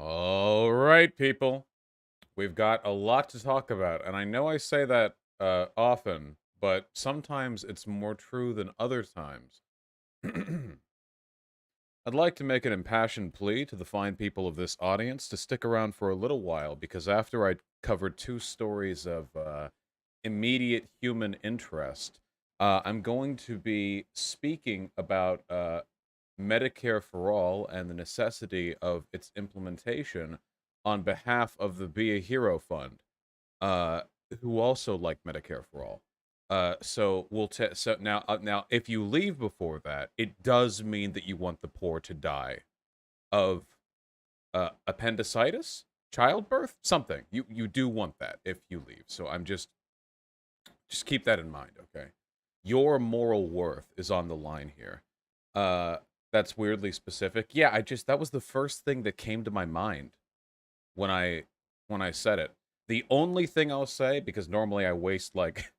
All right, people. We've got a lot to talk about, and I know I say that often, but sometimes it's more true than other times. I'd like to make an impassioned plea to the fine people of this audience to stick around for a little while, because after I covered two stories of immediate human interest, I'm going to be speaking about Medicare for All and the necessity of its implementation on behalf of the Be a Hero Fund, uh, who also like Medicare for All. So we'll so now if you leave before that, it does mean that you want the poor to die of appendicitis, childbirth, something. You do want that if you leave. So I'm just keep that in mind, okay? Your moral worth is on the line here. Uh, that's weirdly specific. Yeah, that was the first thing that came to my mind when I said it. The only thing I'll say, because normally I waste like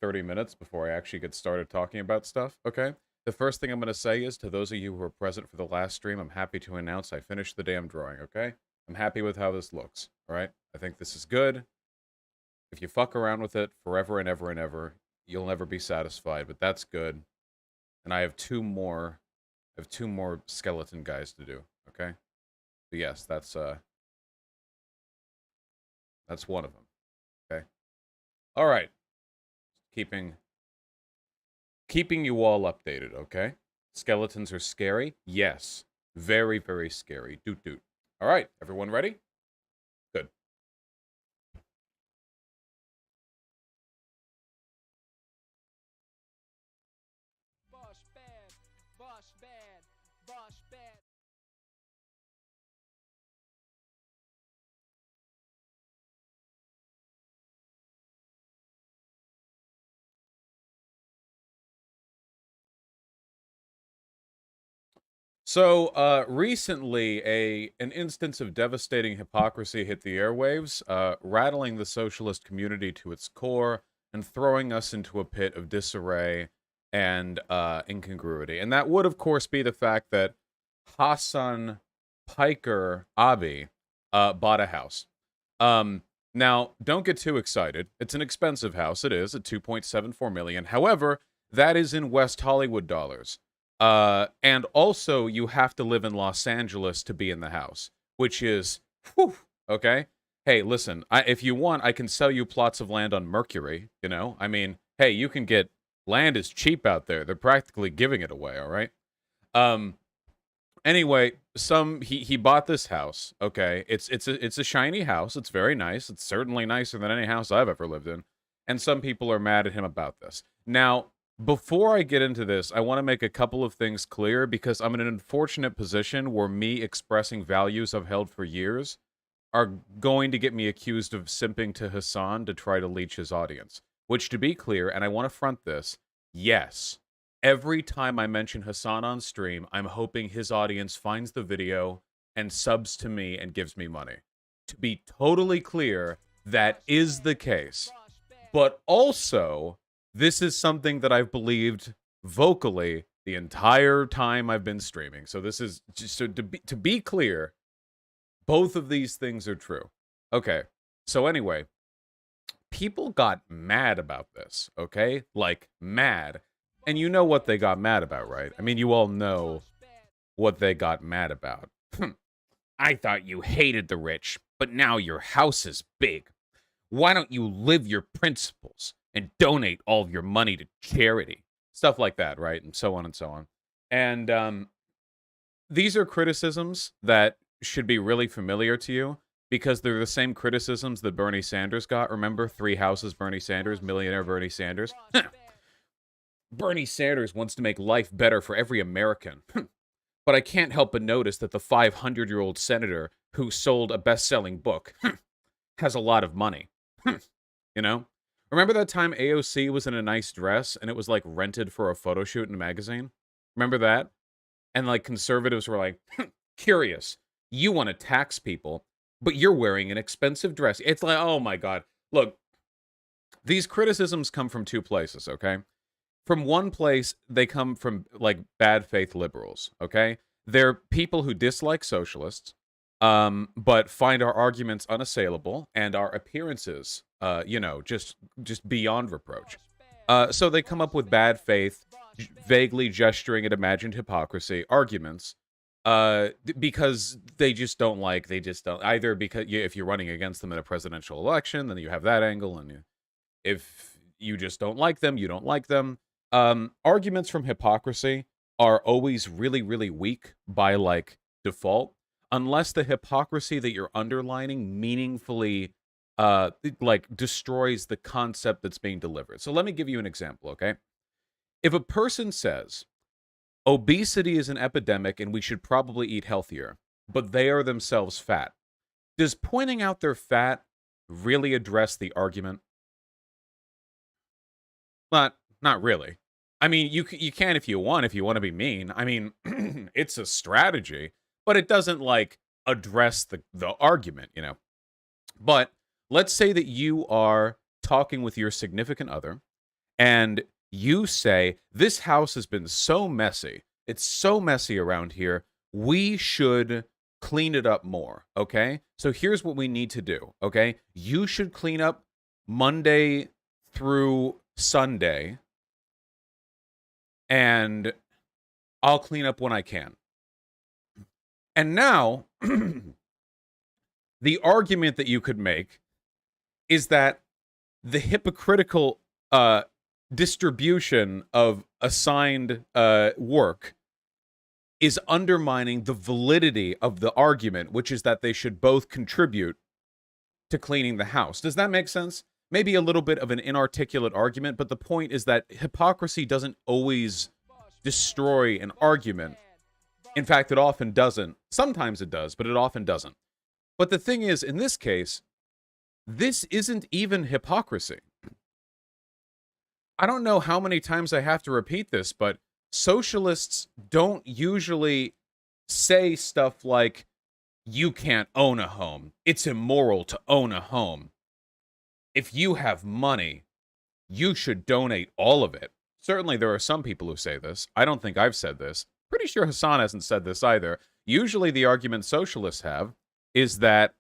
30 minutes before I actually get started talking about stuff, okay? The first thing I'm going to say is, to those of you who were present for the last stream, I'm happy to announce I finished the damn drawing, okay? I'm happy with how this looks, all right? I think this is good. If you fuck around with it forever and ever and ever, you'll never be satisfied, but that's good. And I have two more skeleton guys to do, okay? But yes, that's one of them, okay? All right. Keeping you all updated, okay? Skeletons are scary? Yes. Very, very scary. Doot doot. All right, everyone ready? Good. Boss bad, boss bad, boss bad. So, recently, an instance of devastating hypocrisy hit the airwaves, rattling the socialist community to its core and throwing us into a pit of disarray and incongruity. And that would, of course, be the fact that Hasan Piker Abi bought a house. Now, don't get too excited. It's an expensive house. It is at 2.74 million. However, that is in West Hollywood dollars. And also you have to live in Los Angeles to be in the house, which is, whew, okay? Hey, listen, if you want, I can sell you plots of land on Mercury, you know? I mean, hey, you can get land is cheap out there. They're practically giving it away, all right? Um, anyway, he bought this house, okay? It's a shiny house. It's very nice. It's certainly nicer than any house I've ever lived in. And some people are mad at him about this. Now, before I get into this, I want to make a couple of things clear, because I'm in an unfortunate position where me expressing values I've held for years are going to get me accused of simping to Hasan to try to leech his audience. Which, to be clear, and I want to front this, yes, every time I mention Hasan on stream, I'm hoping his audience finds the video and subs to me and gives me money. To be totally clear, that is the case. But also, this is something that I've believed vocally the entire time I've been streaming. So this is just so to be clear, both of these things are true. Okay. So anyway, people got mad about this, okay? Like mad. And you know what they got mad about, right? I mean, you all know what they got mad about. I thought you hated the rich, but now your house is big. Why don't you live your principles and donate all of your money to charity? Stuff like that, right? And so on and so on. And these are criticisms that should be really familiar to you, because they're the same criticisms that Bernie Sanders got. Remember, 3 houses Bernie Sanders, millionaire Bernie Sanders? Bernie Sanders wants to make life better for every American. But I can't help but notice that the 500-year-old senator who sold a best-selling book has a lot of money. You know? Remember that time AOC was in a nice dress and it was like rented for a photo shoot in a magazine? Remember that? And like conservatives were like, curious, you want to tax people, but you're wearing an expensive dress. It's like, oh my God. Look, these criticisms come from 2 places, okay? From one place, they come from like bad faith liberals, okay? They're people who dislike socialists, but find our arguments unassailable and our appearances, just beyond reproach. So they come up with bad faith, vaguely gesturing at imagined hypocrisy arguments, because they just don't either because if you're running against them in a presidential election, then you have that angle, and if you just don't like them, you don't like them. Arguments from hypocrisy are always really, really weak by like default, unless the hypocrisy that you're underlining meaningfully destroys the concept that's being delivered. So let me give you an example, okay? If a person says obesity is an epidemic and we should probably eat healthier, but they are themselves fat, does pointing out their fat really address the argument? Not really. I mean, you can if you want to be mean. I mean, it's a strategy, but it doesn't like address the argument, you know. But let's say that you are talking with your significant other and you say, "This house has been so messy. It's so messy around here. We should clean it up more." Okay? So here's what we need to do, okay? You should clean up Monday through Sunday, and I'll clean up when I can. And now, the argument that you could make is that the hypocritical distribution of assigned work is undermining the validity of the argument, which is that they should both contribute to cleaning the house. Does that make sense? Maybe a little bit of an inarticulate argument, but the point is that hypocrisy doesn't always destroy an argument. In fact, it often doesn't. Sometimes it does, but it often doesn't. But the thing is, in this case, this isn't even hypocrisy. I don't know how many times I have to repeat this, but socialists don't usually say stuff like, "You can't own a home. It's immoral to own a home. If you have money, you should donate all of it." Certainly, there are some people who say this. I don't think I've said this. Pretty sure Hasan hasn't said this either. Usually, the argument socialists have is that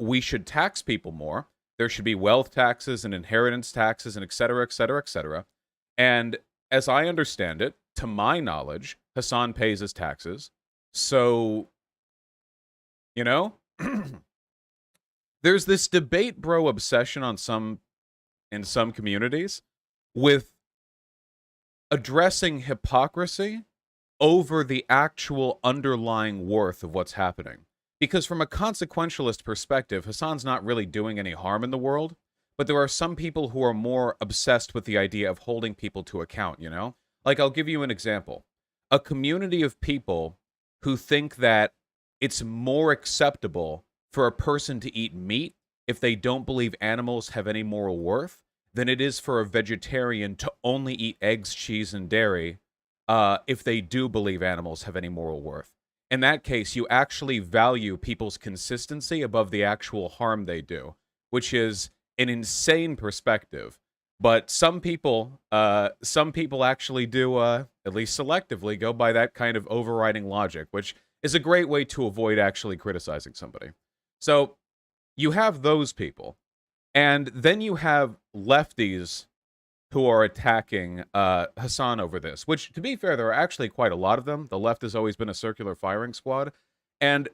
we should tax people more. There should be wealth taxes and inheritance taxes and et cetera, et cetera, et cetera. And as I understand it, to my knowledge, Hasan pays his taxes. So, you know, there's this debate bro obsession in some communities with addressing hypocrisy over the actual underlying worth of what's happening. Because from a consequentialist perspective, Hasan's not really doing any harm in the world, but there are some people who are more obsessed with the idea of holding people to account, you know? Like, I'll give you an example. A community of people who think that it's more acceptable for a person to eat meat if they don't believe animals have any moral worth than it is for a vegetarian to only eat eggs, cheese, and dairy if they do believe animals have any moral worth. In that case, you actually value people's consistency above the actual harm they do, which is an insane perspective. But some people actually do, at least selectively, go by that kind of overriding logic, which is a great way to avoid actually criticizing somebody. So you have those people, and then you have lefties who are attacking Hasan over this, which, to be fair, there are actually quite a lot of them. The left has always been a circular firing squad. And,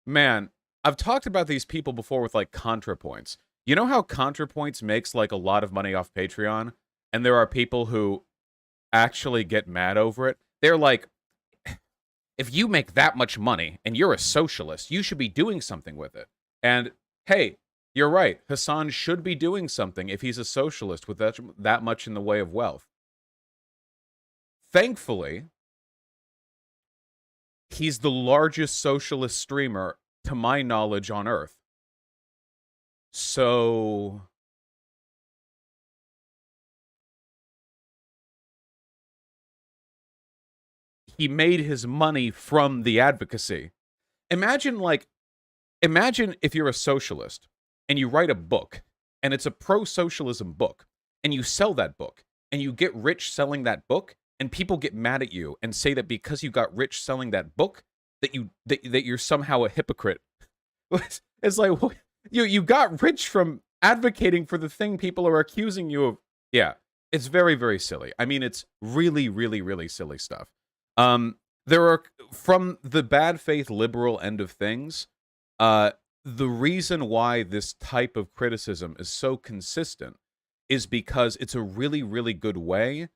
man, I've talked about these people before with, like, ContraPoints. You know how ContraPoints makes, like, a lot of money off Patreon? And there are people who actually get mad over it? They're like, if you make that much money and you're a socialist, you should be doing something with it. And, hey, you're right. Hasan should be doing something if he's a socialist with that much in the way of wealth. Thankfully, he's the largest socialist streamer, to my knowledge, on Earth. So he made his money from the advocacy. Imagine if you're a socialist and you write a book, and it's a pro-socialism book, and you sell that book, and you get rich selling that book, and people get mad at you and say that because you got rich selling that book, that you're somehow a hypocrite It's like you got rich from advocating for the thing people are accusing you of. Yeah, it's very, very silly. I mean, it's really, really, really silly stuff. There are, from the bad faith liberal end of things, uh, the reason why this type of criticism is so consistent is because it's a really, really good way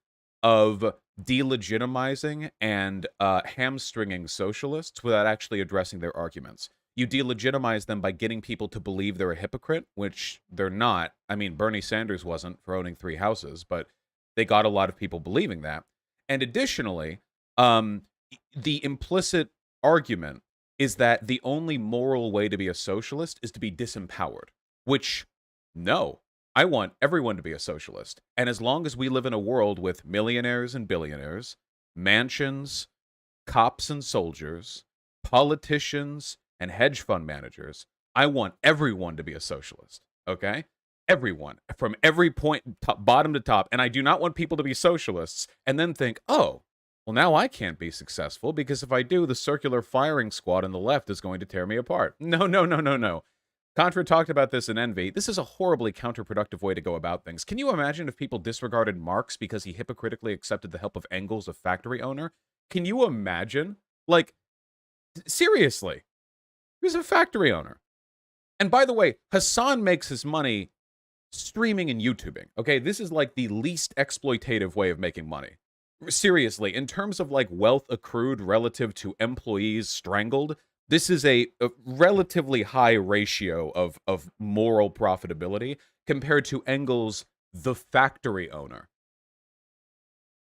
of delegitimizing and hamstringing socialists without actually addressing their arguments. You delegitimize them by getting people to believe they're a hypocrite, which they're not. I mean, Bernie Sanders wasn't for owning 3 houses, but they got a lot of people believing that. And additionally, the implicit argument is that the only moral way to be a socialist is to be disempowered, which, no, I want everyone to be a socialist. And as long as we live in a world with millionaires and billionaires, mansions, cops and soldiers, politicians, and hedge fund managers, I want everyone to be a socialist, okay? Everyone, from every point, bottom to top. And I do not want people to be socialists and then think, oh, well, now I can't be successful because if I do, the circular firing squad on the left is going to tear me apart. No, no, no, no, no. Contra talked about this in Envy. This is a horribly counterproductive way to go about things. Can you imagine if people disregarded Marx because he hypocritically accepted the help of Engels, a factory owner? Can you imagine? Like, seriously, he was a factory owner. And by the way, Hasan makes his money streaming and YouTubing. Okay, this is like the least exploitative way of making money. Seriously, in terms of like wealth accrued relative to employees strangled, this is a relatively high ratio of moral profitability compared to Engels, the factory owner.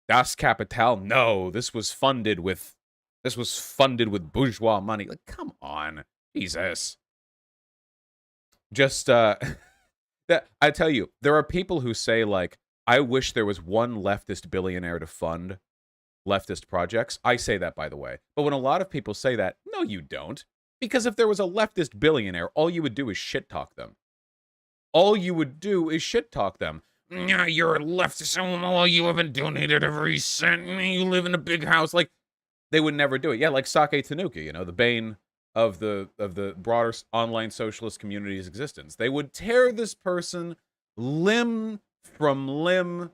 Das Kapital, no, this was funded with bourgeois money. Like, come on, Jesus. Just that I tell you, there are people who say like, I wish there was one leftist billionaire to fund leftist projects. I say that, by the way. But when a lot of people say that, no, you don't. Because if there was a leftist billionaire, all you would do is shit talk them. All you would do is shit talk them. Yeah, you're a leftist. Oh, you haven't donated every cent. You live in a big house. Like, they would never do it. Yeah, like Sake Tanuki, you know, the bane of the broader online socialist community's existence. They would tear this person limb from limb,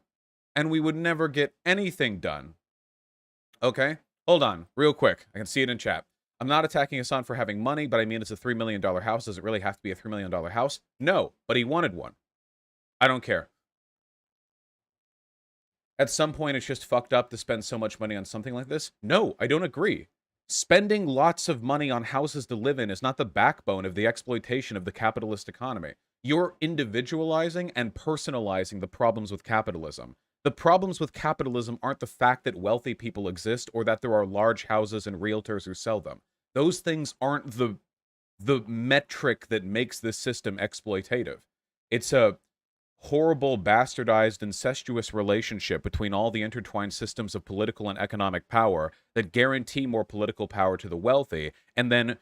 and we would never get anything done. Okay? Hold on, real quick. I can see it in chat. I'm not attacking Hasan for having money, but I mean, it's a $3 million house. Does it really have to be a $3 million house? No, but he wanted one. I don't care. At some point, it's just fucked up to spend so much money on something like this? No, I don't agree. Spending lots of money on houses to live in is not the backbone of the exploitation of the capitalist economy. You're individualizing and personalizing the problems with capitalism. The problems with capitalism aren't the fact that wealthy people exist or that there are large houses and realtors who sell them. Those things aren't the metric that makes this system exploitative. It's a horrible, bastardized, incestuous relationship between all the intertwined systems of political and economic power that guarantee more political power to the wealthy, and then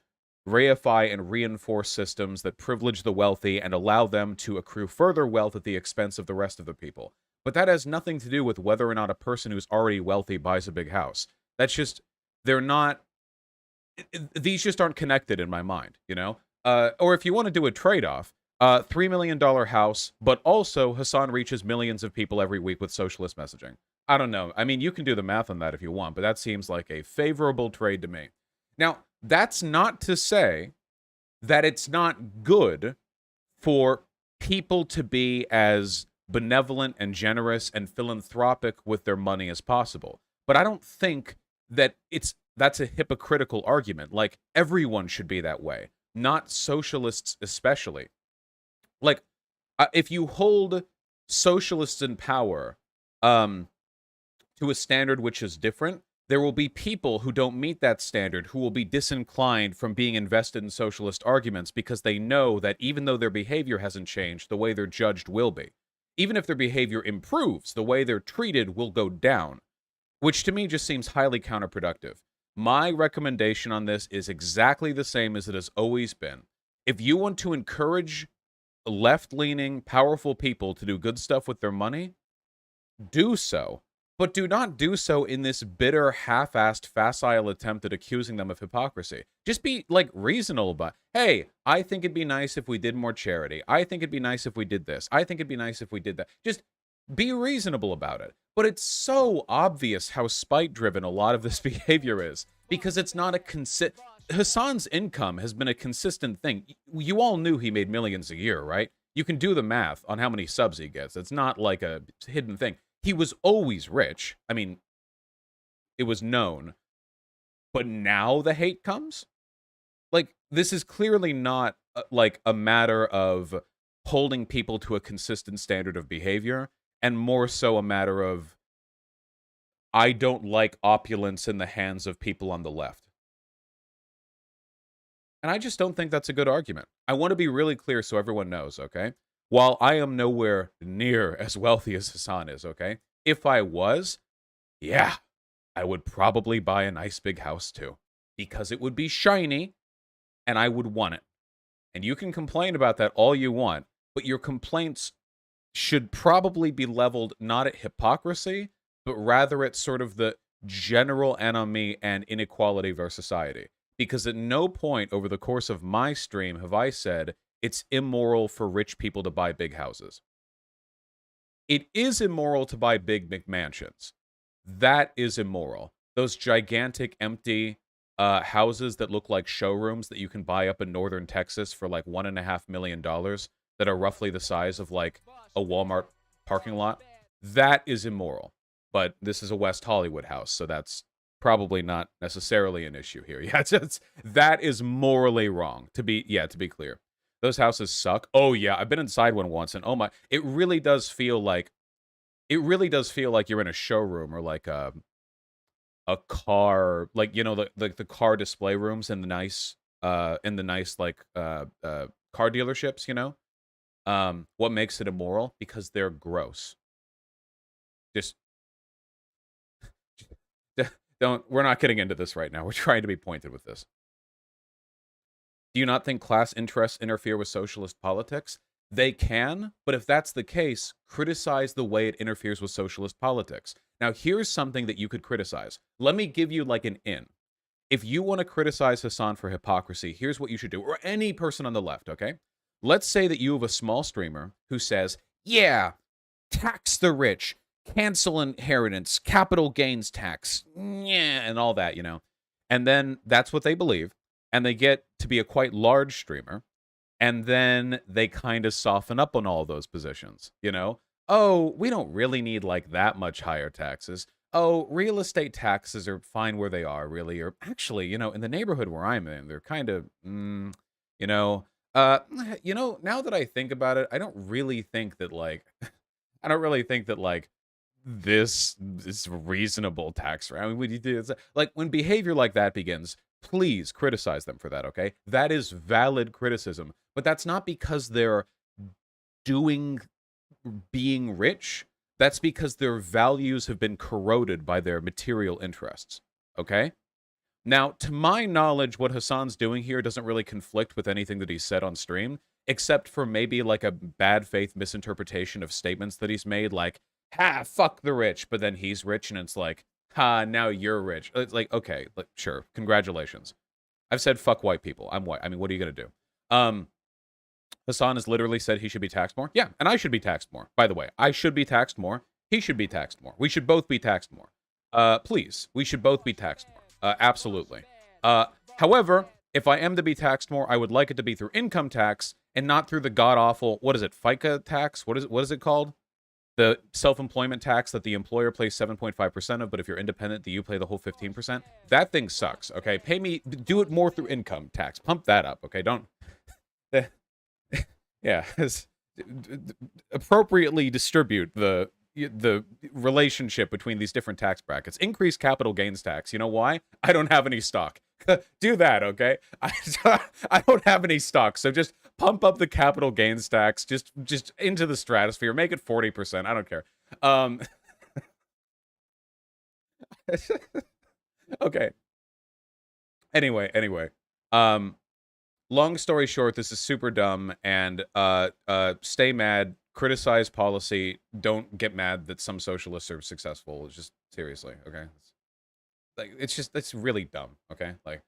reify and reinforce systems that privilege the wealthy and allow them to accrue further wealth at the expense of the rest of the people. But that has nothing to do with whether or not a person who's already wealthy buys a big house. That's just, they're not, these just aren't connected in my mind, you know? Or if you want to do a trade-off, $3 million house, but also Hasan reaches millions of people every week with socialist messaging. I don't know. I mean, you can do the math on that if you want, but that seems like a favorable trade to me. Now, that's not to say that it's not good for people to be as benevolent and generous and philanthropic with their money as possible. But I don't think that that's a hypocritical argument. Like, everyone should be that way, not socialists especially. Like, if you hold socialists in power to a standard which is different, there will be people who don't meet that standard who will be disinclined from being invested in socialist arguments because they know that even though their behavior hasn't changed, the way they're judged will be. Even if their behavior improves, the way they're treated will go down, which to me just seems highly counterproductive. My recommendation on this is exactly the same as it has always been. If you want to encourage left-leaning, powerful people to do good stuff with their money, do so. but do not do so in this bitter, half-assed, facile attempt at accusing them of hypocrisy. Just be, like, reasonable about, hey, I think it'd be nice if we did more charity. I think it'd be nice if we did this. I think it'd be nice if we did that. Just be reasonable about it. But it's so obvious how spite-driven a lot of this behavior is, because it's not a Hasan's income has been a consistent thing. You all knew he made millions a year, right? You can do the math on how many subs he gets. It's not like a hidden thing. He was always rich. I mean, it was known. But now the hate comes? Like, this is clearly not, like, a matter of holding people to a consistent standard of behavior, and more so a matter of, I don't like opulence in the hands of people on the left. And I just don't think that's a good argument. I want to be really clear so everyone knows, okay? While I am nowhere near as wealthy as Hasan is, okay? If I was, yeah, I would probably buy a nice big house too. Because it would be shiny, and I would want it. And you can complain about that all you want, but your complaints should probably be leveled not at hypocrisy, but rather at sort of the general enemy and inequality of our society. Because at no point over the course of my stream have I said it's immoral for rich people to buy big houses. It is immoral to buy big McMansions. That is immoral. Those gigantic empty houses that look like showrooms that you can buy up in northern Texas for like $1.5 million that are roughly the size of like a Walmart parking lot. That is immoral. But this is a West Hollywood house, so that's probably not necessarily an issue here. Yeah, that is morally wrong, to be clear. Those houses suck. Oh yeah, I've been inside one once, and oh my, it really does feel like you're in a showroom or like a car, like, you know, the car display rooms in the nice like car dealerships, you know. What makes it immoral? Because they're gross. Just we're not getting into this right now. We're trying to be pointed with this. Do you not think class interests interfere with socialist politics? They can, but if that's the case, criticize the way it interferes with socialist politics. Now, here's something that you could criticize. Let me give you like an in. If you want to criticize Hasan for hypocrisy, here's what you should do, or any person on the left, okay? Let's say that you have a small streamer who says, yeah, tax the rich, cancel inheritance, capital gains tax, yeah, and all that, you know. And then that's what they believe, and they get to be a quite large streamer, and then they kind of soften up on all those positions, you know. Oh, we don't really need like that much higher taxes. Oh, real estate taxes are fine where they are, really. Or actually, you know, in the neighborhood where I'm in, they're kind of, you know, now that I think about it, I don't really think that like, this is reasonable tax rate. I mean, when you do, it's like when behavior like that begins, please criticize them for that, okay? That is valid criticism, but that's not because they're being rich. That's because their values have been corroded by their material interests, okay? Now, to my knowledge, what Hasan's doing here doesn't really conflict with anything that he's said on stream, except for maybe like a bad faith misinterpretation of statements that he's made, like, ha, fuck the rich, but then he's rich, and it's like, ha, now you're rich. It's like, okay, like, sure, congratulations. I've said fuck white people. I'm white. I mean, what are you going to do? Hasan has literally said he should be taxed more. Yeah, and I should be taxed more. By the way, I should be taxed more. He should be taxed more. We should both be taxed more. Please, we should both be taxed more. Absolutely. However, if I am to be taxed more, I would like it to be through income tax and not through the god-awful, what is it, FICA tax? What is it called? The self-employment tax that the employer pays 7.5% of, but if you're independent, you pay the whole 15%. That thing sucks, okay? Pay me, do it more through income tax. Pump that up, okay? Don't... Yeah, appropriately distribute the relationship between these different tax brackets. Increase capital gains tax. You know why? I don't have any stock. Do that, okay? I don't have any stock, so just pump up the capital gains tax just into the stratosphere. Make it 40%. I don't care. Okay. Anyway. Long story short, this is super dumb, and stay mad, criticize policy. Don't get mad that some socialists are successful. It's just seriously, okay? It's really dumb, okay? Like,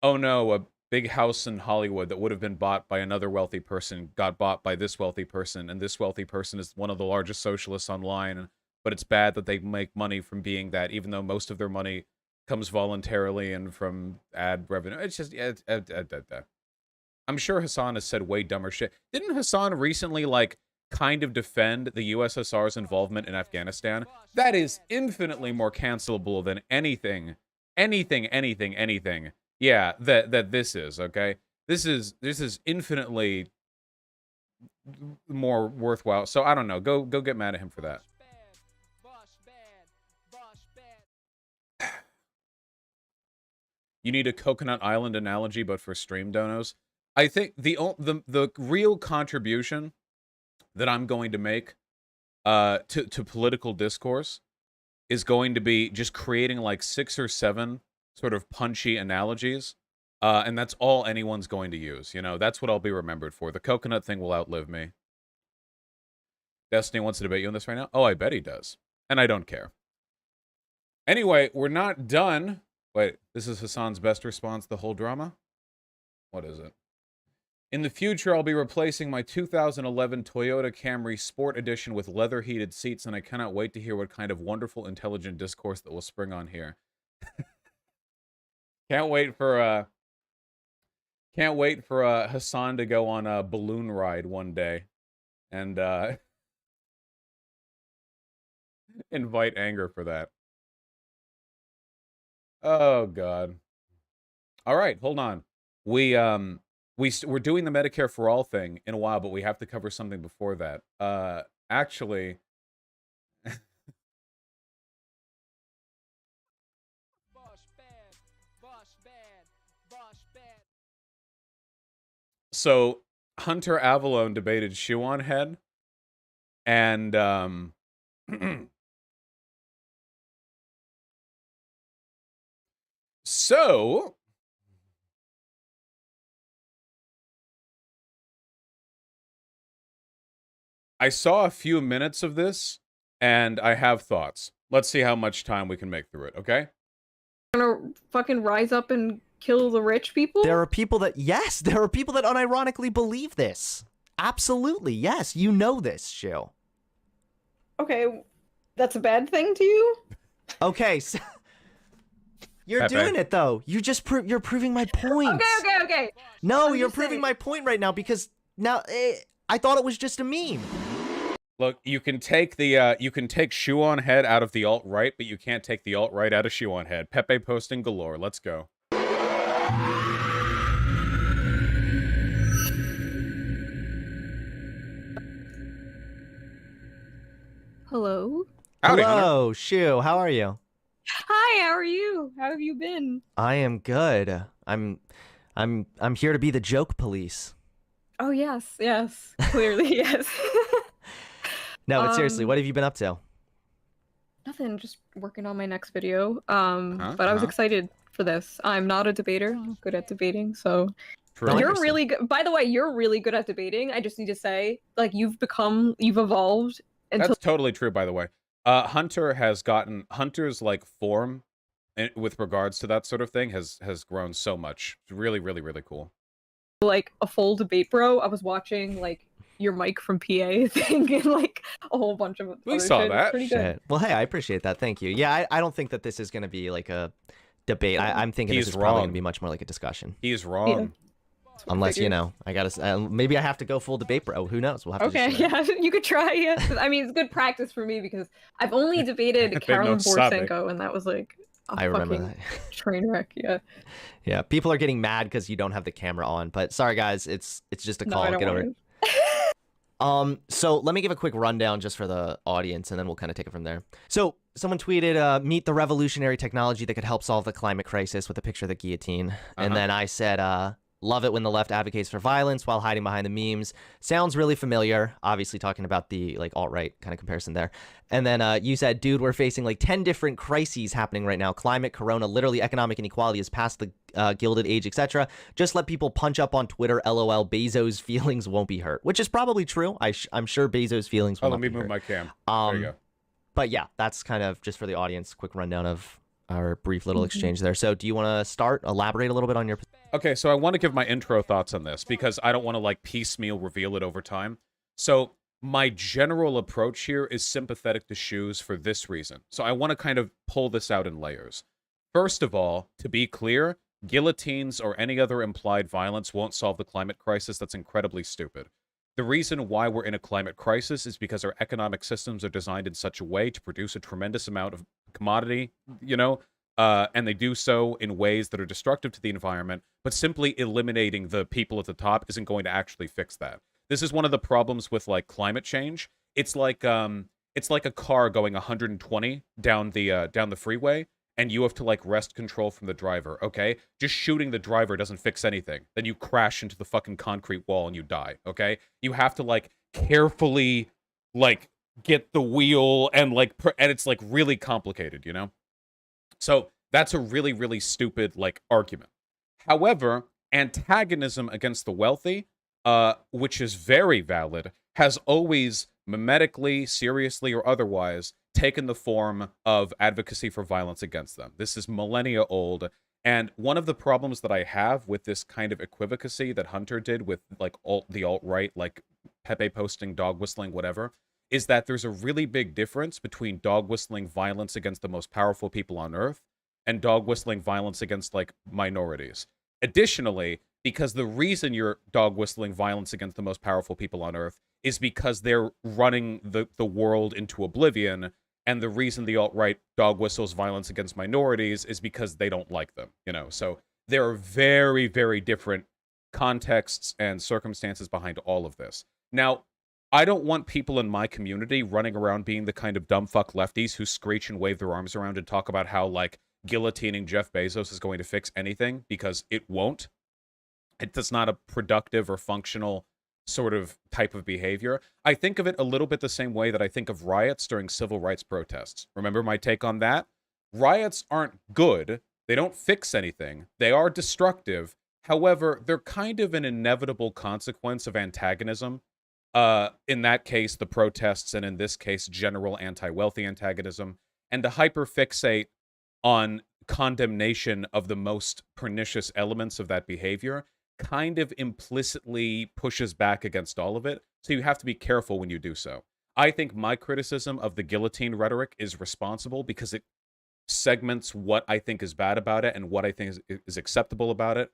oh no, a big house in Hollywood that would have been bought by another wealthy person got bought by this wealthy person, and this wealthy person is one of the largest socialists online, but it's bad that they make money from being that, even though most of their money comes voluntarily and from ad revenue. It's just, I'm sure Hasan has said way dumber shit. Didn't Hasan recently, like, kind of defend the USSR's involvement in Afghanistan? That is infinitely more cancelable than anything. Yeah, that this is, okay? This is infinitely more worthwhile. So I don't know. Go get mad at him for that. You need a Coconut Island analogy, but for stream donos. I think the real contribution that I'm going to make to political discourse is going to be just creating like 6 or 7 sort of punchy analogies, and that's all anyone's going to use. You know, that's what I'll be remembered for. The coconut thing will outlive me. Destiny wants to debate you on this right now? Oh, I bet he does. And I don't care. Anyway, we're not done. Wait, this is Hasan's best response to the whole drama? What is it? In the future, I'll be replacing my 2011 Toyota Camry Sport Edition with leather-heated seats, and I cannot wait to hear what kind of wonderful, intelligent discourse that will spring on here. Can't wait for Hasan to go on a balloon ride one day and invite anger for that. Oh God. All right, hold on. We're doing the Medicare for All thing in a while, but we have to cover something before that. Actually, so Hunter Avallone debated Shoe0nHead, and so I saw a few minutes of this, and I have thoughts. Let's see how much time we can make through it, okay? Gonna fucking rise up and kill the rich people? There are people that, yes, there are people that unironically believe this. Absolutely, yes, you know this, Shoe. Okay, that's a bad thing to you? Okay, so you're doing it though. You're proving my point. Okay. No, you're proving my point right now because now I thought it was just a meme. Look, you can take Shoe0nHead out of the alt-right, but you can't take the alt-right out of Shoe0nHead. Pepe posting galore. Let's go. Hello? Howdy, Hello, Shoe. How are you? Hi, how are you? How have you been? I am good. I'm here to be the joke police. Oh yes, clearly yes. No, but seriously, what have you been up to? Nothing, just working on my next video. But I was excited for this. I'm not a debater. I'm good at debating, so True. you're really good. By the way, you're really good at debating. I just need to say, like, you've evolved until That's totally true, by the way. Hunter's like form with regards to that sort of thing has grown so much. It's really, really, really cool. like a full debate bro. I was watching like your Mike from PA thing and like a whole bunch of We other saw shit. that. It's pretty good. Shit. Well, hey, I appreciate that. Thank you. Yeah, I don't think that this is going to be like a debate. I'm thinking He's this is probably wrong. going to be much more like a discussion. He's wrong. Unless, you know, I gotta, maybe I have to go full debate, bro. Who knows? We'll have to Okay, just, yeah, you could try. Yeah. I mean, it's good practice for me because I've only debated Carolyn Poroshenko, and that was like a I remember fucking that. train wreck. Yeah. Yeah, people are getting mad because you don't have the camera on. But sorry, guys, it's just a No, call. I don't Get over want it. So let me give a quick rundown just for the audience, and then we'll kind of take it from there. So someone tweeted, meet the revolutionary technology that could help solve the climate crisis with a picture of the guillotine. And then I said, Love it when the left advocates for violence while hiding behind the memes. Sounds really familiar. Obviously talking about the like alt-right kind of comparison there. And then you said, dude, we're facing like 10 different crises happening right now. Climate, corona, literally economic inequality is past the Gilded Age, etc. Just let people punch up on Twitter, LOL, Bezos' feelings won't be hurt. Which is probably true. I'm sure Bezos' feelings will let not me be move hurt. my cam. There you go. But yeah, that's kind of just for the audience, quick rundown of our brief little exchange there. So do you want to start, elaborate a little bit on your... Okay, so I want to give my intro thoughts on this because I don't want to like piecemeal reveal it over time. So my general approach here is sympathetic to Shoes for this reason. So I want to kind of pull this out in layers. First of all, to be clear, guillotines or any other implied violence won't solve the climate crisis. That's incredibly stupid. The reason why we're in a climate crisis is because our economic systems are designed in such a way to produce a tremendous amount of commodity, and they do so in ways that are destructive to the environment, but simply eliminating the people at the top isn't going to actually fix that. This is one of the problems with like climate change. It's like a car going 120 down the freeway, and you have to like wrest control from the driver, okay? Just shooting the driver doesn't fix anything. Then you crash into the fucking concrete wall and you die, okay? You have to like carefully like get the wheel and like and it's like really complicated, So that's a really, really stupid like argument. However, antagonism against the wealthy, which is very valid, has always mimetically, seriously, or otherwise taken the form of advocacy for violence against them. This is millennia old, and one of the problems that I have with this kind of equivocacy that Hunter did with like the alt-right, like Pepe posting, dog whistling, whatever, is that there's a really big difference between dog whistling violence against the most powerful people on Earth and dog whistling violence against like minorities. Additionally, because the reason you're dog whistling violence against the most powerful people on Earth is because they're running the world into oblivion, and the reason the alt-right dog whistles violence against minorities is because they don't like them, So there are very, very different contexts and circumstances behind all of this. Now, I don't want people in my community running around being the kind of dumb fuck lefties who screech and wave their arms around and talk about how, like, guillotining Jeff Bezos is going to fix anything, because it won't. It's not a productive or functional sort of type of behavior. I think of it a little bit the same way that I think of riots during civil rights protests. Remember my take on that? Riots aren't good. They don't fix anything. They are destructive. However, they're kind of an inevitable consequence of antagonism. In that case, the protests, and in this case, general anti-wealthy antagonism. And to hyperfixate on condemnation of the most pernicious elements of that behavior kind of implicitly pushes back against all of it, so you have to be careful when you do so. I think my criticism of the guillotine rhetoric is responsible because it segments what I think is bad about it and what I think is acceptable about it,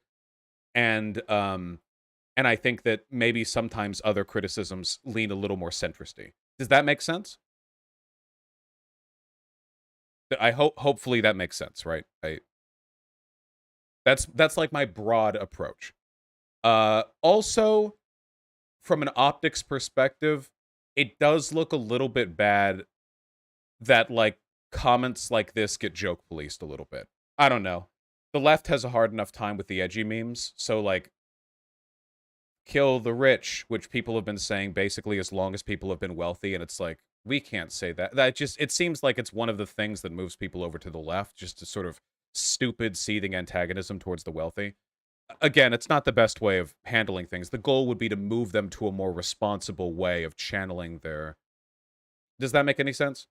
and I think that maybe sometimes other criticisms lean a little more centristy. Does that make sense? I hopefully that makes sense, right? That's like my broad approach. Also, from an optics perspective, it does look a little bit bad that like comments like this get joke policed a little bit. I don't know. The left has a hard enough time with the edgy memes, so like kill the rich, which people have been saying basically as long as people have been wealthy, and it's like, we can't say that. It seems like it's one of the things that moves people over to the left, just a sort of stupid, seething antagonism towards the wealthy. Again, it's not the best way of handling things. The goal would be to move them to a more responsible way of channeling their... Does that make any sense?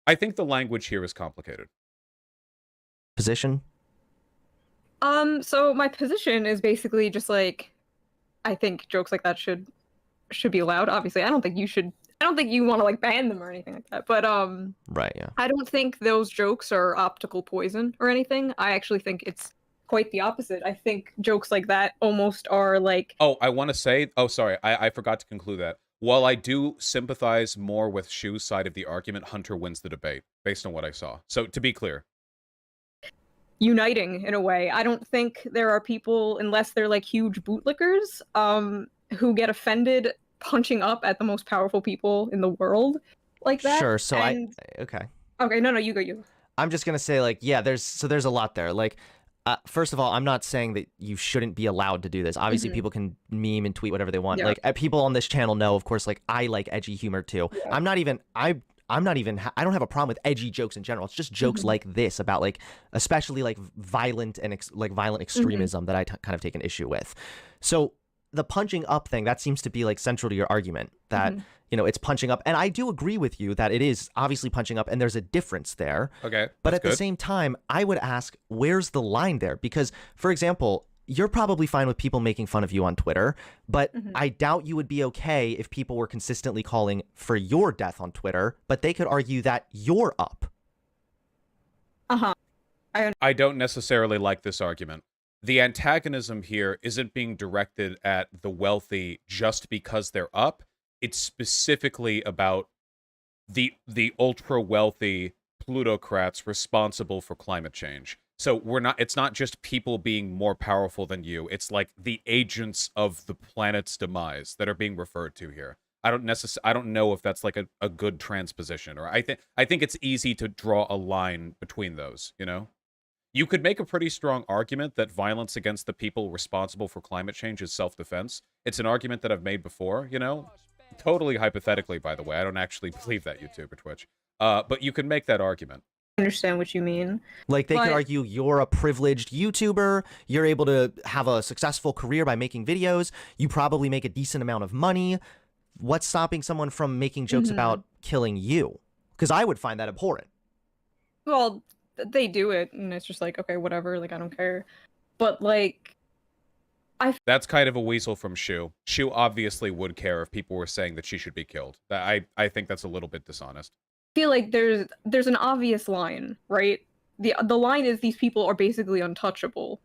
I think the language here is complicated. Position? So my position is basically just like, I think jokes like that should be allowed. Obviously, I don't think you want to like ban them or anything like that. But right, yeah. I don't think those jokes are optical poison or anything. I actually think it's quite the opposite. I think jokes like that almost are like... Oh, I want to say... Oh, sorry. I forgot to conclude that. While I do sympathize more with Shoe's side of the argument, Hunter wins the debate, based on what I saw. So, to be clear. Uniting, in a way. I don't think there are people, unless they're like huge bootlickers, who get offended punching up at the most powerful people in the world like that. Sure, so Okay. Okay. Okay, no, you go. I'm just gonna say, like, yeah, there's a lot there. Like, First of all, I'm not saying that you shouldn't be allowed to do this. Obviously, Mhm. people can meme and tweet whatever they want. Yeah. Like people on this channel know, of course, like I like edgy humor too. Yeah. I'm not even I don't have a problem with edgy jokes in general. It's just jokes Mhm. like this about like especially like violent and violent extremism that I kind of take an issue with. So the punching up thing, that seems to be like central to your argument that Mhm. you know it's punching up, and I do agree with you that it is obviously punching up and there's a difference there. Okay, But that's at the good. same time, I would ask, where's the line there? Because, for example, you're probably fine with people making fun of you on Twitter, but Mhm. I doubt you would be okay if people were consistently calling for your death on Twitter, but they could argue that you're up. Uh-huh. I don't necessarily like this argument. The antagonism here isn't being directed at the wealthy just because they're up. It's specifically about the ultra wealthy plutocrats responsible for climate change. So it's not just people being more powerful than you. It's like the agents of the planet's demise that are being referred to here. I don't know if that's like a good transposition, or I think it's easy to draw a line between those, you know? You could make a pretty strong argument that violence against the people responsible for climate change is self-defense. It's an argument that I've made before, you know? Totally hypothetically, by the way. I don't actually believe that, YouTube or Twitch. But you can make that argument. I understand what you mean. Like they could But- argue you're a privileged YouTuber, you're able to have a successful career by making videos, you probably make a decent amount of money. What's stopping someone from making jokes about killing you? Because I would find that abhorrent. Well, they do it, and it's just like, okay, whatever, like, I don't care. But, like, That's kind of a weasel from Shoe. Shoe obviously would care if people were saying that she should be killed. I think that's a little bit dishonest. feel like there's an obvious line, right? The line is these people are basically untouchable.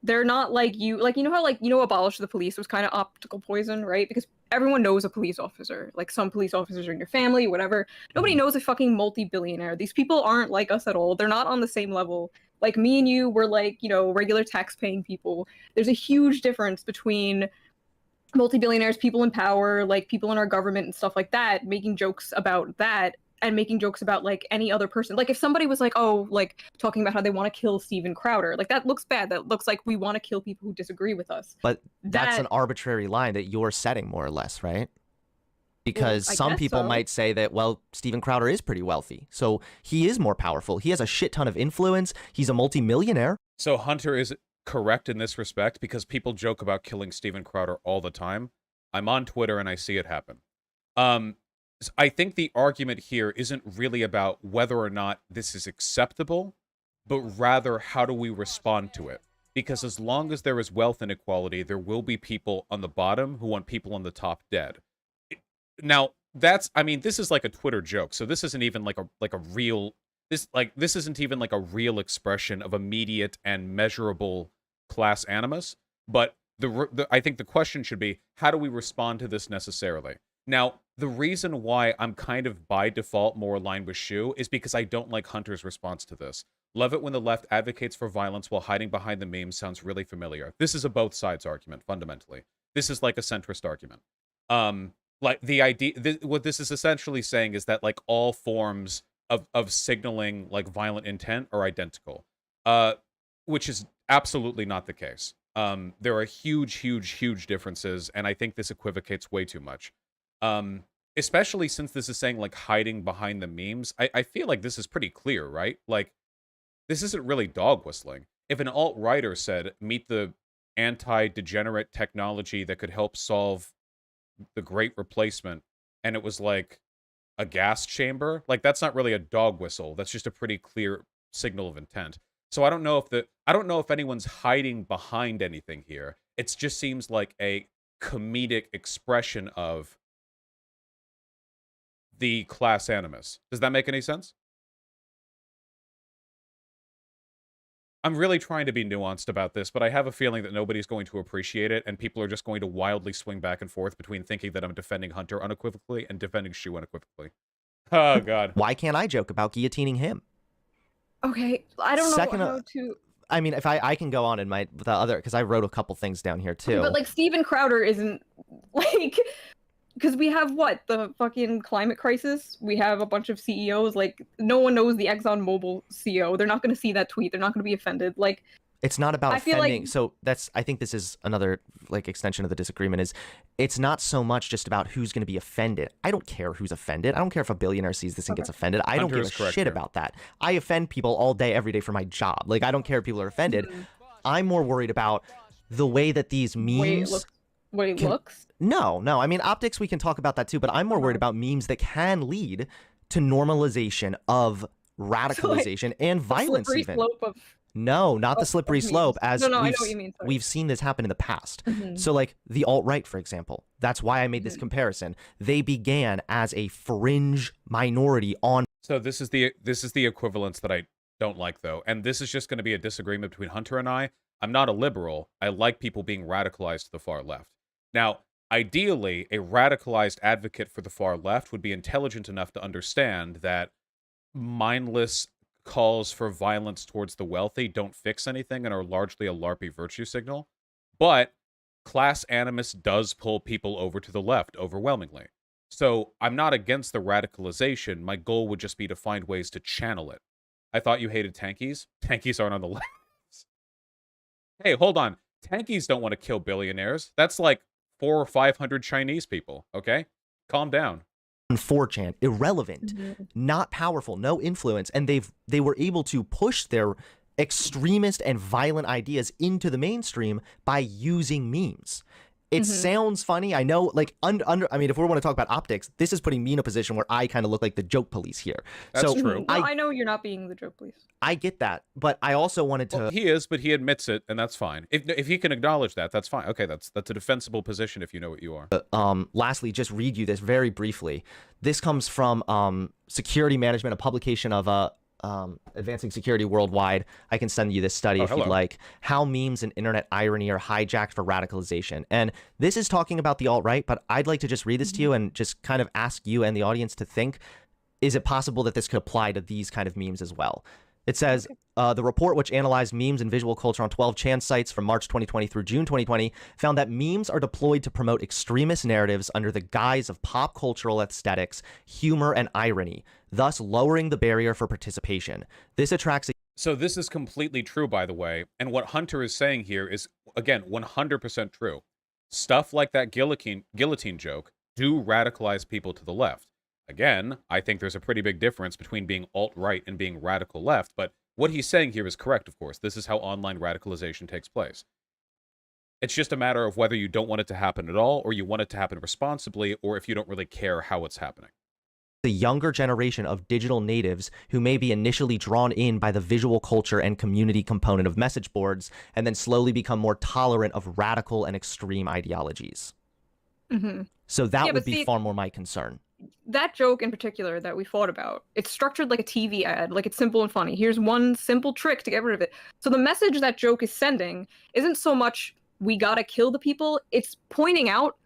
They're not like you know how, like, you know, abolish the police was kind of optical poison, right? Because everyone knows a police officer. Like, some police officers are in your family, whatever. Nobody knows a fucking multi-billionaire. These people aren't like us at all. They're not on the same level. Like, me and you were, like, you know, regular tax-paying people. There's a huge difference between multi-billionaires, people in power, like people in our government and stuff like that, making jokes about that and making jokes about like any other person. Like, if somebody was like, oh, like talking about how they want to kill Steven Crowder, like, that looks bad. That looks like we want to kill people who disagree with us. But that's That- an arbitrary line that you're setting, more or less, right? Because I some guess people so. might say that, well, Steven Crowder is pretty wealthy, so he is more powerful. He has a shit ton of influence. He's a multimillionaire. So Hunter is correct in this respect because people joke about killing Steven Crowder all the time. I'm on Twitter and I see it happen. I think the argument here isn't really about whether or not this is acceptable, but rather how do we respond to it? Because as long as there is wealth inequality, there will be people on the bottom who want people on the top dead. Now, I mean, this is like a Twitter joke, so this isn't even like a real this isn't even like a real expression of immediate and measurable class animus, but I think the question should be, how do we respond to this necessarily? Now, the reason why I'm kind of by default more aligned with Shoe is because I don't like Hunter's response to this. Love it when the left advocates for violence while hiding behind the memes sounds really familiar. This is a both sides argument, fundamentally. This is like a centrist argument. Like the idea, what this is essentially saying is that like all forms of signaling like violent intent are identical, which is absolutely not the case. There are huge differences, and I think this equivocates way too much. Especially since this is saying like hiding behind the memes. I feel like this is pretty clear, right? Like, this isn't really dog whistling. If an alt-righter said, meet the anti-degenerate technology that could help solve the great replacement, and it was like a gas chamber, like, that's not really a dog whistle. That's just a pretty clear signal of intent. So I don't know if anyone's hiding behind anything here. It just seems like a comedic expression of the class animus. Does that make any sense? I'm really trying to be nuanced about this, but I have a feeling that nobody's going to appreciate it, and people are just going to wildly swing back and forth between thinking that I'm defending Hunter unequivocally and defending Shoe unequivocally. Oh, God. Why can't I joke about guillotining him? Okay, I don't Second, know how to. I mean, if I can go on in the other, because I wrote a couple things down here too. But like, Steven Crowder isn't like, because we have what, the fucking climate crisis. We have a bunch of CEOs. Like, no one knows the ExxonMobil CEO. They're not going to see that tweet. They're not going to be offended. Like, It's not about I feel like- offending. So I think this is another like extension of the disagreement is it's not so much just about who's going to be offended. I don't care who's offended. I don't care if a billionaire sees this and gets offended. I don't Hunter give is a correct shit here. about that. I offend people all day, every day for my job. Like, I don't care if people are offended. I'm more worried about the way that these memes. Way it can- looks. No. I mean, optics, we can talk about that too, but I'm more worried about memes that can lead to normalization of radicalization and violence Slippery even. slope of No, not the slippery memes. slope, as No, I know we've, what you mean, sorry. we've seen this happen in the past. Mhm. So, like, the alt-right, for example, that's why I made this comparison. They began as a fringe minority on... So this is the equivalence that I don't like, though, and this is just going to be a disagreement between Hunter and I. I'm not a liberal. I like people being radicalized to the far left. Now, ideally, a radicalized advocate for the far left would be intelligent enough to understand that mindless calls for violence towards the wealthy don't fix anything and are largely a LARPy virtue signal. But class animus does pull people over to the left overwhelmingly. So I'm not against the radicalization. My goal would just be to find ways to channel it. I thought you hated tankies. Tankies aren't on the left. Hey, hold on. Tankies don't want to kill billionaires. That's like 400 or 500 Chinese people, okay? Calm down. 4chan, irrelevant, not powerful, no influence, and they were able to push their extremist and violent ideas into the mainstream by using memes. It sounds funny. I know, like, I mean, if we want to talk about optics, this is putting me in a position where I kind of look like the joke police here. That's so true. No, I know you're not being the joke police. I get that, but I also wanted to... Well, he is, but he admits it, and that's fine. If he can acknowledge that, that's fine. Okay, that's a defensible position if you know what you are. Lastly, just read you this very briefly. This comes from Security Management, a publication of Advancing Security Worldwide. I can send you this study if you'd like. How memes and internet irony are hijacked for radicalization. And this is talking about the alt-right, but I'd like to just read this to you and just kind of ask you and the audience to think, is it possible that this could apply to these kind of memes as well? It says, the report, which analyzed memes and visual culture on 12 Chan sites from March 2020 through June 2020, found that memes are deployed to promote extremist narratives under the guise of pop cultural aesthetics, humor, and irony, thus lowering the barrier for participation. This attracts... So this is completely true, by the way, and what Hunter is saying here is, again, 100% true. Stuff like that guillotine joke do radicalize people to the left. Again, I think there's a pretty big difference between being alt-right and being radical left, but what he's saying here is correct, of course. This is how online radicalization takes place. It's just a matter of whether you don't want it to happen at all, or you want it to happen responsibly, or if you don't really care how it's happening. The younger generation of digital natives who may be initially drawn in by the visual culture and community component of message boards, and then slowly become more tolerant of radical and extreme ideologies. So that would be far more my concern. That joke in particular that we fought about, it's structured like a TV ad, like it's simple and funny. Here's one simple trick to get rid of it. So the message that joke is sending isn't so much we gotta kill the people, it's pointing out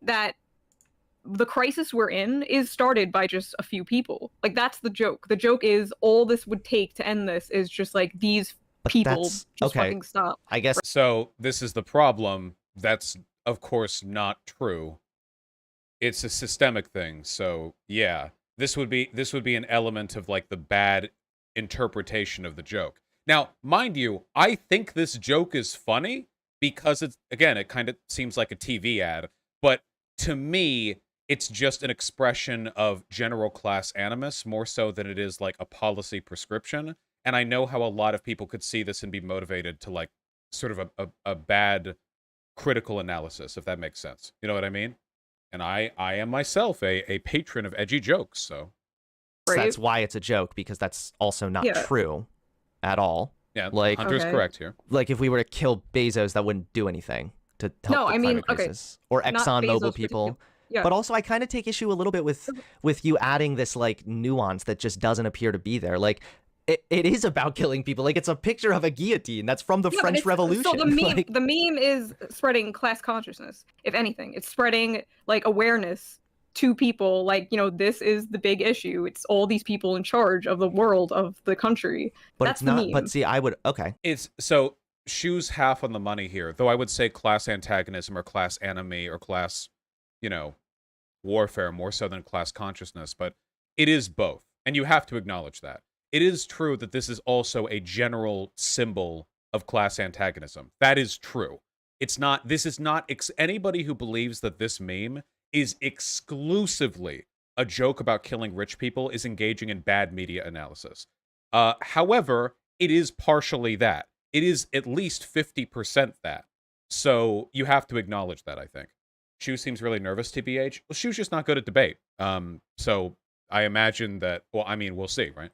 that the crisis we're in is started by just a few people. Like, that's the joke. The joke is all this would take to end this is just like these people just fucking stop. I guess. So this is the problem. That's, of course, not true. It's a systemic thing. So yeah, this would be an element of like the bad interpretation of the joke. Now, mind you, I think this joke is funny because it's, again, it kind of seems like a TV ad, but to me, it's just an expression of general class animus more so than it is like a policy prescription. And I know how a lot of people could see this and be motivated to like sort of a bad critical analysis, if that makes sense. You know what I mean? And I am myself a patron of edgy jokes, so. That's why it's a joke, because that's also not true at all. Yeah, like, Hunter's correct here. Like, if we were to kill Bezos, that wouldn't do anything to help the climate crisis. Or ExxonMobil people. Yeah. But also, I kind of take issue a little bit with you adding this, like, nuance that just doesn't appear to be there. Like, it is about killing people. Like, it's a picture of a guillotine. That's from the French Revolution. So the meme, like, the meme is spreading class consciousness, if anything. It's spreading, like, awareness to people. Like, you know, this is the big issue. It's all these people in charge of the world, of the country. But that's it's not, the meme. but see, I would, okay. It's, so, Shoe's half on the money here. Though I would say class antagonism or class enemy or class, you know, warfare more so than class consciousness. But it is both. And you have to acknowledge that. It is true that this is also a general symbol of class antagonism. That is true. It's not, this is not, anybody who believes that this meme is exclusively a joke about killing rich people is engaging in bad media analysis. However, it is partially that. It is at least 50% that. So you have to acknowledge that, I think. Shoe seems really nervous, TBH. Well, Shoe's just not good at debate. So I imagine that, well, I mean, we'll see, right?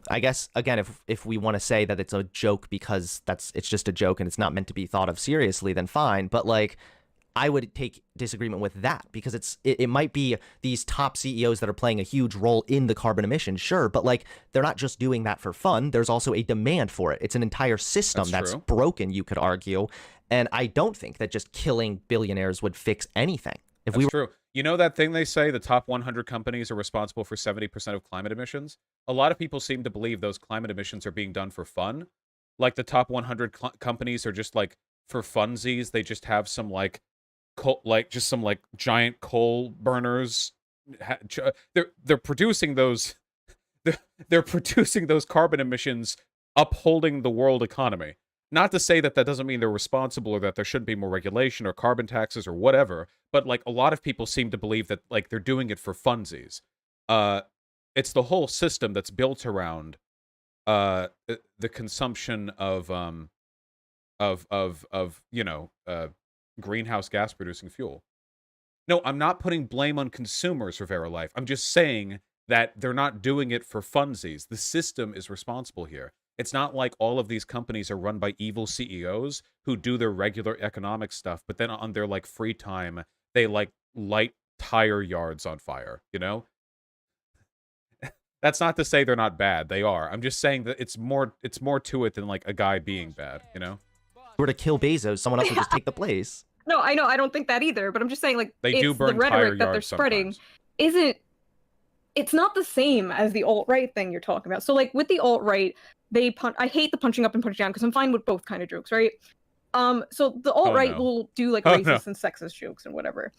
I guess, again, if we want to say that it's a joke because it's just a joke and it's not meant to be thought of seriously, then fine. But, like, I would take disagreement with that because it might be these top CEOs that are playing a huge role in the carbon emissions, sure, but, like, they're not just doing that for fun. There's also a demand for it. It's an entire system that's broken, you could argue. And I don't think that just killing billionaires would fix anything. That's true. You know that thing they say, the top 100 companies are responsible for 70% of climate emissions? A lot of people seem to believe those climate emissions are being done for fun. Like, the top 100 companies are just, like, for funsies. They just have some, like, giant coal burners. They're producing those... They're producing those carbon emissions, upholding the world economy. Not to say that that doesn't mean they're responsible or that there shouldn't be more regulation or carbon taxes or whatever, but, like, a lot of people seem to believe that, like, they're doing it for funsies. It's the whole system that's built around the consumption of you know, greenhouse gas producing fuel. No, I'm not putting blame on consumers for Verilife. I'm just saying that they're not doing it for funsies. The system is responsible here. It's not like all of these companies are run by evil CEOs who do their regular economic stuff, but then on their, like, free time, they, like, light tire yards on fire, you know? That's not to say they're not bad. They are. I'm just saying that it's more to it than, like, a guy being bad, you know? If we were to kill Bezos, someone else would just take the place. No, I know. I don't think that either. But I'm just saying, like, they do burn the rhetoric tire that they're yards spreading sometimes. it's not the same as the alt-right thing you're talking about. So, like, with the alt-right, I hate the punching up and punching down because I'm fine with both kind of jokes, right? So the alt-right will do, like, racist and sexist jokes and whatever.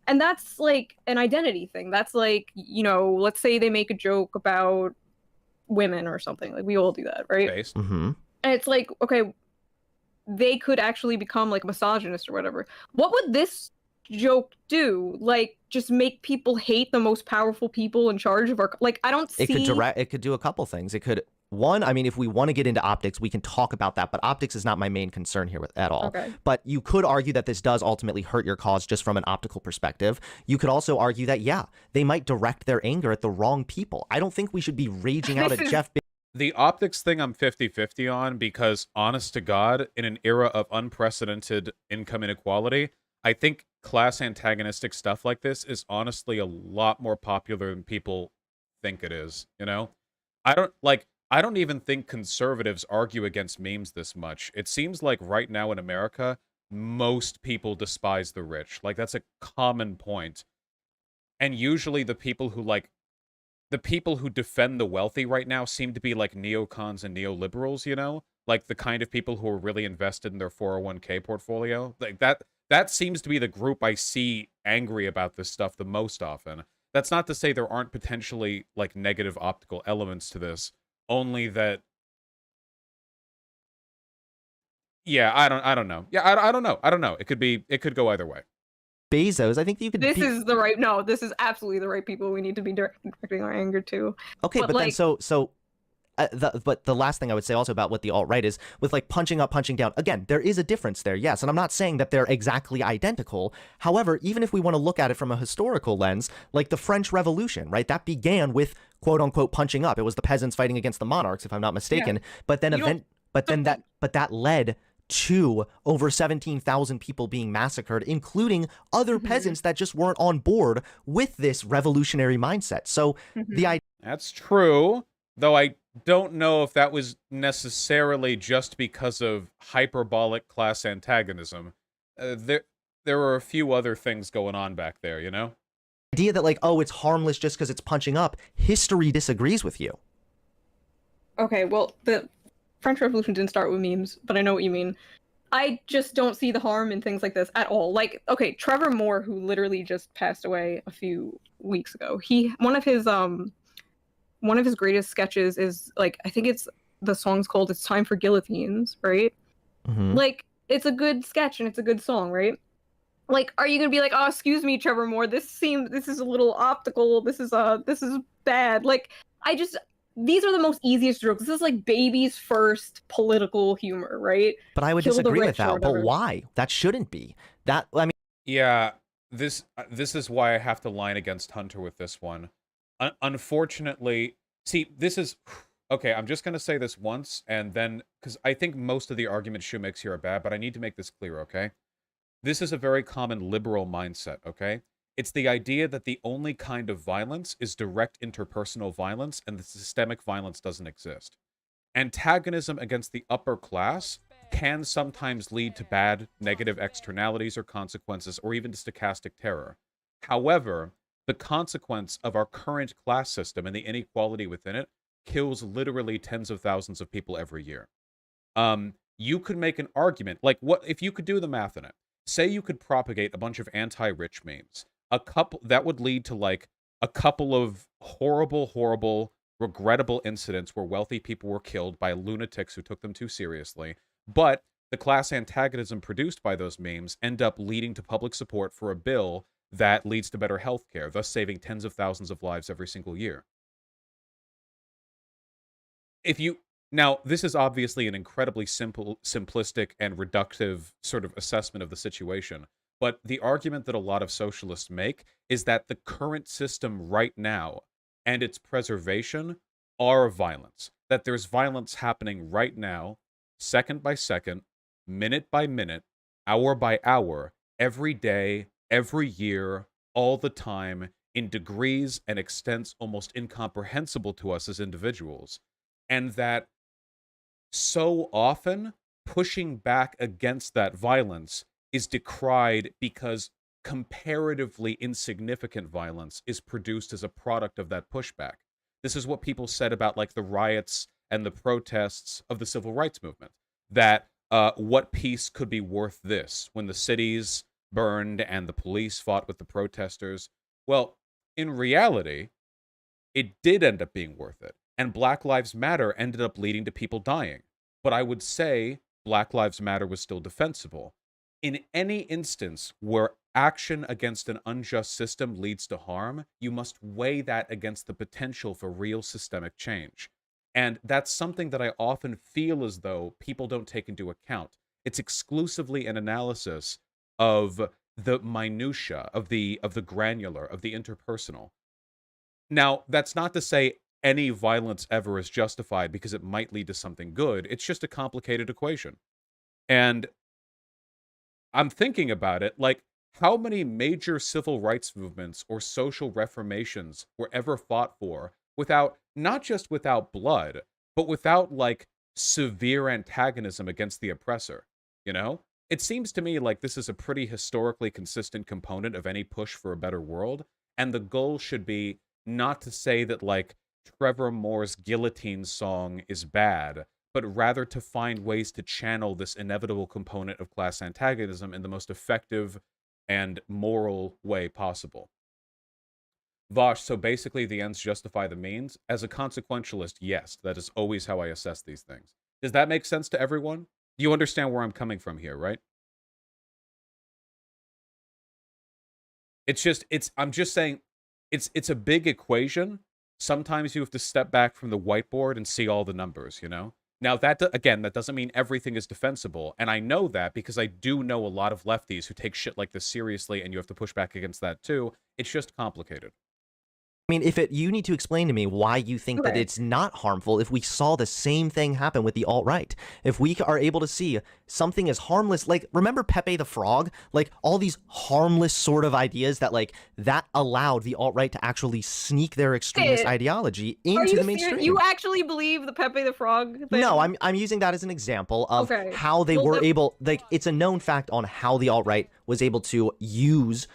And that's, like, an identity thing. That's, like, you know, let's say they make a joke about women or something. Like, we all do that, right? Mm-hmm. And it's like, okay, they could actually become, like, misogynist or whatever. What would this joke do? Like, just make people hate the most powerful people in charge of our... Like, I don't see... It could do a couple things. It could... One, I mean, if we want to get into optics, we can talk about that, but optics is not my main concern here at all. Okay. But you could argue that this does ultimately hurt your cause just from an optical perspective. You could also argue that, yeah, they might direct their anger at the wrong people. I don't think we should be raging out at Jeff Bezos. The optics thing I'm 50-50 on because, honest to God, in an era of unprecedented income inequality, I think class antagonistic stuff like this is honestly a lot more popular than people think it is, you know? I don't even think conservatives argue against memes this much. It seems like right now in America, most people despise the rich. Like, that's a common point. And usually the people who defend the wealthy right now seem to be, like, neocons and neoliberals, you know? Like, the kind of people who are really invested in their 401k portfolio. Like, that seems to be the group I see angry about this stuff the most often. That's not to say there aren't potentially, like, negative optical elements to this. Only that, yeah, I don't know. Yeah, I don't know. It could go either way. Bezos, I think you could. This is absolutely the right people we need to be directing our anger to. Okay, but like, then but the last thing I would say also about what the alt-right is with, like, punching up, punching down. Again, there is a difference there, yes, and I'm not saying that they're exactly identical. However, even if we want to look at it from a historical lens, like the French Revolution, right? That began with quote unquote punching up. It was the peasants fighting against the monarchs, if I'm not mistaken. Yeah. But that led to over 17,000 people being massacred, including other peasants that just weren't on board with this revolutionary mindset. So That's true, though I don't know if that was necessarily just because of hyperbolic class antagonism. There were a few other things going on back there, you know? Idea that, like, oh, it's harmless just because it's punching up. History disagrees with you. Okay, well, the French Revolution didn't start with memes, but I know what you mean. I just don't see the harm in things like this at all. Like, okay, Trevor Moore, who literally just passed away a few weeks ago, one of his greatest sketches is, like, I think the song's called "It's Time for Guillotines," right? Mhm. Like, it's a good sketch and it's a good song, right? Like, are you gonna be like, oh, excuse me, Trevor Moore, this is a little optical, this is bad. Like, I just these are the most easiest jokes. This is like baby's first political humor, right? But I would Kill the disagree with rich or that. But whatever. why? That shouldn't be. That I mean, Yeah, this is why I have to line against Hunter with this one. Unfortunately, see, this is okay. I'm just gonna say this once, and then because I think most of the arguments Shu makes here are bad, but I need to make this clear. Okay, this is a very common liberal mindset. Okay, it's the idea that the only kind of violence is direct interpersonal violence, and the systemic violence doesn't exist. Antagonism against the upper class can sometimes lead to bad negative externalities or consequences, or even stochastic terror. However, the consequence of our current class system and the inequality within it kills literally tens of thousands of people every year. You could make an argument, like what if you could do the math in it? Say you could propagate a bunch of anti-rich memes. A couple that would lead to like a couple of horrible, regrettable incidents where wealthy people were killed by lunatics who took them too seriously. But the class antagonism produced by those memes end up leading to public support for a bill that leads to better healthcare, thus saving tens of thousands of lives every single year. If you Now, this is obviously an incredibly simplistic and reductive sort of assessment of the situation, but the argument that a lot of socialists make is that the current system right now and its preservation are violence. That there's violence happening right now, second by second, minute by minute, hour by hour, every day, every year, all the time, in degrees and extents almost incomprehensible to us as individuals. And that so often pushing back against that violence is decried because comparatively insignificant violence is produced as a product of that pushback. This is what people said about like the riots and the protests of the civil rights movement, that what peace could be worth this when the cities burned and the police fought with the protesters. Well, in reality, it did end up being worth it. And Black Lives Matter ended up leading to people dying. But I would say Black Lives Matter was still defensible. In any instance where action against an unjust system leads to harm, you must weigh that against the potential for real systemic change. And that's something that I often feel as though people don't take into account. It's exclusively an analysis of the minutia, of the granular, of the interpersonal. Now, that's not to say any violence ever is justified because it might lead to something good. It's just a complicated equation. And I'm thinking about it like, how many major civil rights movements or social reformations were ever fought for without, not just without blood, but without like severe antagonism against the oppressor? You know? It seems to me like this is a pretty historically consistent component of any push for a better world. And the goal should be not to say that like Trevor Moore's Guillotine song is bad, but rather to find ways to channel this inevitable component of class antagonism in the most effective and moral way possible. Vosh, so basically the ends justify the means. As a consequentialist, yes, that is always how I assess these things. Does that make sense to everyone? You understand where I'm coming from here, right? I'm just saying, it's a big equation. Sometimes you have to step back from the whiteboard and see all the numbers, you know? Now, again, that doesn't mean everything is defensible, and I know that because I do know a lot of lefties who take shit like this seriously, and you have to push back against that too. It's just complicated. I mean, you need to explain to me why you think that it's not harmful if we saw the same thing happen with the alt-right. If we are able to see something as harmless, like, remember Pepe the Frog? Like, all these harmless sort of ideas that, like, that allowed the alt-right to actually sneak their extremist ideology into the mainstream. You actually believe the Pepe the Frog thing? No, I'm using that as an example of how they were able, like, it's a known fact on how the alt-right was able to use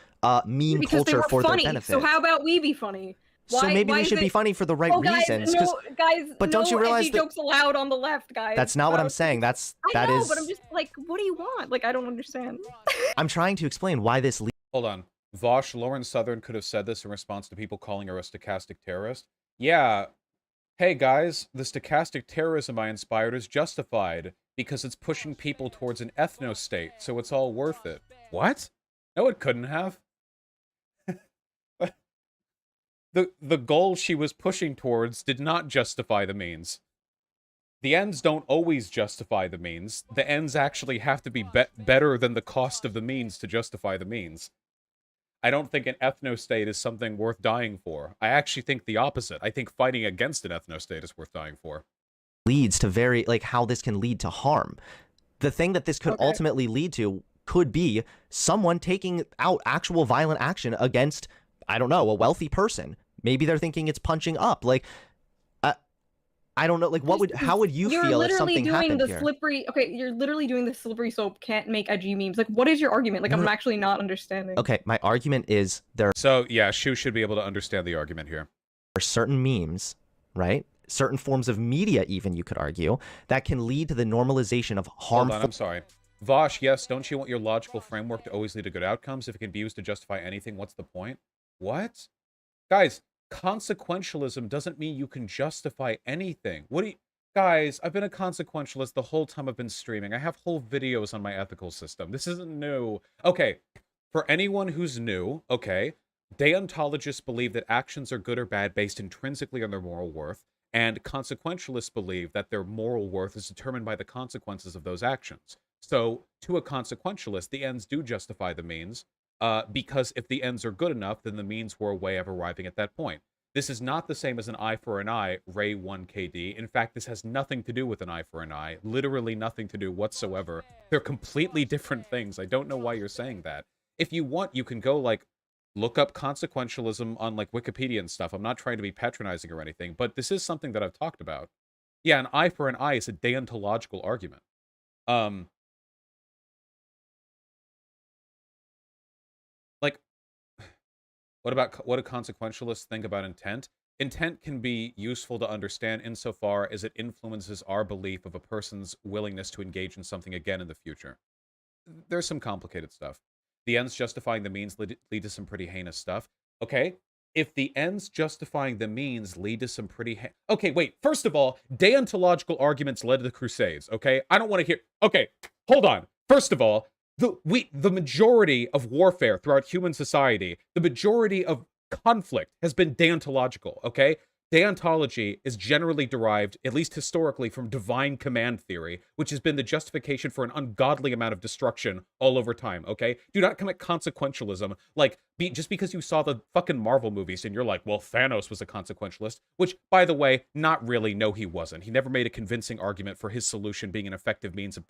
meme culture for their benefit. So how about we be funny? So maybe we should be funny for the right reasons. But don't you realize that jokes allowed on the left, guys? That's not what I'm saying. That is. But I'm just like, what do you want? Like, I don't understand. I'm trying to explain why this. Hold on, Vosh. Lauren Southern could have said this in response to people calling her a stochastic terrorist. Yeah. Hey guys, the stochastic terrorism I inspired is justified. because it's pushing people towards an ethno-state, so it's all worth it. What? No, it couldn't have. The goal she was pushing towards did not justify the means. The ends don't always justify the means. The ends actually have to be better than the cost of the means to justify the means. I don't think an ethno-state is something worth dying for. I actually think the opposite. I think fighting against an ethno-state is worth dying for. Leads to very, like, how this can lead to harm. The thing that this could ultimately lead to could be someone taking out actual violent action against, I don't know, a wealthy person. Maybe they're thinking it's punching up. Like, I don't know. Like, how would you feel if something happened here? You're literally doing the slippery slope, can't make edgy memes. Like, what is your argument? Like, I'm actually not understanding. Okay, my argument is there So, yeah, Shoe should be able to understand the argument here. are certain memes, right? Certain forms of media, even, you could argue, that can lead to the normalization of harmful... Hold on, I'm sorry. Vosh, yes, don't you want your logical framework to always lead to good outcomes? If it can be used to justify anything, what's the point? What? Guys, consequentialism doesn't mean you can justify anything. What do you... Guys, I've been a consequentialist the whole time I've been streaming. I have whole videos on my ethical system. This isn't new. Okay, for anyone who's new, okay, deontologists believe that actions are good or bad based intrinsically on their moral worth, and consequentialists believe that their moral worth is determined by the consequences of those actions. So, to a consequentialist, the ends do justify the means, because if the ends are good enough, then the means were a way of arriving at that point. This is not the same as an eye for an eye, Ray 1KD. In fact, this has nothing to do with an eye for an eye. Literally nothing to do whatsoever. They're completely different things. I don't know why you're saying that. If you want, you can go, like, look up consequentialism on, like, Wikipedia and stuff. I'm not trying to be patronizing or anything, but this is something that I've talked about. Yeah, an eye for an eye is a deontological argument. Like, what do consequentialists think about intent? Intent can be useful to understand insofar as it influences our belief of a person's willingness to engage in something again in the future. There's some complicated stuff. The ends justifying the means lead to some pretty heinous stuff. Okay, if the ends justifying the means lead to some pretty... Okay, wait, first of all, deontological arguments led to the Crusades, okay? I don't want to hear... Okay, hold on. First of all, the majority of warfare throughout human society, the majority of conflict has been deontological, okay? Deontology is generally derived, at least historically, from divine command theory, which has been the justification for an ungodly amount of destruction all over time, okay? Do not commit consequentialism, like, just because you saw the fucking Marvel movies and you're like, well, Thanos was a consequentialist, which, by the way, not really, no, he wasn't. He never made a convincing argument for his solution being an effective means of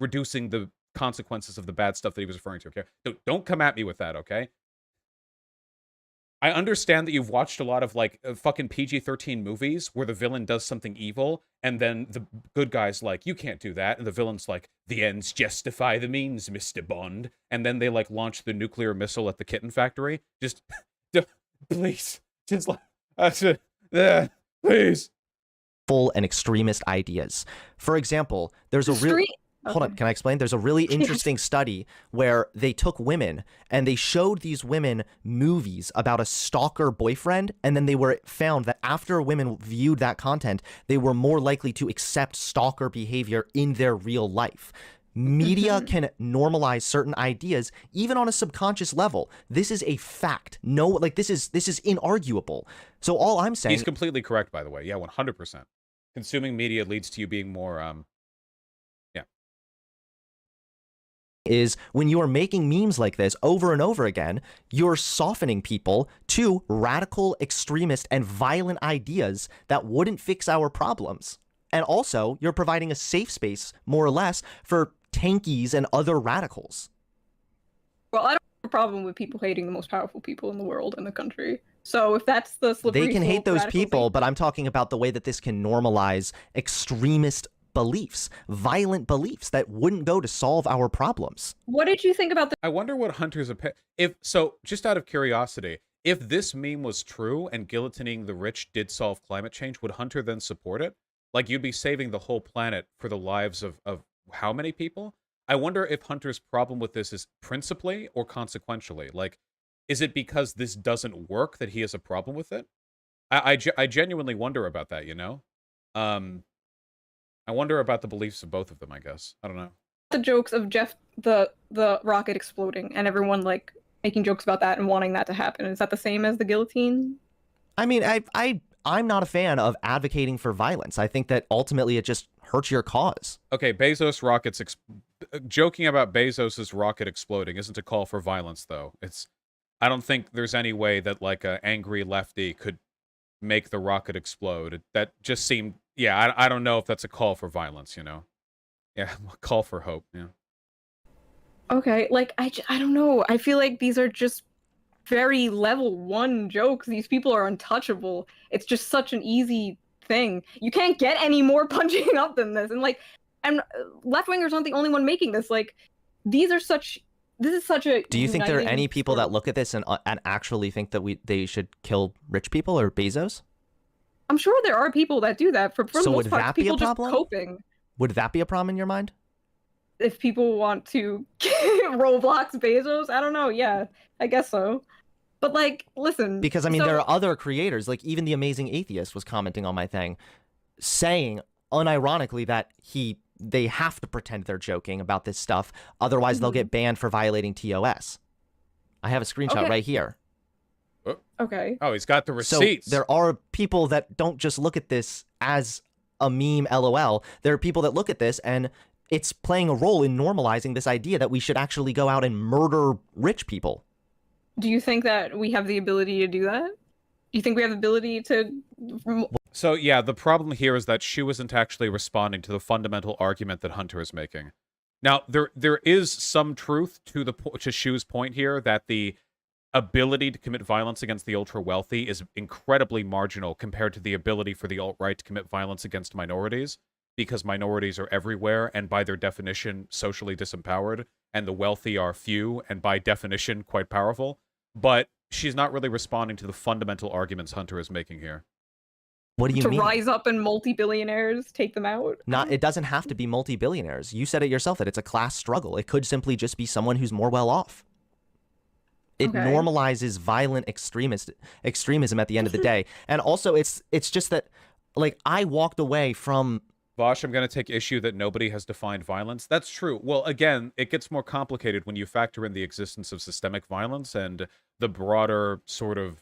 reducing the consequences of the bad stuff that he was referring to, okay? Don't come at me with that, okay? I understand that you've watched a lot of, like, fucking PG-13 movies where the villain does something evil, and then the good guy's like, you can't do that, and the villain's like, the ends justify the means, Mr. Bond, and then they, like, launch the nuclear missile at the kitten factory. Just, please, just, like, please. Full and extremist ideas. For example, there's a real... Hold on, can I explain? There's a really interesting study where they took women and they showed these women movies about a stalker boyfriend, and then they were found that after women viewed that content, they were more likely to accept stalker behavior in their real life. Media can normalize certain ideas even on a subconscious level. This is a fact. No, like, this is inarguable. So all I'm saying... He's completely correct, by the way. Yeah, 100%. Consuming media leads to you being more, is when you are making memes like this over and over again, you're softening people to radical, extremist, and violent ideas that wouldn't fix our problems. And also, you're providing a safe space, more or less, for tankies and other radicals. Well, I don't have a problem with people hating the most powerful people in the world and the country. So if that's the slippery They can hate those people, thing, but I'm talking about the way that this can normalize extremist beliefs, violent beliefs that wouldn't go to solve our problems. What did you think about the... I wonder what Hunter's opinion... So, just out of curiosity, if this meme was true and guillotining the rich did solve climate change, would Hunter then support it? Like, you'd be saving the whole planet for the lives of how many people? I wonder if Hunter's problem with this is principally or consequentially. Like, is it because this doesn't work that he has a problem with it? I genuinely wonder about that, you know? I wonder about the beliefs of both of them, I guess. I don't know. The jokes of Jeff the rocket exploding and everyone like making jokes about that and wanting that to happen. Is that the same as the guillotine? I mean, I'm not a fan of advocating for violence. I think that ultimately it just hurts your cause. Okay, joking about Bezos's rocket exploding isn't a call for violence, though. I don't think there's any way that like an angry lefty could make the rocket explode. That just seemed, yeah. I don't know if that's a call for violence. Yeah, a call for hope. Yeah. Okay, like I don't know. I feel like these are just very level 1 jokes. These people are untouchable. It's just such an easy thing. You can't get any more punching up than this. And left wingers aren't the only one making this. Like this is such a Do you think there are uniting any people that story. look at this and actually think that they should kill rich people or Bezos? I'm sure there are people that do that. For So the would most part, that be a people just problem? coping. Would that be a problem in your mind? If people want to Roblox Bezos, I don't know. Yeah, I guess so. But like, listen. Because I mean, so, there are other creators, like even the Amazing Atheist was commenting on my thing, saying unironically that they have to pretend they're joking about this stuff, otherwise they'll get banned for violating TOS. I have a screenshot Okay. right here. Okay. Oh, he's got the receipts. So there are people that don't just look at this as a meme, LOL. There are people that look at this and it's playing a role in normalizing this idea that we should actually go out and murder rich people. Do you think that we have the ability to do that? Do you think we have the ability to? So yeah, the problem here is that Shoe isn't actually responding to the fundamental argument that Hunter is making. Now, there is some truth to Shoe's point here that the ability to commit violence against the ultra wealthy is incredibly marginal compared to the ability for the alt-right to commit violence against minorities, because minorities are everywhere and by their definition socially disempowered, and the wealthy are few and by definition quite powerful. But she's not really responding to the fundamental arguments Hunter is making here. What do you mean? To rise up and multi-billionaires take them out? It doesn't have to be multi-billionaires. You said it yourself that it's a class struggle. It could simply just be someone who's more well off. It Okay. normalizes violent extremism at the end of the day. And also it's just that like I walked away from Vosh, I'm going to take issue that nobody has defined violence. That's true. Well, again, it gets more complicated when you factor in the existence of systemic violence and the broader sort of,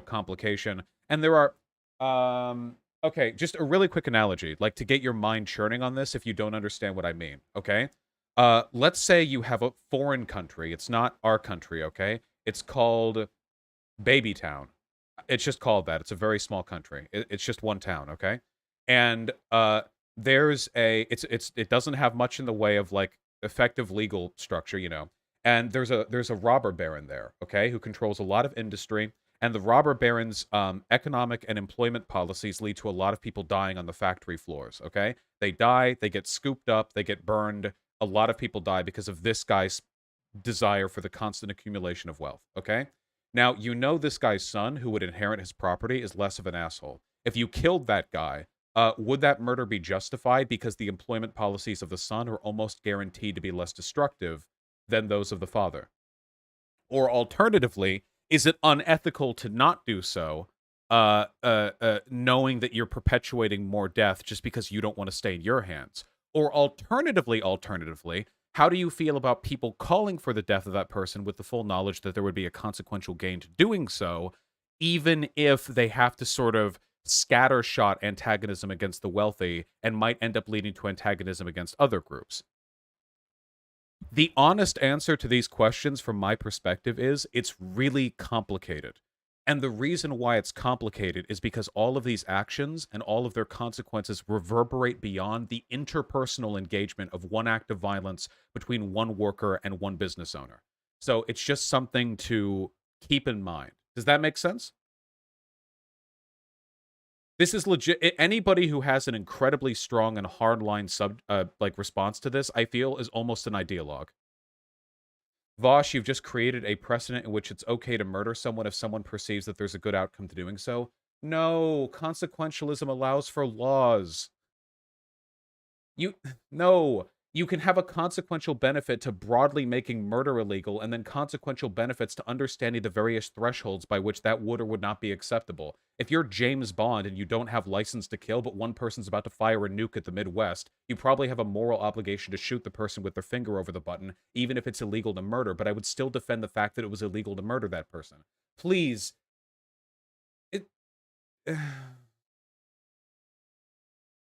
complication. And there are, okay, just a really quick analogy, like to get your mind churning on this if you don't understand what I mean, okay? Let's say you have a foreign country. It's not our country, okay? It's called Babytown. It's just called that. It's a very small country. It's just one town, okay? And it doesn't have much in the way of like effective legal structure, and there's a robber baron there, okay, who controls a lot of industry, and the robber baron's economic and employment policies lead to a lot of people dying on the factory floors, okay? They die, they get scooped up, they get burned. A lot of people die because of this guy's desire for the constant accumulation of wealth, okay? Now, this guy's son, who would inherit his property, is less of an asshole. If you killed that guy, would that murder be justified because the employment policies of the son are almost guaranteed to be less destructive than those of the father? Or alternatively, is it unethical to not do so, knowing that you're perpetuating more death just because you don't want to stay in your hands? Or alternatively, how do you feel about people calling for the death of that person with the full knowledge that there would be a consequential gain to doing so, even if they have to sort of scattershot antagonism against the wealthy and might end up leading to antagonism against other groups? The honest answer to these questions from my perspective is it's really complicated. And the reason why it's complicated is because all of these actions and all of their consequences reverberate beyond the interpersonal engagement of one act of violence between one worker and one business owner. So it's just something to keep in mind. Does that make sense? This is legit. Anybody who has an incredibly strong and hardline response to this, I feel, is almost an ideologue. Vosh, you've just created a precedent in which it's okay to murder someone if someone perceives that there's a good outcome to doing so. No, consequentialism allows for laws. No, you can have a consequential benefit to broadly making murder illegal, and then consequential benefits to understanding the various thresholds by which that would or would not be acceptable. If you're James Bond and you don't have license to kill, but one person's about to fire a nuke at the Midwest, you probably have a moral obligation to shoot the person with their finger over the button, even if it's illegal to murder, but I would still defend the fact that it was illegal to murder that person. Please.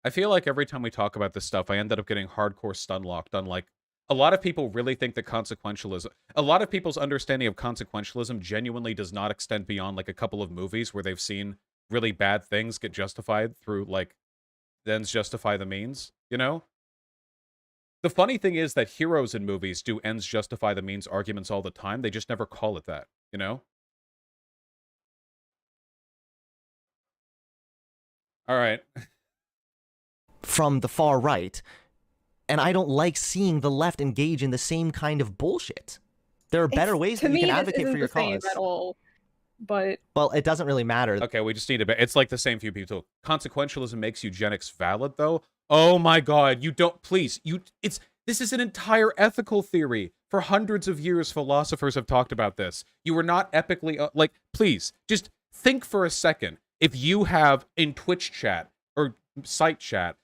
I feel like every time we talk about this stuff, I ended up getting hardcore stun locked on, like, a lot of people really think that a lot of people's understanding of consequentialism genuinely does not extend beyond, like, a couple of movies where they've seen really bad things get justified through, like, the ends justify the means, you know? The funny thing is that heroes in movies do ends justify the means arguments all the time. They just never call it that, you know? All right. From the far right, and I don't like seeing the left engage in the same kind of bullshit. There are better ways that you can advocate for your cause. At all, but well, it doesn't really matter. Okay, we just need to. It's like the same few people. Consequentialism makes eugenics valid, though. Oh my God! You don't. Please, you. This is an entire ethical theory. For hundreds of years, philosophers have talked about this. You are not epically like. Please, just think for a second. If you have in Twitch chat or site chat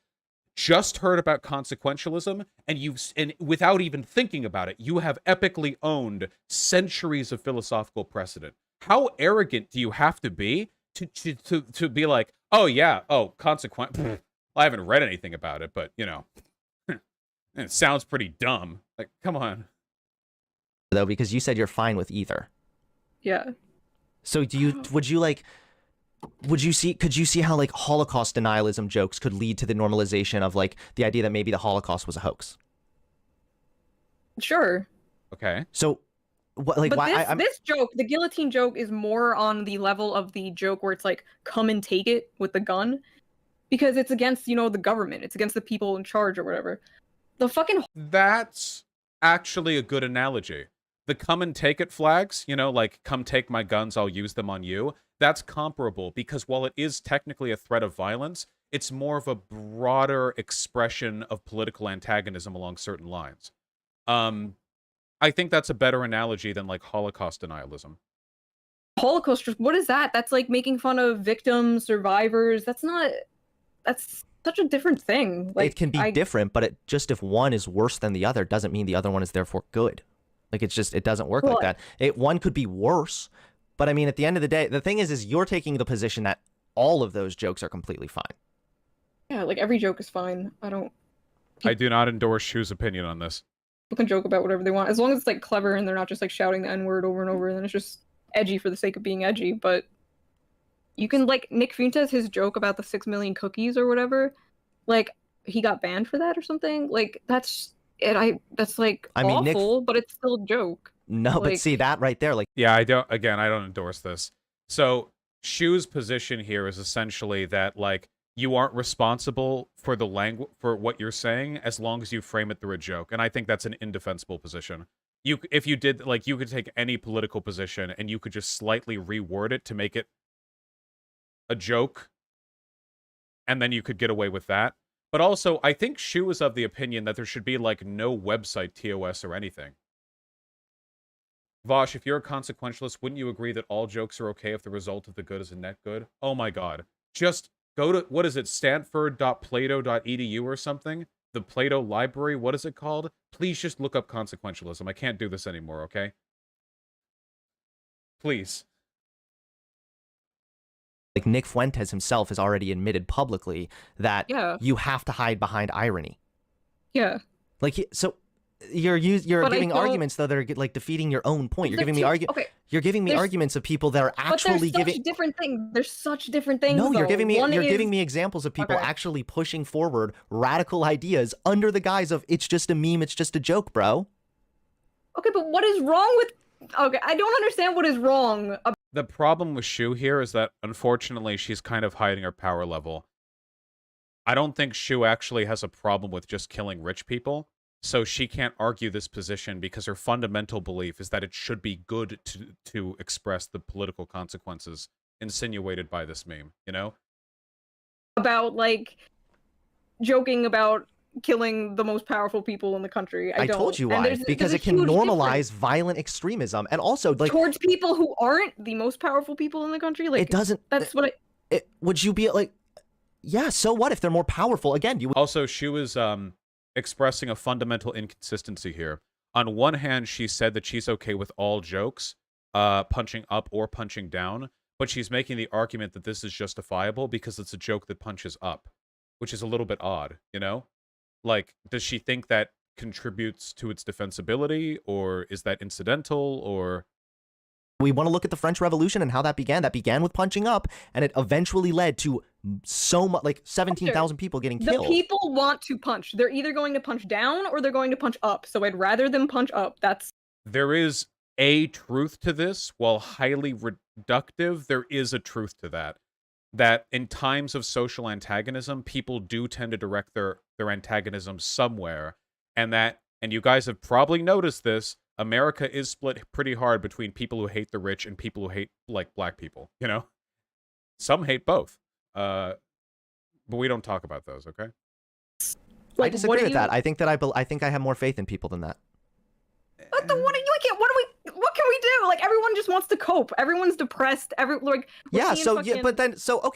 just heard about consequentialism, and without even thinking about it, you have epically owned centuries of philosophical precedent. How arrogant do you have to be to be like, oh yeah, oh, consequent. I haven't read anything about it, but you know, it sounds pretty dumb. Like, come on. Though, because you said you're fine with either. yeah. So could you see how, like, Holocaust denialism jokes could lead to the normalization of, like, the idea that maybe the Holocaust was a hoax? Sure. Okay. So, what, like, But why? this joke, the guillotine joke, is more on the level of the joke where it's like, come and take it with the gun. Because it's against, the government. It's against the people in charge or whatever. The fucking... That's actually a good analogy. The come and take it flags, like, come take my guns, I'll use them on you. That's comparable, because while it is technically a threat of violence, it's more of a broader expression of political antagonism along certain lines. I think that's a better analogy than, like, Holocaust denialism. Holocaust, what is that? That's like making fun of victims, survivors. That's such a different thing. Like, it can be different, but just if one is worse than the other doesn't mean the other one is therefore good. Like, it doesn't work like that. One could be worse, but I mean, at the end of the day, the thing is you're taking the position that all of those jokes are completely fine. Yeah, like, every joke is fine. I do not endorse Shoe's opinion on this. People can joke about whatever they want, as long as it's, like, clever and they're not just, like, shouting the N-word over and over, and then it's just edgy for the sake of being edgy. But you can, like, Nick Fuentes, his joke about the 6 million cookies or whatever, like, he got banned for that or something. Like, that's like, I mean, awful, but it's still a joke. No, but see that right there, like, yeah, I don't endorse this. So Shoe's position here is essentially that, like, you aren't responsible for the language, for what you're saying, as long as you frame it through a joke. And I think that's an indefensible position. If you did, like, you could take any political position and you could just slightly reword it to make it a joke, and then you could get away with that. But also, I think Shoe is of the opinion that there should be, like, no website TOS or anything. Vosh, if you're a consequentialist, wouldn't you agree that all jokes are okay if the result of the good is a net good? Oh my God. Just go to, what is it, stanford.plato.edu or something? The Plato Library, what is it called? Please just look up consequentialism. I can't do this anymore, okay? Please. Like, Nick Fuentes himself has already admitted publicly that you have to hide behind irony. Yeah. Like, so you're giving arguments, though, that are, like, defeating your own point. You're giving me arguments of people that are actually giving different things. There's such different things. No, though. you're giving me examples of people actually pushing forward radical ideas under the guise of it's just a meme, it's just a joke, bro. Okay, but what is wrong with? Okay, I don't understand what is wrong. The problem with Shoe here is that, unfortunately, she's kind of hiding her power level. I don't think Shoe actually has a problem with just killing rich people, so she can't argue this position because her fundamental belief is that it should be good to express the political consequences insinuated by this meme, you know? About, like, joking about killing the most powerful people in the country. I don't. told you And why. Because there's it a can huge normalize difference violent extremism, and also like towards people who aren't the most powerful people in the country. Like it doesn't. that's what Would you be like, yeah? So what if they're more powerful? Again, you. Also, Shoe is expressing a fundamental inconsistency here. On one hand, she said that she's okay with all jokes, punching up or punching down, but she's making the argument that this is justifiable because it's a joke that punches up, which is a little bit odd, you know? Like, does she think that contributes to its defensibility, or is that incidental, or... We want to look at the French Revolution and how that began. That began with punching up, and it eventually led to so much, like 17,000 people getting killed. The people want to punch. They're either going to punch down or they're going to punch up. So I'd rather them punch up. There is a truth to this. While highly reductive, there is a truth to that. That in times of social antagonism, people do tend to direct their antagonism somewhere. And you guys have probably noticed this, America is split pretty hard between people who hate the rich and people who hate, like, black people, you know? Some hate both. But we don't talk about those, okay? I disagree with that. I think I have more faith in people than that. What can we do? Like, everyone just wants to cope. Everyone's depressed. Okay,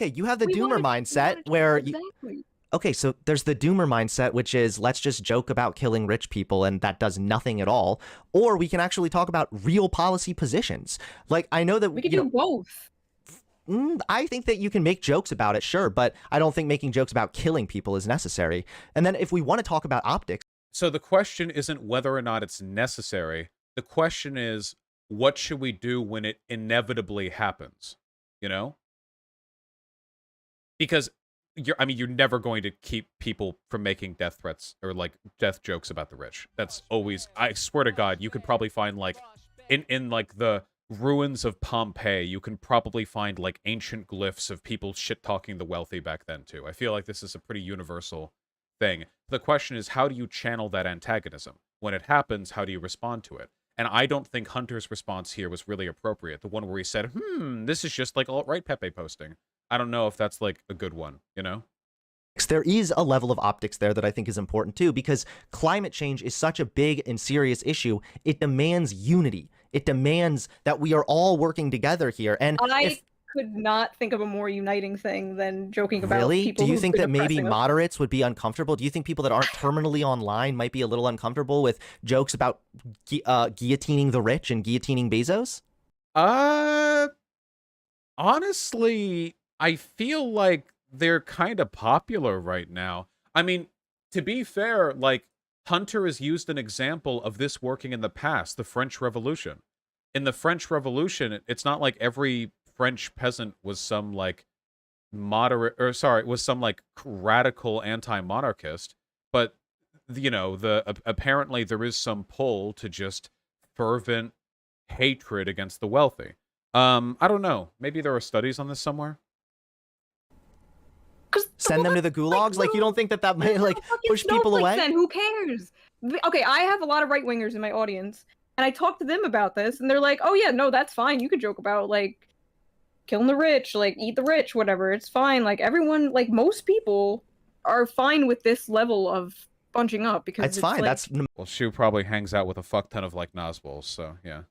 you have the doomer mindset where exactly. Okay, so there's the doomer mindset, which is let's just joke about killing rich people and that does nothing at all. Or we can actually talk about real policy positions. Like, I know that we can do both. I think that you can make jokes about it, sure, but I don't think making jokes about killing people is necessary. And then if we want to talk about optics. So the question isn't whether or not it's necessary. The question is, what should we do when it inevitably happens? You know? Because you're never going to keep people from making death threats or, like, death jokes about the rich. That's always, I swear to God, you could probably find, like, in like, the ruins of Pompeii, you can probably find, like, ancient glyphs of people shit-talking the wealthy back then, too. I feel like this is a pretty universal thing. The question is, how do you channel that antagonism? When it happens, how do you respond to it? And I don't think Hunter's response here was really appropriate. The one where he said, this is just like alt-right Pepe posting. I don't know if that's, like, a good one, you know? There is a level of optics there that I think is important too, because climate change is such a big and serious issue. It demands unity. It demands that we are all working together here. And I could not think of a more uniting thing than joking about people. Do you think that maybe moderates would be uncomfortable? Do you think people that aren't terminally online might be a little uncomfortable with jokes about guillotining the rich and guillotining Bezos? Honestly, I feel like they're kind of popular right now. I mean, to be fair, like, Hunter has used an example of this working in the past, the French Revolution. In the French Revolution, it's not like every French peasant was some, like, was some, like, radical anti-monarchist, but, you know, apparently there is some pull to just fervent hatred against the wealthy. I don't know. Maybe there are studies on this somewhere. Send them to the gulags? Like, you don't think that may, like, push people away? Then who cares? Okay, I have a lot of right-wingers in my audience, and I talked to them about this, and they're like, oh yeah, no, that's fine. You could joke about, like, killing the rich, like, eat the rich, whatever. It's fine. Like, everyone, like, most people are fine with this level of bunching up because it's fine. Like, well, Shoe probably hangs out with a fuck ton of, like, Nazbols, so yeah.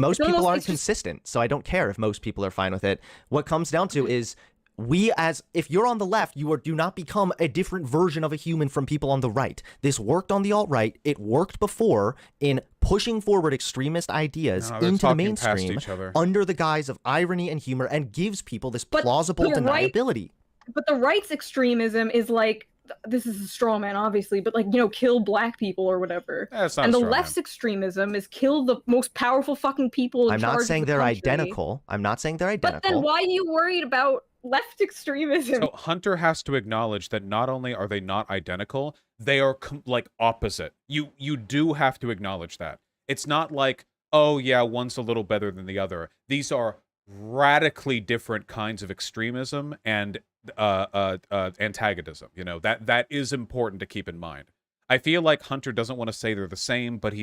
Most people aren't consistent, so I don't care if most people are fine with it. What comes down to is if you're on the left, do not become a different version of a human from people on the right. This worked on the alt-right. It worked before in pushing forward extremist ideas into the mainstream under the guise of irony and humor, and gives people this plausible deniability. But the right's extremism is like, this is a straw man, obviously, but, like, you know, kill black people or whatever. And the left's extremism is kill the most powerful fucking people. I'm not saying they're identical. I'm not saying they're identical. But then why are you worried about left extremism? So Hunter has to acknowledge that not only are they not identical, they are like opposite. You do have to acknowledge that. It's not like, oh yeah, one's a little better than the other. These are radically different kinds of extremism and antagonism. You know, that is important to keep in mind. I feel like Hunter doesn't want to say they're the same, but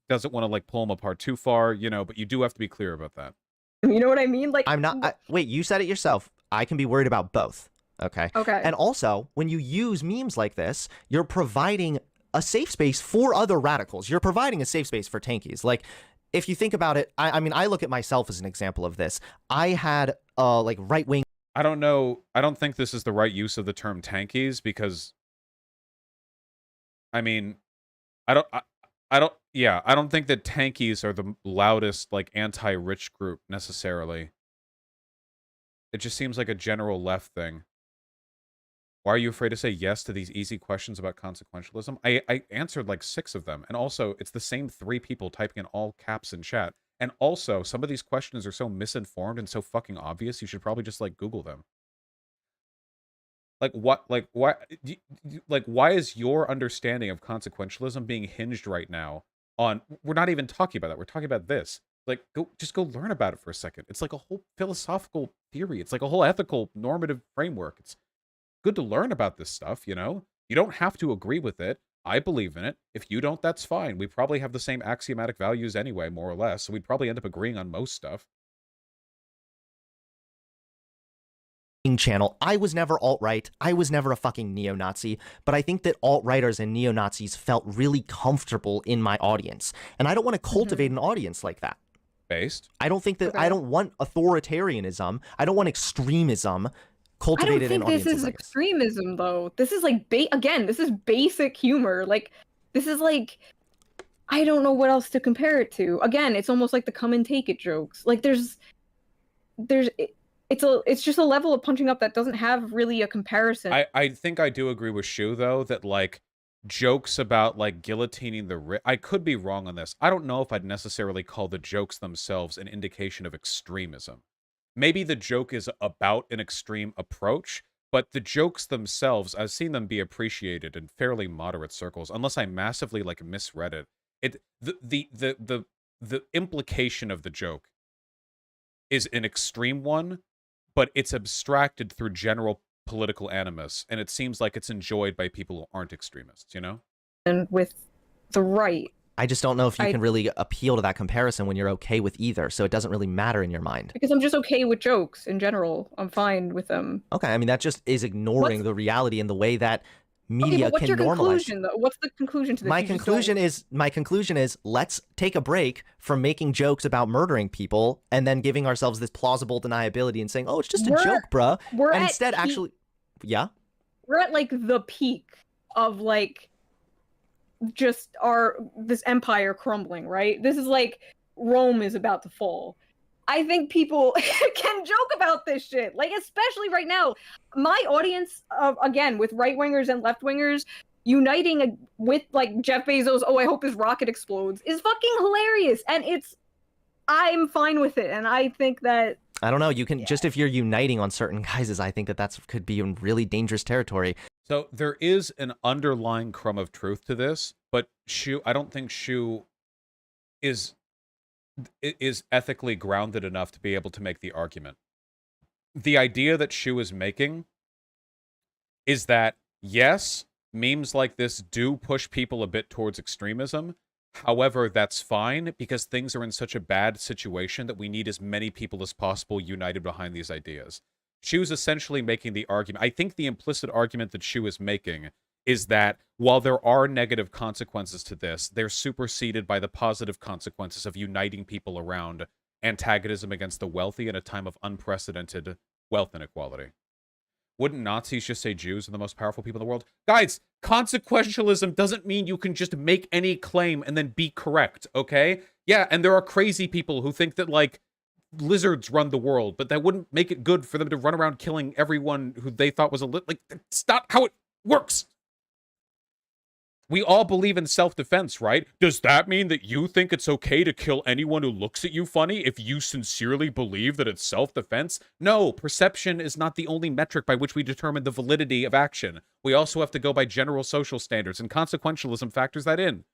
doesn't want to, like, pull them apart too far, you know, but you do have to be clear about that. You know what I mean? Like, I'm not. Wait, you said it yourself. I can be worried about both. Okay. Okay. And also, when you use memes like this, you're providing a safe space for other radicals. You're providing a safe space for tankies. Like, if you think about it, I mean, I look at myself as an example of this. I had like right-wing. I don't know. I don't think this is the right use of the term tankies because, I mean, I don't. I don't think that tankies are the loudest like anti-rich group necessarily. It just seems like a general left thing. Why are you afraid to say yes to these easy questions about consequentialism? I answered like 6 of them. And also, it's the same 3 people typing in all caps in chat. And also, some of these questions are so misinformed and so fucking obvious, you should probably just, like, Google them. Like, what, like, why, like, why is your understanding of consequentialism being hinged right now on, we're not even talking about that, we're talking about this. Like, just go learn about it for a second. It's like a whole philosophical theory. It's like a whole ethical, normative framework. It's good to learn about this stuff, you know? You don't have to agree with it. I believe in it. If you don't, that's fine. We probably have the same axiomatic values anyway, more or less, so we'd probably end up agreeing on most stuff. Channel. I was never alt-right. I was never a fucking neo-Nazi, but I think that alt-righters and neo-Nazis felt really comfortable in my audience. And I don't want to cultivate an audience like that. Based? I don't think that Okay. I don't want authoritarianism. I don't want extremism cultivated in I don't think audiences this is like this. extremism, though. This is like, again, this is basic humor. Like, this is like, I don't know what else to compare it to. Again, it's almost like the come and take it jokes. Like, it's just a level of punching up that doesn't have really a comparison. I think I do agree with Shoe, though, that, like, jokes about, like, guillotining the rich... I could be wrong on this. I don't know if I'd necessarily call the jokes themselves an indication of extremism. Maybe the joke is about an extreme approach, but the jokes themselves, I've seen them be appreciated in fairly moderate circles, unless I massively, like, misread it. The implication of the joke is an extreme one, but it's abstracted through general political animus, and it seems like it's enjoyed by people who aren't extremists, you know? And with the right. I just don't know if you can really appeal to that comparison when you're okay with either, so it doesn't really matter in your mind. Because I'm just okay with jokes in general. I'm fine with them. Okay, I mean, that just is ignoring the reality and the way that media what's can your normalize. conclusion, though? What's the conclusion to this? My conclusion is let's take a break from making jokes about murdering people and then giving ourselves this plausible deniability and saying, "Oh, it's just a joke, bruh." And instead, actually, yeah, we're at like the peak of like just this empire crumbling, right? This is like Rome is about to fall. I think people can joke about this shit, like especially right now. My audience, again, with right wingers and left wingers uniting with like Jeff Bezos, "Oh, I hope his rocket explodes," is fucking hilarious, and I'm fine with it, and I think that I don't know. You can just if you're uniting on certain guises, I think that could be in really dangerous territory. So there is an underlying crumb of truth to this, but I don't think Shoe is ethically grounded enough to be able to make the argument. The idea that Shoe is making is that, yes, memes like this do push people a bit towards extremism. However, that's fine because things are in such a bad situation that we need as many people as possible united behind these ideas. Shoe's essentially making the argument. I think the implicit argument that Shoe is making is that while there are negative consequences to this, they're superseded by the positive consequences of uniting people around antagonism against the wealthy in a time of unprecedented wealth inequality. Wouldn't Nazis just say Jews are the most powerful people in the world? Guys, consequentialism doesn't mean you can just make any claim and then be correct, okay? Yeah, and there are crazy people who think that, like, lizards run the world, but that wouldn't make it good for them to run around killing everyone who they thought was like, that's not how it works. We all believe in self-defense, right? Does that mean that you think it's okay to kill anyone who looks at you funny if you sincerely believe that it's self-defense? No, perception is not the only metric by which we determine the validity of action. We also have to go by general social standards, and consequentialism factors that in.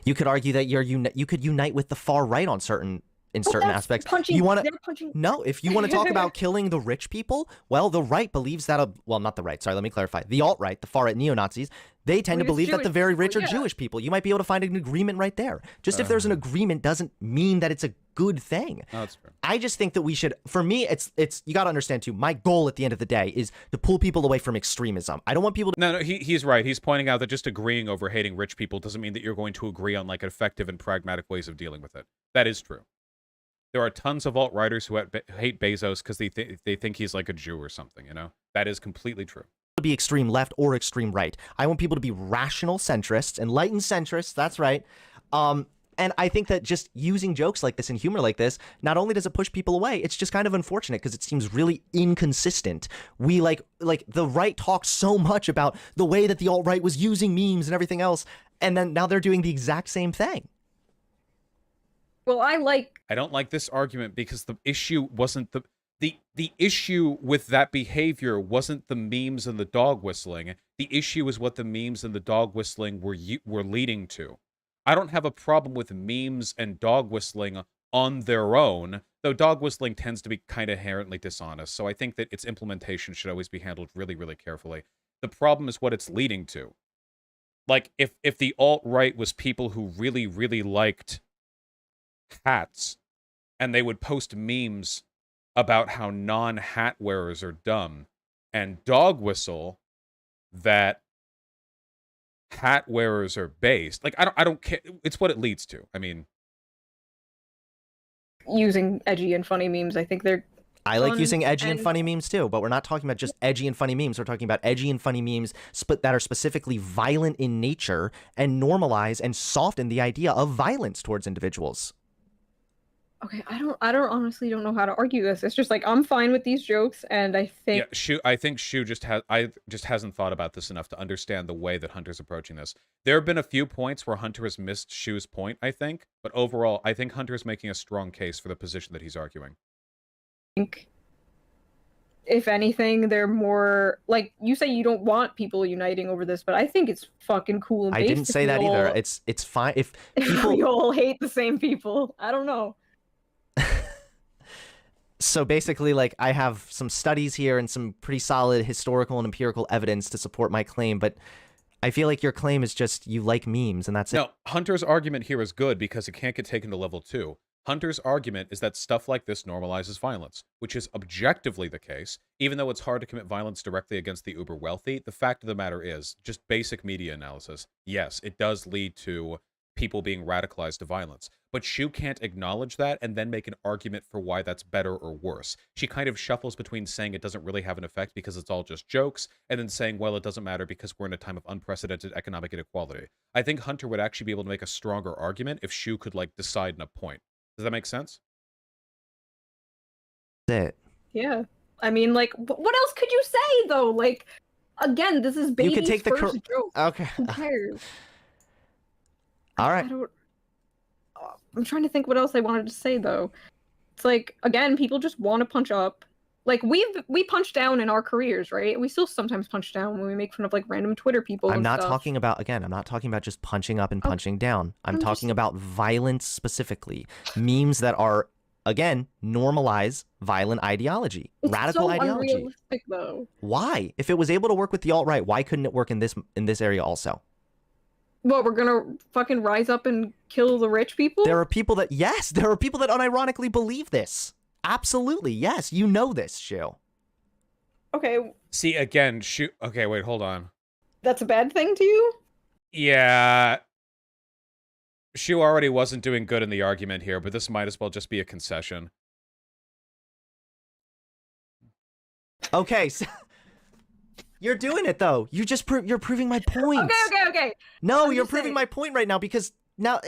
You could argue that you could unite with the far right on certain in But certain that's aspects. punching. You want to They're punching. No, if you want to talk about killing the rich people, well, the right believes that. Well, not the right. Sorry, let me clarify. The alt-right, the far-right neo-Nazis, they tend to Believe believe it's that the Jewish very people, rich are yeah. Jewish people. You might be able to find an agreement right there. Just if there's an agreement doesn't mean that it's a good thing. No, that's fair. I just think that we should. For me, it's you got to understand too. My goal at the end of the day is to pull people away from extremism. I don't want people to. No, he's right. He's pointing out that just agreeing over hating rich people doesn't mean that you're going to agree on like effective and pragmatic ways of dealing with it. That is true. There are tons of alt-righters who hate Bezos because they think he's like a Jew or something, you know? That is completely true. Be extreme left or extreme right. I want people to be rational centrists, enlightened centrists. That's right. And I think that just using jokes like this and humor like this, not only does it push people away, it's just kind of unfortunate because it seems really inconsistent. We like the right talked so much about the way that the alt-right was using memes and everything else, and then now they're doing the exact same thing. Well, I don't like this argument because the issue wasn't the issue with that behavior wasn't the memes and the dog whistling. The issue is what the memes and the dog whistling were leading to. I don't have a problem with memes and dog whistling on their own, though dog whistling tends to be kind of inherently dishonest, so I think that its implementation should always be handled really, really carefully. The problem is what it's leading to. Like, if the alt-right was people who really, really liked hats, and they would post memes about how non-hat wearers are dumb, and dog whistle that hat wearers are based. Like, I don't care. It's what it leads to. I mean, using edgy and funny memes, I think they're I like using edgy and and- funny memes too, but we're not talking about just edgy and funny memes. We're talking about edgy and funny memes that are specifically violent in nature and normalize and soften the idea of violence towards individuals. Okay, I don't honestly don't know how to argue this. It's just like I'm fine with these jokes, and I think I think Shoe just hasn't thought about this enough to understand the way that Hunter's approaching this. There have been a few points where Hunter has missed Shoe's point, I think, but overall, I think Hunter's making a strong case for the position that he's arguing. If anything, they're more like you say you don't want people uniting over this, but I think it's fucking cool and I didn't say that either. It's fine if people we all hate the same people. I don't know. So basically, like, I have some studies here and some pretty solid historical and empirical evidence to support my claim, but I feel like your claim is just you like memes and that's it. No, Hunter's argument here is good because it can't get taken to level 2. Hunter's argument is that stuff like this normalizes violence, which is objectively the case. Even though it's hard to commit violence directly against the uber wealthy, the fact of the matter is, just basic media analysis, yes, it does lead to people being radicalized to violence. But Shoe can't acknowledge that and then make an argument for why that's better or worse. She kind of shuffles between saying it doesn't really have an effect because it's all just jokes, and then saying, well, it doesn't matter because we're in a time of unprecedented economic inequality. I think Hunter would actually be able to make a stronger argument if Shoe could, like, decide in a point. Does that make sense? That's it. Yeah, I mean, like, what else could you say though? Like, again, this is baby's You could take the first joke. Okay. Who cares? All right. I don't. I'm trying to think what else I wanted to say though. It's like, again, people just want to punch up. Like we punch down in our careers, right? We still sometimes punch down when we make fun of like random Twitter people. I'm and not stuff. talking about, again, I'm not talking about just punching up and Oh, punching down. I'm I'm talking just- about violence specifically. Memes that are, again, normalize violent ideology, It's radical so ideology. unrealistic though. Why? If it was able to work with the alt-right, why couldn't it work in this area also? What, we're gonna fucking rise up and kill the rich people? There are people that, yes, there are people that unironically believe this. Absolutely, yes, you know this, Shoe. Okay, See, again, Shoe... Okay, wait, hold on. that's a bad thing to you? Yeah... Shoe already wasn't doing good in the argument here, but this might as well just be a concession. Okay, so you're doing it though. You just you're proving my point. Okay. No, I'm you're just proving saying. my point right now because now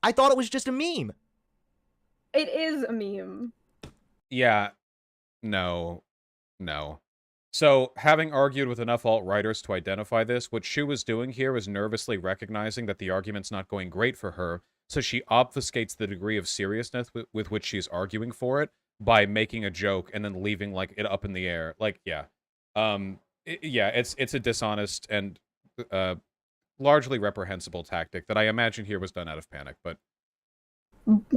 I thought it was just a meme. It is a meme. Yeah. No. So, having argued with enough alt-writers to identify this, what Shoe is doing here is nervously recognizing that the argument's not going great for her, so she obfuscates the degree of seriousness with which she's arguing for it by making a joke and then leaving, like, it up in the air. Like, yeah. It's a dishonest and largely reprehensible tactic that I imagine here was done out of panic, but...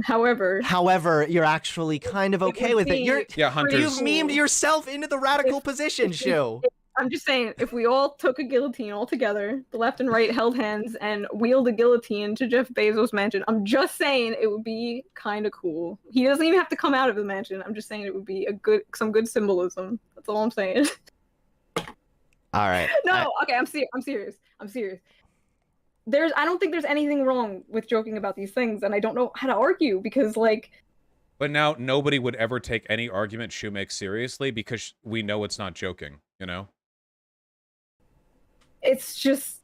However, you're actually kind of okay with it. You're Yeah, Hunter's. You've memed yourself into the radical position, Shoe. I'm just saying, if we all took a guillotine all together, the left and right held hands and wheeled a guillotine to Jeff Bezos' mansion, I'm just saying it would be kind of cool. He doesn't even have to come out of the mansion. I'm just saying it would be some good symbolism. That's all I'm saying. All right. No, okay, I'm serious. I don't think there's anything wrong with joking about these things, and I don't know how to argue because, like. But now nobody would ever take any argument Shoe makes seriously because we know it's not joking, you know? It's just,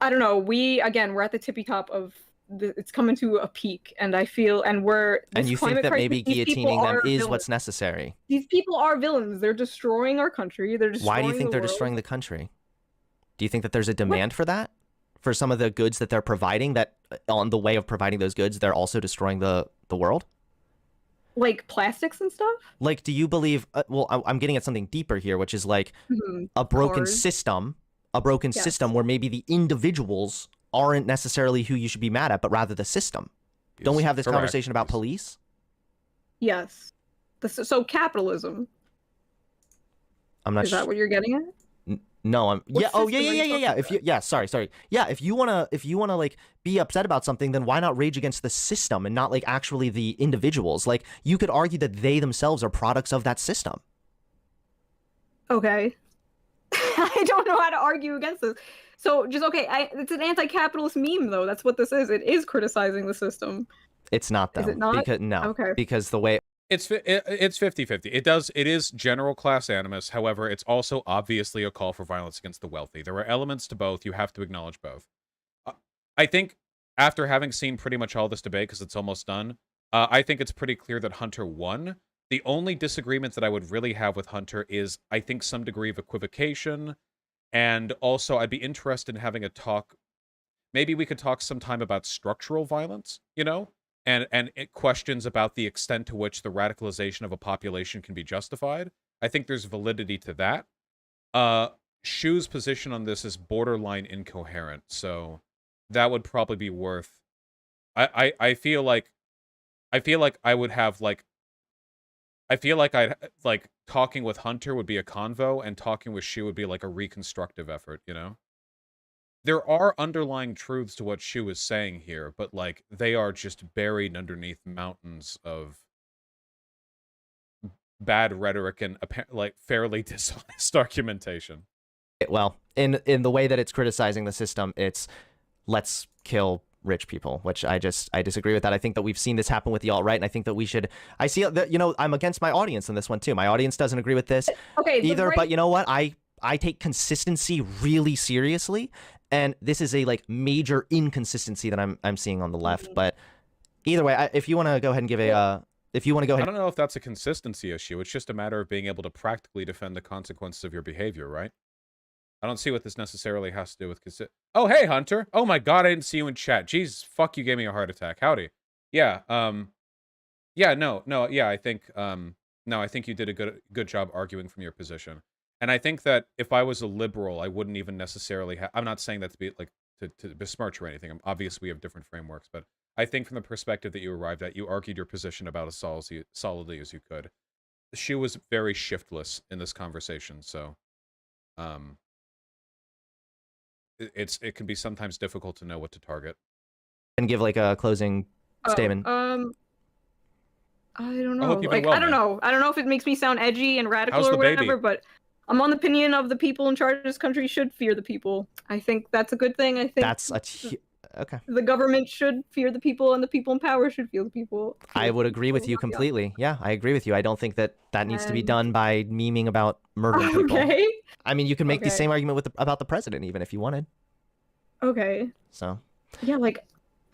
I don't know. We're at the tippy top of it's coming to a peak, and I feel, and you think that maybe guillotining them is what's necessary? These people are villains. They're destroying our country. They're destroying Why do you think they're world. destroying the country? Do you think that there's a demand for that? For some of the goods that they're providing, that on the way of providing those goods, they're also destroying the world? Like plastics and stuff? Like, do you believe, well, I'm getting at something deeper here, which is like a broken system, where maybe the individuals aren't necessarily who you should be mad at, but rather the system. Yes, don't we have this correct. conversation about police? Yes. So capitalism. I'm not Is that what you're getting at? No, I'm What system are you talking about? Sorry. Yeah, if you wanna like be upset about something, then why not rage against the system and not like actually the individuals? Like, you could argue that they themselves are products of that system. Okay. I don't know how to argue against this. So just it's an anti-capitalist meme though. That's what this is. It is criticizing the system. It's not though. Is it not? Because the way It's 50-50. It is general class animus. However, it's also obviously a call for violence against the wealthy. There are elements to both. You have to acknowledge both. I think after having seen pretty much all this debate, because it's almost done, I think it's pretty clear that Hunter won. The only disagreement that I would really have with Hunter is, I think, some degree of equivocation. And also, I'd be interested in having a talk. Maybe we could talk sometime about structural violence, you know? And questions about the extent to which the radicalization of a population can be justified. I think there's validity to that. Shoe's position on this is borderline incoherent, so that would probably be worth. I feel like I would have like. I feel like talking with Hunter would be a convo, and talking with Shoe would be like a reconstructive effort, you know? There are underlying truths to what Shoe is saying here, but, like, they are just buried underneath mountains of bad rhetoric and, like, fairly dishonest argumentation. Well, in the way that it's criticizing the system, it's let's kill rich people, which I disagree with that. I think that we've seen this happen with the alt-right, and I think that we should. I see that, you know, I'm against my audience in this one too. My audience doesn't agree with this either, but you know what? I take consistency really seriously, and this is a like major inconsistency that I'm seeing on the left. But either way, if you want to go ahead and give a if you want to go ahead. I don't know if that's a consistency issue. It's just a matter of being able to practically defend the consequences of your behavior, right? I don't see what this necessarily has to do with Oh, hey, Hunter. Oh my god, I didn't see you in chat. Jesus, fuck, you gave me a heart attack. Howdy. Yeah, yeah, I think, I think you did a good job arguing from your position. And I think that if I was a liberal, I wouldn't even necessarily I'm not saying that to be, like, to besmirch or anything. Obviously, we have different frameworks, but I think from the perspective that you arrived at, you argued your position about as solidly as you could. The Shoe was very shiftless in this conversation, so, it can be sometimes difficult to know what to target. And give like a closing statement. I don't know. Like, I don't know. I don't know if it makes me sound edgy and radical or whatever, but I'm on the opinion of the people in charge of this country should fear the people. I think that's a good thing. I think that's okay. The government should fear the people, and the people in power should fear the people. I would agree with you completely. Yeah, I agree with you. I don't think that needs to be done by memeing about murdering people. Okay. I mean, you can make the same argument about the president, even if you wanted. Okay. So. Yeah, like,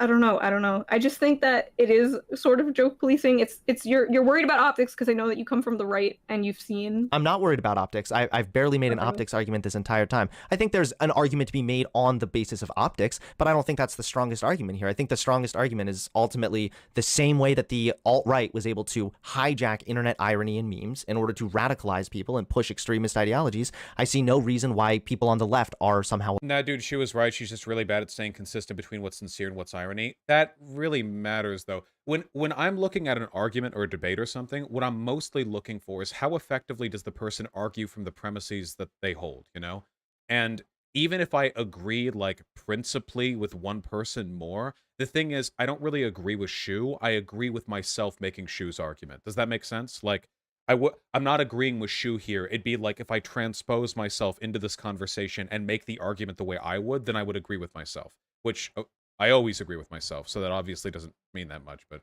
I don't know. I just think that it is sort of joke policing. You're worried about optics because I know that you come from the right and you've seen. I'm not worried about optics. I've barely made an optics argument this entire time. I think there's an argument to be made on the basis of optics, but I don't think that's the strongest argument here. I think the strongest argument is ultimately the same way that the alt-right was able to hijack internet irony and memes in order to radicalize people and push extremist ideologies. I see no reason why people on the left are somehow. Nah, dude, she was right. She's just really bad at staying consistent between what's sincere and what's irony. irony. That really matters, though. When I'm looking at an argument or a debate or something, what I'm mostly looking for is how effectively does the person argue from the premises that they hold, you know? And even if I agree, like, principally with one person more, the thing is, I don't really agree with Shoe. I agree with myself making Shoe's argument. Does that make sense? Like, I'm not agreeing with Shoe here. It'd be like if I transpose myself into this conversation and make the argument the way I would, then I would agree with myself, which I always agree with myself. So that obviously doesn't mean that much, but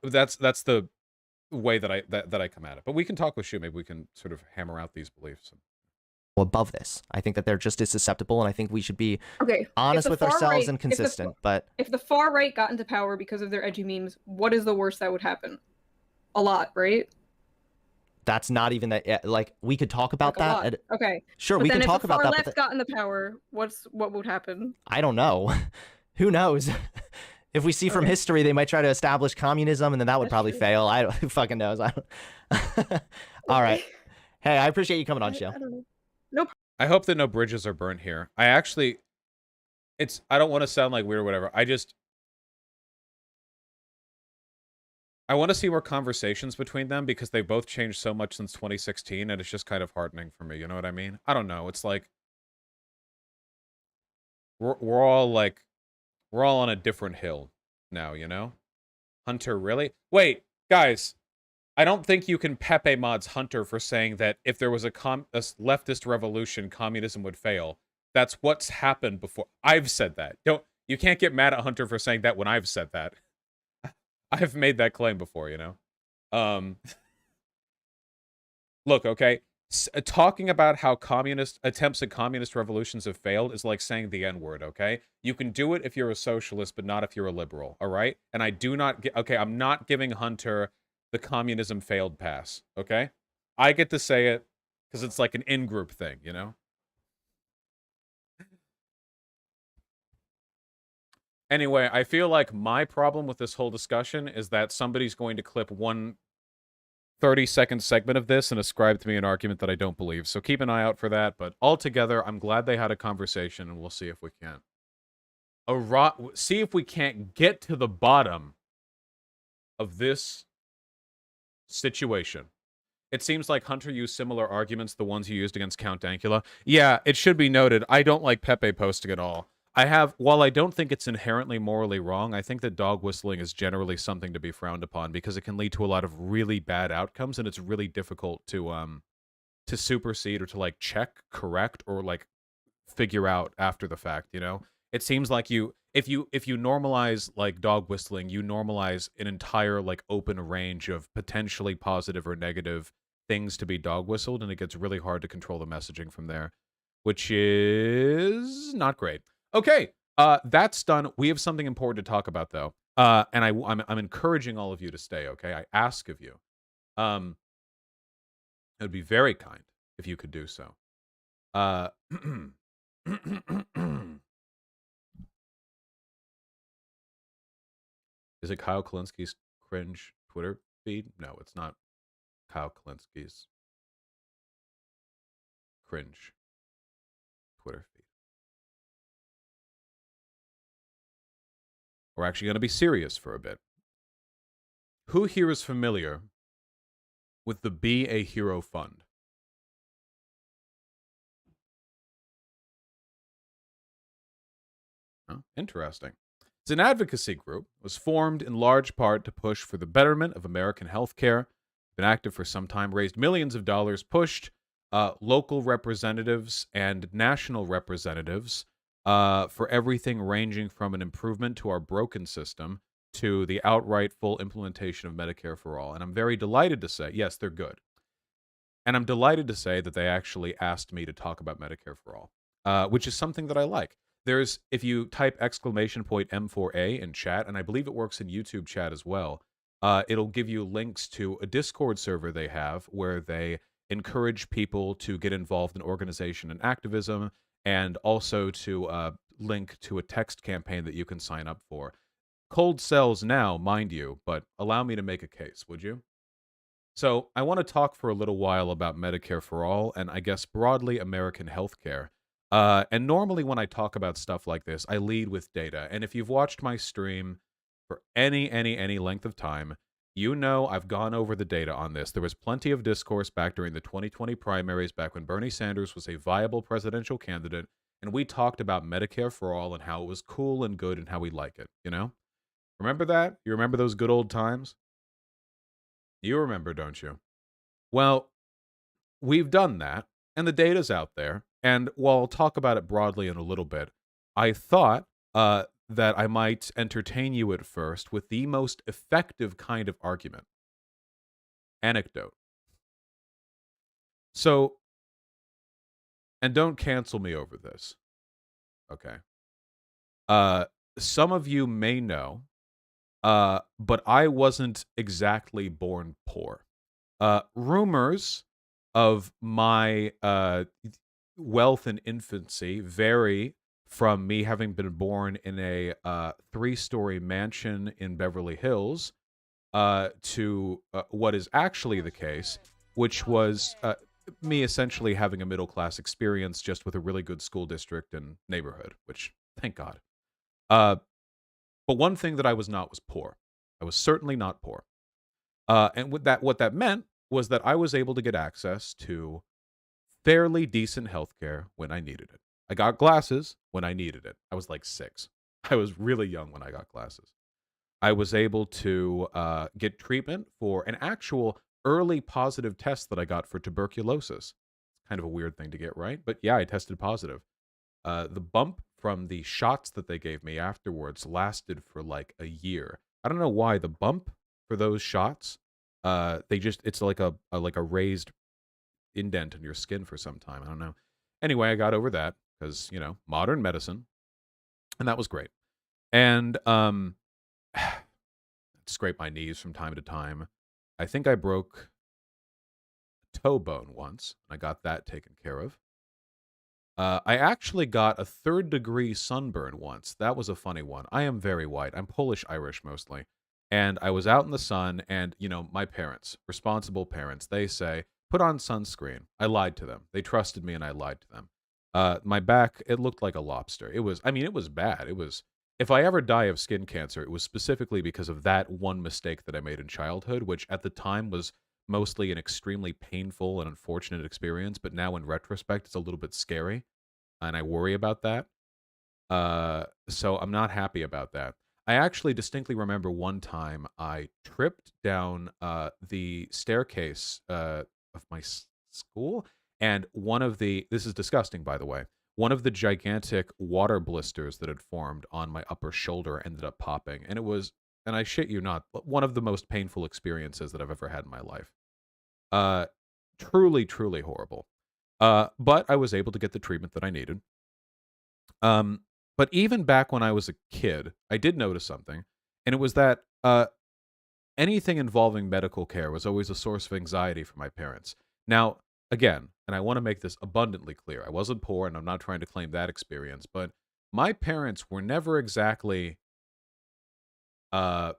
that's the way that I come at it. But we can talk with Shoe. Maybe we can sort of hammer out these beliefs. Above this, I think that they're just as susceptible, and I think we should be Okay, honest with ourselves right, and consistent. But if the far right got into power because of their edgy memes, what is the worst that would happen? A lot, right? that's not even that. Like, we could talk about that. Okay, sure, but we then can talk about that. If the far left got into power, what would happen? I don't know. Who knows? If we see from history, they might try to establish communism, and then that would probably fail. I don't. Who fucking knows? I don't. All right. Hey, I appreciate you coming on, Shoe. I don't know. Nope. I hope that no bridges are burned here. I don't want to sound like weird or whatever. I want to see more conversations between them because they both changed so much since 2016, and it's just kind of heartening for me. You know what I mean? I don't know. It's like we're all on a different hill now. You know? Hunter, really? Wait, guys. I don't think you can Pepe mods Hunter for saying that if there was a leftist revolution, communism would fail. That's what's happened before. I've said that. You can't get mad at Hunter for saying that when I've said that. I've made that claim before, you know? Look, okay? Talking about how attempts at communist revolutions have failed is like saying the N-word, okay? You can do it if you're a socialist, but not if you're a liberal, all right? And I do not I'm not giving Hunter the communism failed pass, okay? I get to say it because it's like an in-group thing, you know? Anyway, I feel like my problem with this whole discussion is that somebody's going to clip one 30-second segment of this and ascribe to me an argument that I don't believe. So keep an eye out for that. But altogether, I'm glad they had a conversation, and we'll see if we can. See if we can't get to the bottom of this situation. It seems like Hunter used similar arguments to the ones he used against Count Dankula. Yeah, it should be noted, I don't like Pepe posting at all. While I don't think it's inherently morally wrong, I think that dog whistling is generally something to be frowned upon because it can lead to a lot of really bad outcomes, and it's really difficult to supersede or to like check, correct, or like figure out after the fact, you know? It seems like if you normalize like dog whistling, you normalize an entire like open range of potentially positive or negative things to be dog whistled, and it gets really hard to control the messaging from there, which is not great. Okay, that's done. We have something important to talk about though, and I'm encouraging all of you to stay. Okay, I ask of you. It would be very kind if you could do so. Is it Kyle Kalinski's cringe Twitter feed? No, it's not Kyle Kalinski's cringe Twitter feed. We're actually going to be serious for a bit. Who here is familiar with the Be a Hero Fund? Oh, interesting. It's an advocacy group. It was formed in large part to push for the betterment of American healthcare. Been active for some time, raised millions of dollars, pushed local representatives and national representatives for everything ranging from an improvement to our broken system to the outright full implementation of Medicare for all. And I'm very delighted to say, yes, they're good. And I'm delighted to say that they actually asked me to talk about Medicare for all, which is something that I like. If you type !M4A in chat, and I believe it works in YouTube chat as well, it'll give you links to a Discord server they have where they encourage people to get involved in organization and activism, and also to link to a text campaign that you can sign up for. Cold sells now, mind you, but allow me to make a case, would you? So I want to talk for a little while about Medicare for all, and I guess broadly American healthcare. And normally when I talk about stuff like this, I lead with data. And if you've watched my stream for any length of time, you know I've gone over the data on this. There was plenty of discourse back during the 2020 primaries, back when Bernie Sanders was a viable presidential candidate, and we talked about Medicare for all and how it was cool and good and how we like it, you know? Remember that? You remember those good old times? You remember, don't you? Well, we've done that, and the data's out there. And while I'll talk about it broadly in a little bit, I thought that I might entertain you at first with the most effective kind of argument, anecdote. So, and don't cancel me over this, okay? Uh, some of you may know, but I wasn't exactly born poor. Rumors of my wealth in infancy vary from me having been born in a 3-story mansion in Beverly Hills to what is actually the case, which was me essentially having a middle class experience just with a really good school district and neighborhood, which thank God. Uh, but one thing that I was not was poor. I was certainly not poor. And what that meant was that I was able to get access to fairly decent healthcare when I needed it. I got glasses when I needed it. I was like 6. I was really young when I got glasses. I was able to get treatment for an actual early positive test that I got for tuberculosis. It's kind of a weird thing to get, right? But yeah, I tested positive. The bump from the shots that they gave me afterwards lasted for like a year. I don't know why the bump for those shots, it's like a raised indent in your skin for some time. I don't know. Anyway, I got over that because, modern medicine, and that was great. And scrape my knees from time to time. I think I broke a toe bone once. I got that taken care of. I actually got a 3rd-degree sunburn once. That was a funny one. I am very white. I'm Polish-Irish mostly. And I was out in the sun, and, my parents, responsible parents, they say, put on sunscreen. I lied to them. They trusted me, and I lied to them. My back, it looked like a lobster. It was bad. If I ever die of skin cancer, it was specifically because of that one mistake that I made in childhood, which at the time was mostly an extremely painful and unfortunate experience, but now in retrospect, it's a little bit scary, and I worry about that. So I'm not happy about that. I actually distinctly remember one time I tripped down the staircase of my school, and this is disgusting, by the way. One of the gigantic water blisters that had formed on my upper shoulder ended up popping, and I shit you not, one of the most painful experiences that I've ever had in my life. Truly, truly horrible. But I was able to get the treatment that I needed. But even back when I was a kid, I did notice something, and it was that anything involving medical care was always a source of anxiety for my parents. Now, again, and I want to make this abundantly clear, I wasn't poor, and I'm not trying to claim that experience, but my parents were never exactly uh,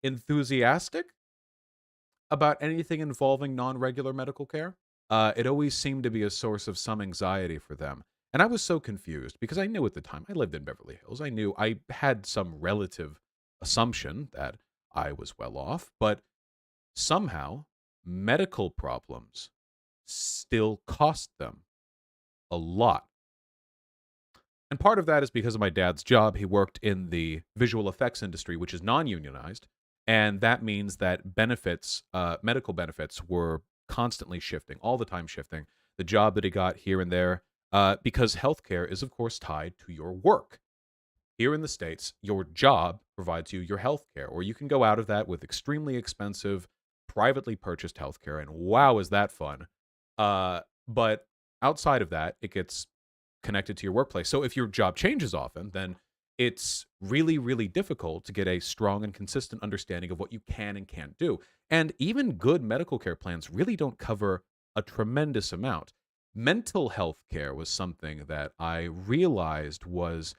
enthusiastic about anything involving non-regular medical care. It always seemed to be a source of some anxiety for them. And I was so confused because I knew at the time I lived in Beverly Hills. I knew I had some relative assumption that I was well off, but somehow medical problems still cost them a lot. And part of that is because of my dad's job. He worked in the visual effects industry, which is non-unionized. And that means that benefits, medical benefits, were constantly shifting, all the time shifting. The job that he got here and there, because healthcare is, of course, tied to your work. Here in the States, your job provides you your healthcare, or you can go out of that with extremely expensive, privately purchased healthcare, and wow, is that fun. But outside of that, it gets connected to your workplace. So if your job changes often, then it's really, really difficult to get a strong and consistent understanding of what you can and can't do. And even good medical care plans really don't cover a tremendous amount. Mental health care was something that I realized was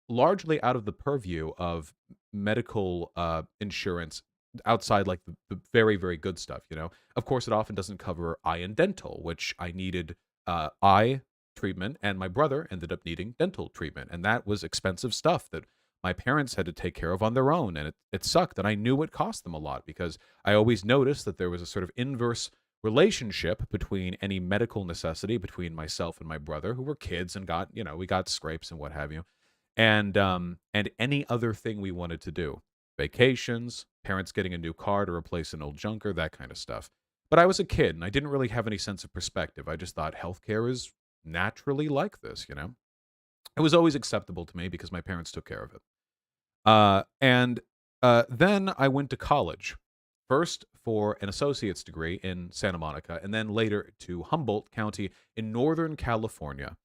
largely out of the purview of medical insurance outside like the very, very good stuff, Of course, it often doesn't cover eye and dental, which I needed eye treatment, and my brother ended up needing dental treatment. And that was expensive stuff that my parents had to take care of on their own. And it sucked. And I knew it cost them a lot because I always noticed that there was a sort of inverse relationship between any medical necessity between myself and my brother, who were kids and got, we got scrapes and what have you. And any other thing we wanted to do. Vacations, parents getting a new car to replace an old junker, that kind of stuff. But I was a kid and I didn't really have any sense of perspective. I just thought healthcare is naturally like this. It was always acceptable to me because my parents took care of it. And then I went to college, first for an associate's degree in Santa Monica, and then later to Humboldt County in Northern California.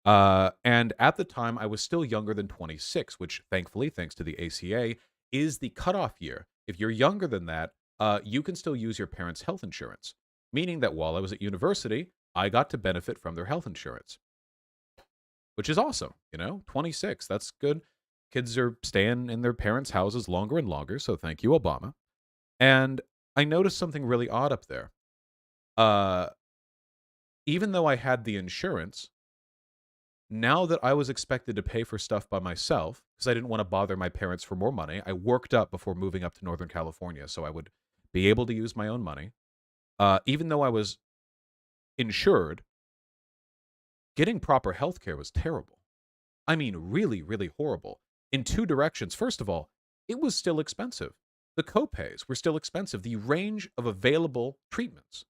And at the time, I was still younger than 26, which thankfully, thanks to the ACA, is the cutoff year. If you're younger than that, you can still use your parents' health insurance, meaning that while I was at university, I got to benefit from their health insurance, which is awesome. 26, that's good. Kids are staying in their parents' houses longer and longer, so thank you, Obama. And I noticed something really odd up there. Even though I had the insurance, now that I was expected to pay for stuff by myself, because I didn't want to bother my parents for more money, I worked up before moving up to Northern California, so I would be able to use my own money. Even though I was insured, getting proper health care was terrible. I mean, really, really horrible. In two directions. First of all, it was still expensive. The copays were still expensive. The range of available treatments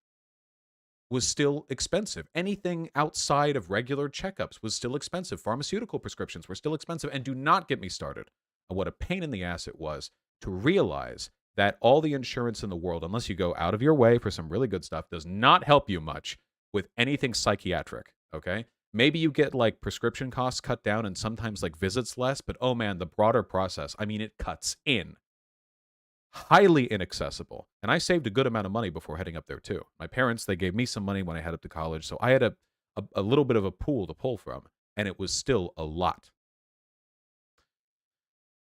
was still expensive. Anything outside of regular checkups was still expensive. Pharmaceutical prescriptions were still expensive. And do not get me started on what a pain in the ass it was to realize that all the insurance in the world, unless you go out of your way for some really good stuff, does not help you much with anything psychiatric, okay? Maybe you get like prescription costs cut down and sometimes like visits less, but oh man, the broader process, I mean, it cuts in. Highly inaccessible. And I saved a good amount of money before heading up there too. My parents, they gave me some money when I headed up to college, so I had a little bit of a pool to pull from, and it was still a lot.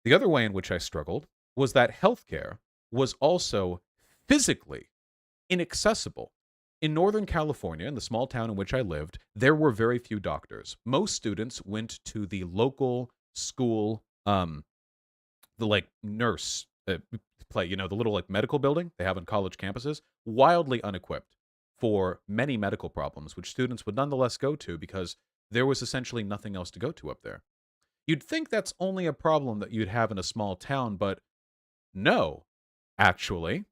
The other way in which I struggled was that healthcare was also physically inaccessible. In Northern California, in the small town in which I lived, there were very few doctors. Most students went to the local school, the like nurse play, the little like medical building they have on college campuses, wildly unequipped for many medical problems, which students would nonetheless go to because there was essentially nothing else to go to up there. You'd think that's only a problem that you'd have in a small town, but no, actually,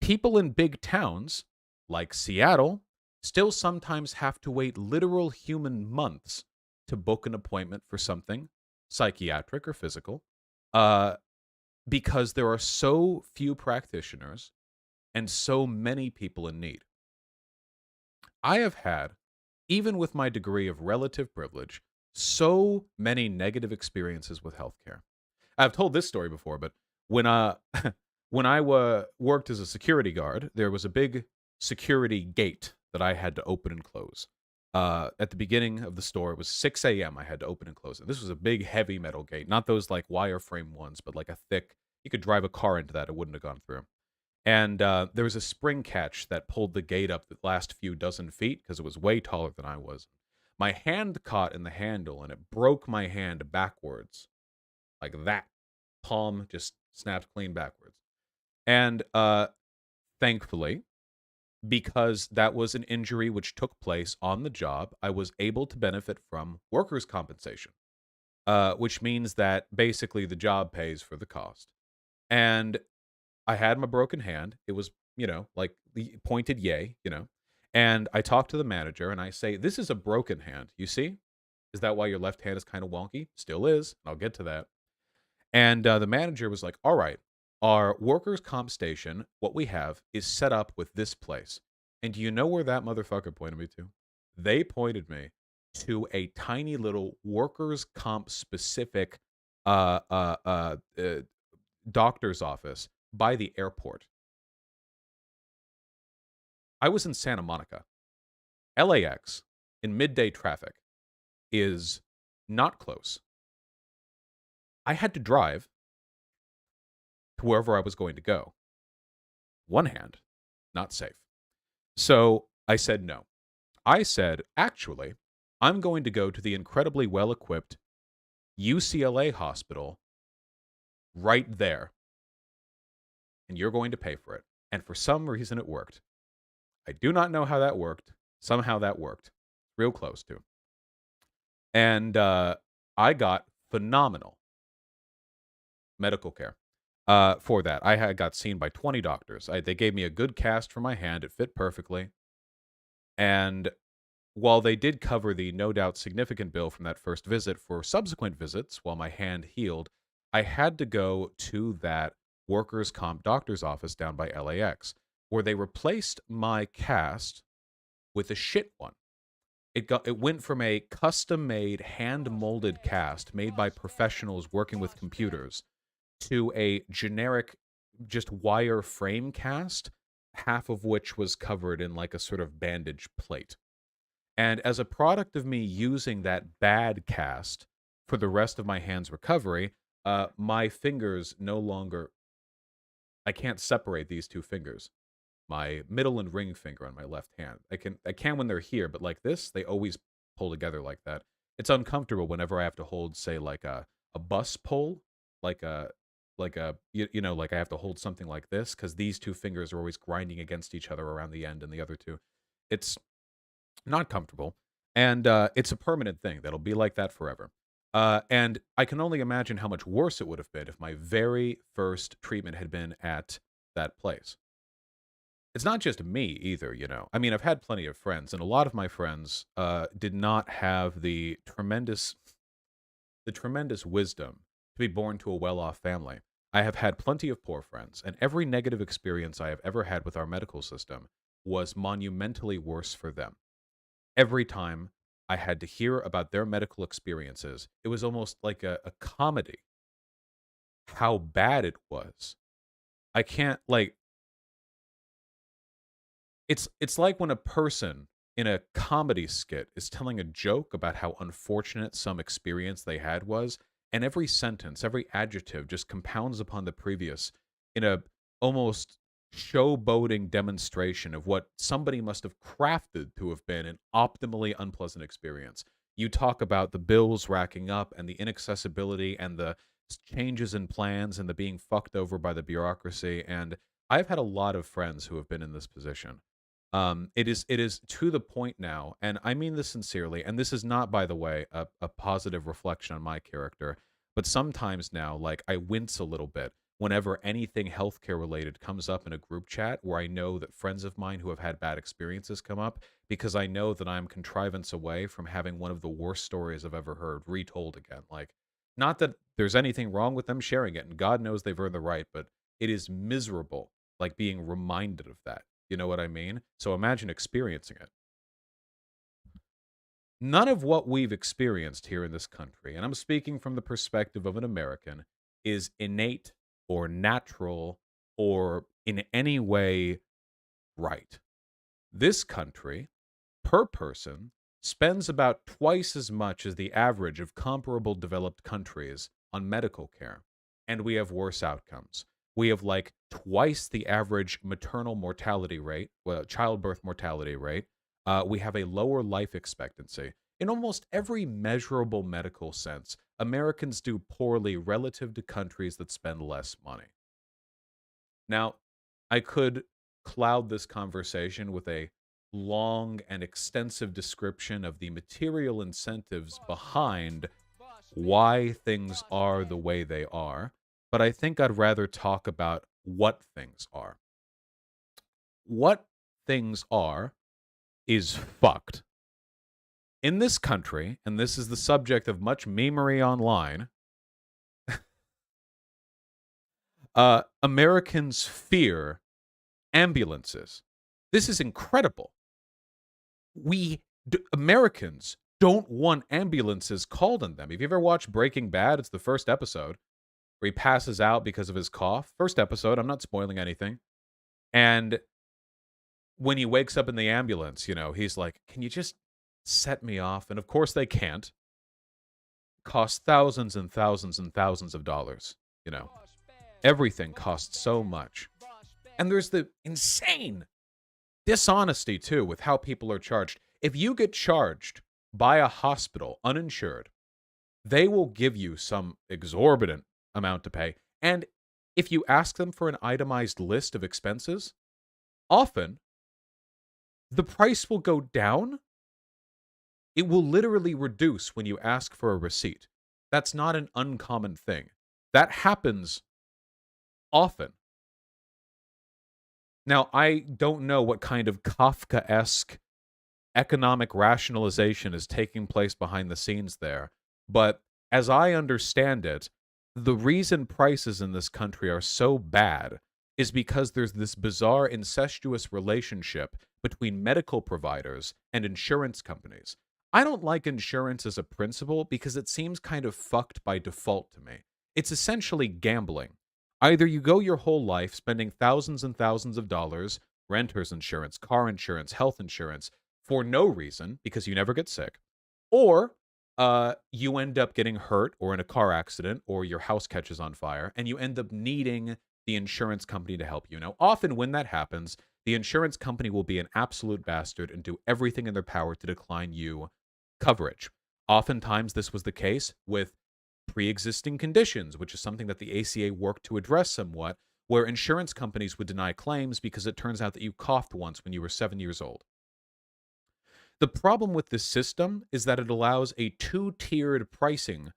people in big towns like Seattle still sometimes have to wait literal human months to book an appointment for something psychiatric or physical, because there are so few practitioners and so many people in need. I have had, even with my degree of relative privilege, so many negative experiences with healthcare. I've told this story before, but when when I worked as a security guard, there was a big security gate that I had to open and close. At the beginning of the store, it was 6 a.m. I had to open and close it. This was a big, heavy metal gate, not those like wireframe ones, but like a thick. You could drive a car into that; it wouldn't have gone through. And there was a spring catch that pulled the gate up the last few dozen feet because it was way taller than I was. My hand caught in the handle, and it broke my hand backwards, like that. Palm just snapped clean backwards. And thankfully, because that was an injury which took place on the job, I was able to benefit from workers' compensation, which means that basically the job pays for the cost. And I had my broken hand. It was, like the pointed yay, And I talked to the manager and I say, this is a broken hand. You see? Is that why your left hand is kind of wonky? Still is. I'll get to that. And the manager was like, all right, our workers' comp station, what we have is set up with this place. And do you know where that motherfucker pointed me to? They pointed me to a tiny little workers' comp specific doctor's office by the airport. I was in Santa Monica. LAX in midday traffic is not close. I had to drive to wherever I was going to go. One hand, not safe. So I said no. I said, actually, I'm going to go to the incredibly well-equipped UCLA hospital right there, and you're going to pay for it. And for some reason, it worked. I do not know how that worked. Somehow that worked. Real close to. And I got phenomenal medical care for that. I had got seen by 20 doctors. They gave me a good cast for my hand. It fit perfectly. And while they did cover the no doubt significant bill from that first visit, for subsequent visits while my hand healed, I had to go to that workers' comp doctor's office down by LAX, where they replaced my cast with a shit one. It went from a custom-made, hand-molded cast made by professionals working with computers to a generic, just wire frame cast, half of which was covered in like a sort of bandage plate. And as a product of me using that bad cast for the rest of my hand's recovery, my fingers no longer, I can't separate these two fingers. My middle and ring finger on my left hand. I can when they're here, but like this, they always pull together like that. It's uncomfortable whenever I have to hold, say, like a bus pole, like a like I have to hold something like this, because these two fingers are always grinding against each other around the end, and the other two. It's not comfortable, and it's a permanent thing that'll be like that forever. And I can only imagine how much worse it would have been if my very first treatment had been at that place. It's not just me either, you know. I mean, I've had plenty of friends, and a lot of my friends did not have the tremendous wisdom to be born to a well-off family. I have had plenty of poor friends, and every negative experience I have ever had with our medical system was monumentally worse for them. Every time I had to hear about their medical experiences, it was almost like a comedy. How bad it was. I can't, like, it's like when a person in a comedy skit is telling a joke about how unfortunate some experience they had was, and every sentence, every adjective just compounds upon the previous in a almost showboating demonstration of what somebody must have crafted to have been an optimally unpleasant experience. You talk about the bills racking up and the inaccessibility and the changes in plans and the being fucked over by the bureaucracy, and I've had a lot of friends who have been in this position. It is to the point now, and I mean this sincerely, and this is not, by the way, a positive reflection on my character, but sometimes now, like, I wince a little bit whenever anything healthcare related comes up in a group chat where I know that friends of mine who have had bad experiences come up, because I know that I'm contrivance away from having one of the worst stories I've ever heard retold again. Like, not that there's anything wrong with them sharing it, and God knows they've earned the right, but it is miserable, like, being reminded of that. You know what I mean? So imagine experiencing it. None of what we've experienced here in this country, and I'm speaking from the perspective of an American, is innate or natural or in any way right. This country, per person, spends about twice as much as the average of comparable developed countries on medical care, and we have worse outcomes. We have like twice the average maternal mortality rate, well, childbirth mortality rate. We have a lower life expectancy. In almost every measurable medical sense, Americans do poorly relative to countries that spend less money. Now, I could cloud this conversation with a long and extensive description of the material incentives behind why things are the way they are, but I think I'd rather talk about what things are. What things are is fucked. In this country, and this is the subject of much memery online, Americans fear ambulances. This is incredible. Americans don't want ambulances called on them. If you ever watched Breaking Bad, it's the first episode where he passes out because of his cough. First episode, I'm not spoiling anything. And when he wakes up in the ambulance, you know, he's like, can you just set me off? And of course they can't. Costs thousands and thousands and thousands of dollars, you know. Everything costs so much. And there's the insane dishonesty, too, with how people are charged. If you get charged by a hospital uninsured, they will give you some exorbitant amount to pay. And if you ask them for an itemized list of expenses, often the price will go down. It will literally reduce when you ask for a receipt. That's not an uncommon thing. That happens often. Now, I don't know what kind of Kafka-esque economic rationalization is taking place behind the scenes there, but as I understand it, the reason prices in this country are so bad is because there's this bizarre incestuous relationship between medical providers and insurance companies. I don't like insurance as a principle because it seems kind of fucked by default to me. It's essentially gambling. Either you go your whole life spending thousands and thousands of dollars, renter's insurance, car insurance, health insurance, for no reason because you never get sick, or you end up getting hurt or in a car accident or your house catches on fire and you end up needing the insurance company to help you. Now, often when that happens, the insurance company will be an absolute bastard and do everything in their power to decline you coverage. Oftentimes, this was the case with pre-existing conditions, which is something that the ACA worked to address somewhat, where insurance companies would deny claims because it turns out that you coughed once when you were 7 years old. The problem with this system is that it allows a two-tiered pricing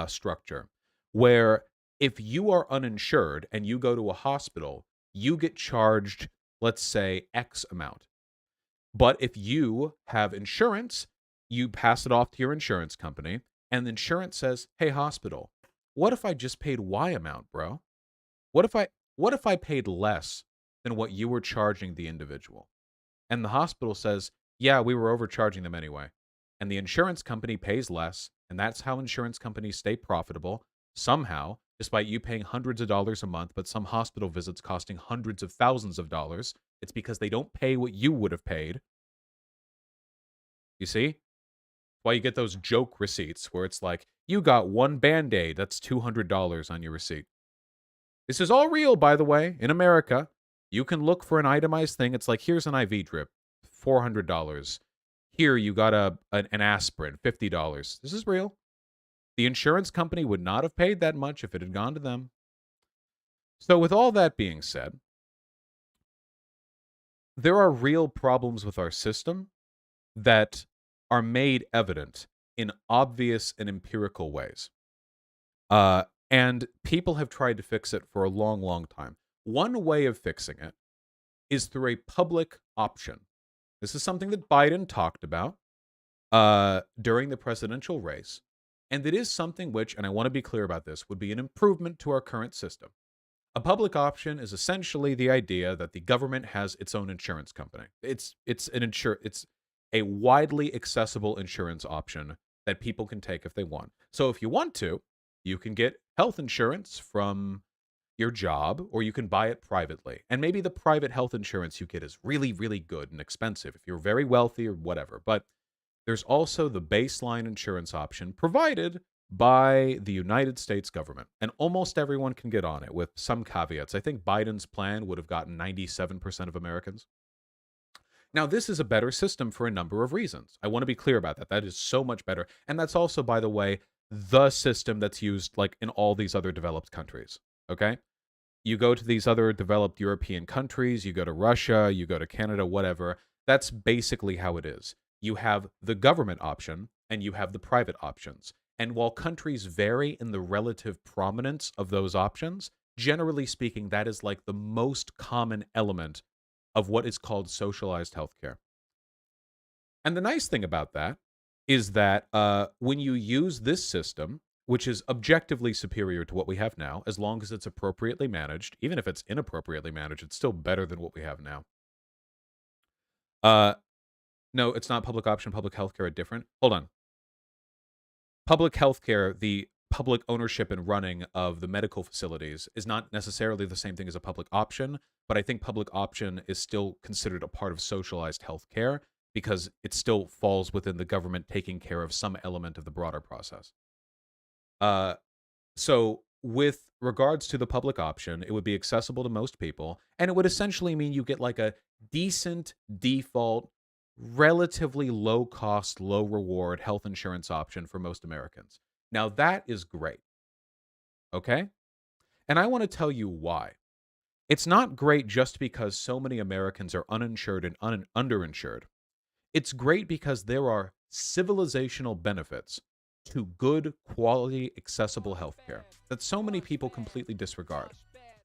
structure, where if you are uninsured and you go to a hospital, you get charged, let's say, X amount. But if you have insurance, you pass it off to your insurance company, and the insurance says, "Hey, hospital, what if I just paid Y amount, bro? What if I paid less than what you were charging the individual?" And the hospital says, "Yeah, we were overcharging them anyway." And the insurance company pays less, and that's how insurance companies stay profitable somehow, despite you paying hundreds of dollars a month, but some hospital visits costing hundreds of thousands of dollars. It's because they don't pay what you would have paid. You see? Why you get those joke receipts where it's like, you got one Band-Aid, that's $200 on your receipt. This is all real, by the way, in America. You can look for an itemized thing. It's like, here's an IV drip, $400. Here, you got an aspirin, $50. This is real. The insurance company would not have paid that much if it had gone to them. So with all that being said, there are real problems with our system that are made evident in obvious and empirical ways. And people have tried to fix it for a long, long time. One way of fixing it is through a public option. This is something that Biden talked about during the presidential race. And it is something which, and I want to be clear about this, would be an improvement to our current system. A public option is essentially the idea that the government has its own insurance company. It's a widely accessible insurance option that people can take if they want. So if you want to, you can get health insurance from your job, or you can buy it privately. And maybe the private health insurance you get is really, really good and expensive if you're very wealthy or whatever. But there's also the baseline insurance option provided by the United States government. And almost everyone can get on it with some caveats. I think Biden's plan would have gotten 97% of Americans. Now, this is a better system for a number of reasons. I want to be clear about that. That is so much better. And that's also, by the way, the system that's used like in all these other developed countries. Okay? You go to these other developed European countries, you go to Russia, you go to Canada, whatever. That's basically how it is. You have the government option and you have the private options. And while countries vary in the relative prominence of those options, generally speaking, that is like the most common element of what is called socialized healthcare. And the nice thing about that is that when you use this system, which is objectively superior to what we have now, as long as it's appropriately managed, even if it's inappropriately managed, it's still better than what we have now. No, it's not public option, public healthcare are different. Hold on. Public healthcare, the public ownership and running of the medical facilities is not necessarily the same thing as a public option, but I think public option is still considered a part of socialized healthcare because it still falls within the government taking care of some element of the broader process. So with regards to the public option, it would be accessible to most people, and it would essentially mean you get like a decent default relatively low cost, low reward health insurance option for most Americans. Now, that is great. Okay? And I want to tell you why. It's not great just because so many Americans are uninsured and underinsured. It's great because there are civilizational benefits to good, quality, accessible healthcare that so many people completely disregard.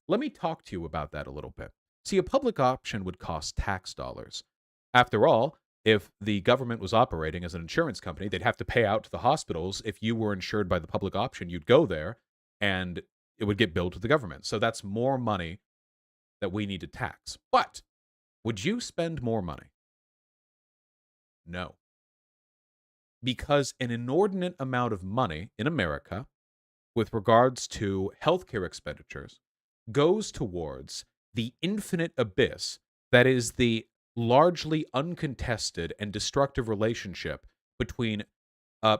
Let me talk to you about that a little bit. See, a public option would cost tax dollars. After all, if the government was operating as an insurance company, they'd have to pay out to the hospitals. If you were insured by the public option, you'd go there and it would get billed to the government. So that's more money that we need to tax. But would you spend more money? No. Because an inordinate amount of money in America with regards to healthcare expenditures goes towards the infinite abyss that is the largely uncontested and destructive relationship between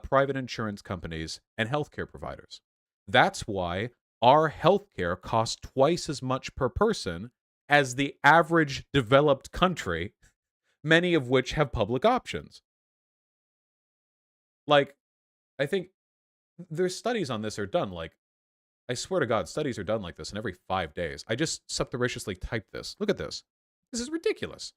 private insurance companies and healthcare providers. That's why our healthcare costs twice as much per person as the average developed country, many of which have public options. Like, I think there's studies on this are done. Like, I swear to God, studies are done like this in every 5 days. I just surreptitiously typed this. Look at this. This is ridiculous.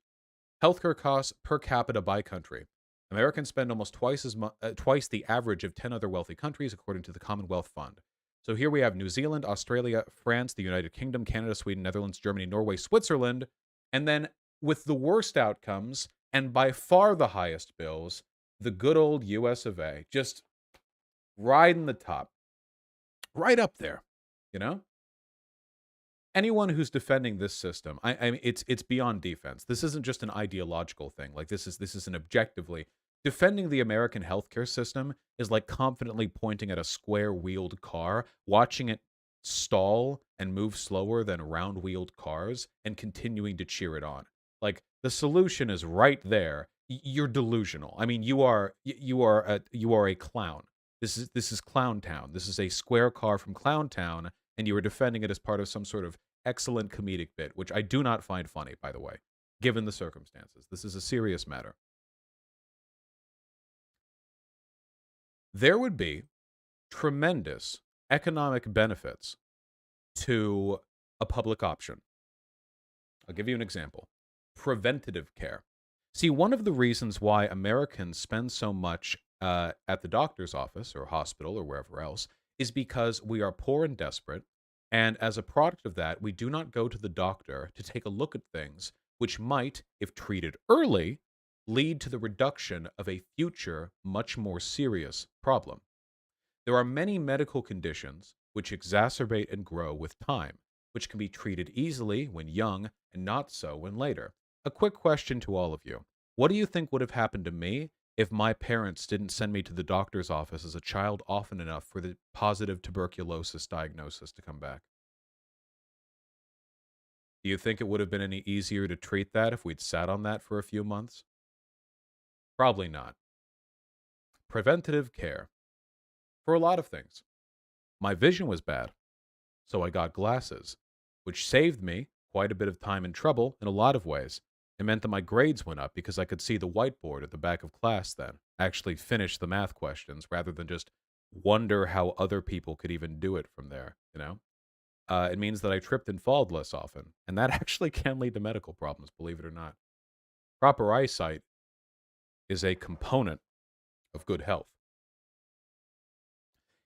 Healthcare costs per capita by country. Americans spend almost twice the average of 10 other wealthy countries, according to the Commonwealth Fund. So here we have New Zealand, Australia, France, the United Kingdom, Canada, Sweden, Netherlands, Germany, Norway, Switzerland, and then with the worst outcomes and by far the highest bills, the good old US of A, just riding the top, right up there, you know? Anyone who's defending this system, I mean, it's beyond defense. This isn't just an ideological thing. Like this is an objectively defending the American healthcare system is like confidently pointing at a square-wheeled car, watching it stall and move slower than round-wheeled cars, and continuing to cheer it on. Like the solution is right there. You're delusional. I mean, you are a clown. This is Clown Town. This is a square car from Clown Town, and you are defending it as part of some sort of excellent comedic bit, which I do not find funny, by the way, given the circumstances. This is a serious matter. There would be tremendous economic benefits to a public option. I'll give you an example. Preventative care. See, one of the reasons why Americans spend so much at the doctor's office or hospital or wherever else is because we are poor and desperate. And as a product of that, we do not go to the doctor to take a look at things which might, if treated early, lead to the reduction of a future, much more serious problem. There are many medical conditions which exacerbate and grow with time, which can be treated easily when young and not so when later. A quick question to all of you. What do you think would have happened to me if my parents didn't send me to the doctor's office as a child often enough for the positive tuberculosis diagnosis to come back? Do you think it would have been any easier to treat that if we'd sat on that for a few months? Probably not. Preventative care. For a lot of things. My vision was bad, so I got glasses, which saved me quite a bit of time and trouble in a lot of ways. It meant that my grades went up because I could see the whiteboard at the back of class then, actually finish the math questions rather than just wonder how other people could even do it from there, you know? It means that I tripped and falled less often, and that actually can lead to medical problems, believe it or not. Proper eyesight is a component of good health.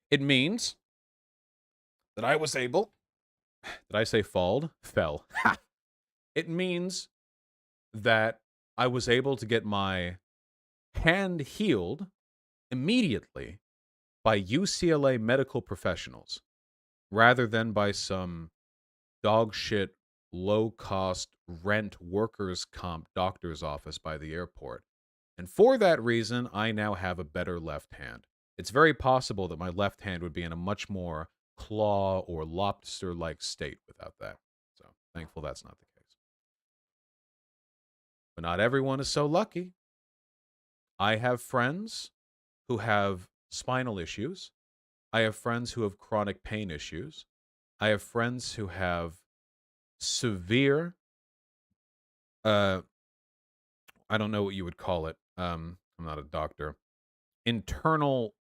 It means that I was able, did I say falled? Fell. Ha! It means that I was able to get my hand healed immediately by UCLA medical professionals rather than by some dog shit, low cost rent workers' comp doctor's office by the airport. And for that reason, I now have a better left hand. It's very possible that my left hand would be in a much more claw or lobster like state without that. So, thankful that's not the case. But not everyone is so lucky. I have friends who have spinal issues. I have friends who have chronic pain issues. I have friends who have severe, I don't know what you would call it. I'm not a doctor. Internal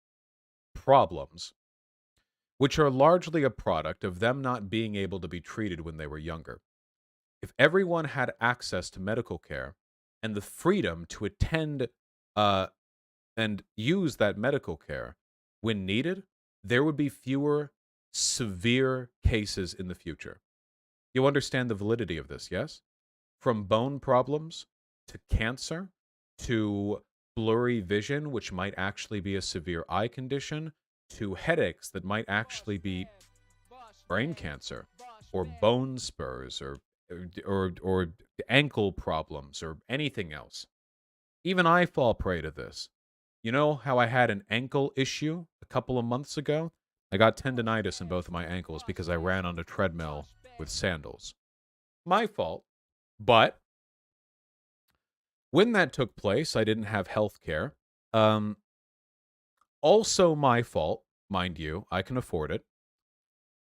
problems, which are largely a product of them not being able to be treated when they were younger. If everyone had access to medical care and the freedom to attend uh, and use that medical care when needed, there would be fewer severe cases in the future. You understand the validity of this, yes? From bone problems to cancer to blurry vision, which might actually be a severe eye condition, to headaches that might actually be brain cancer or bone spurs or ankle problems or anything else. Even I fall prey to this. You know how I had an ankle issue a couple of months ago? I got tendonitis in both of my ankles because I ran on a treadmill with sandals. My fault. But when that took place, I didn't have health care. Um, Also my fault, mind you. I can afford it.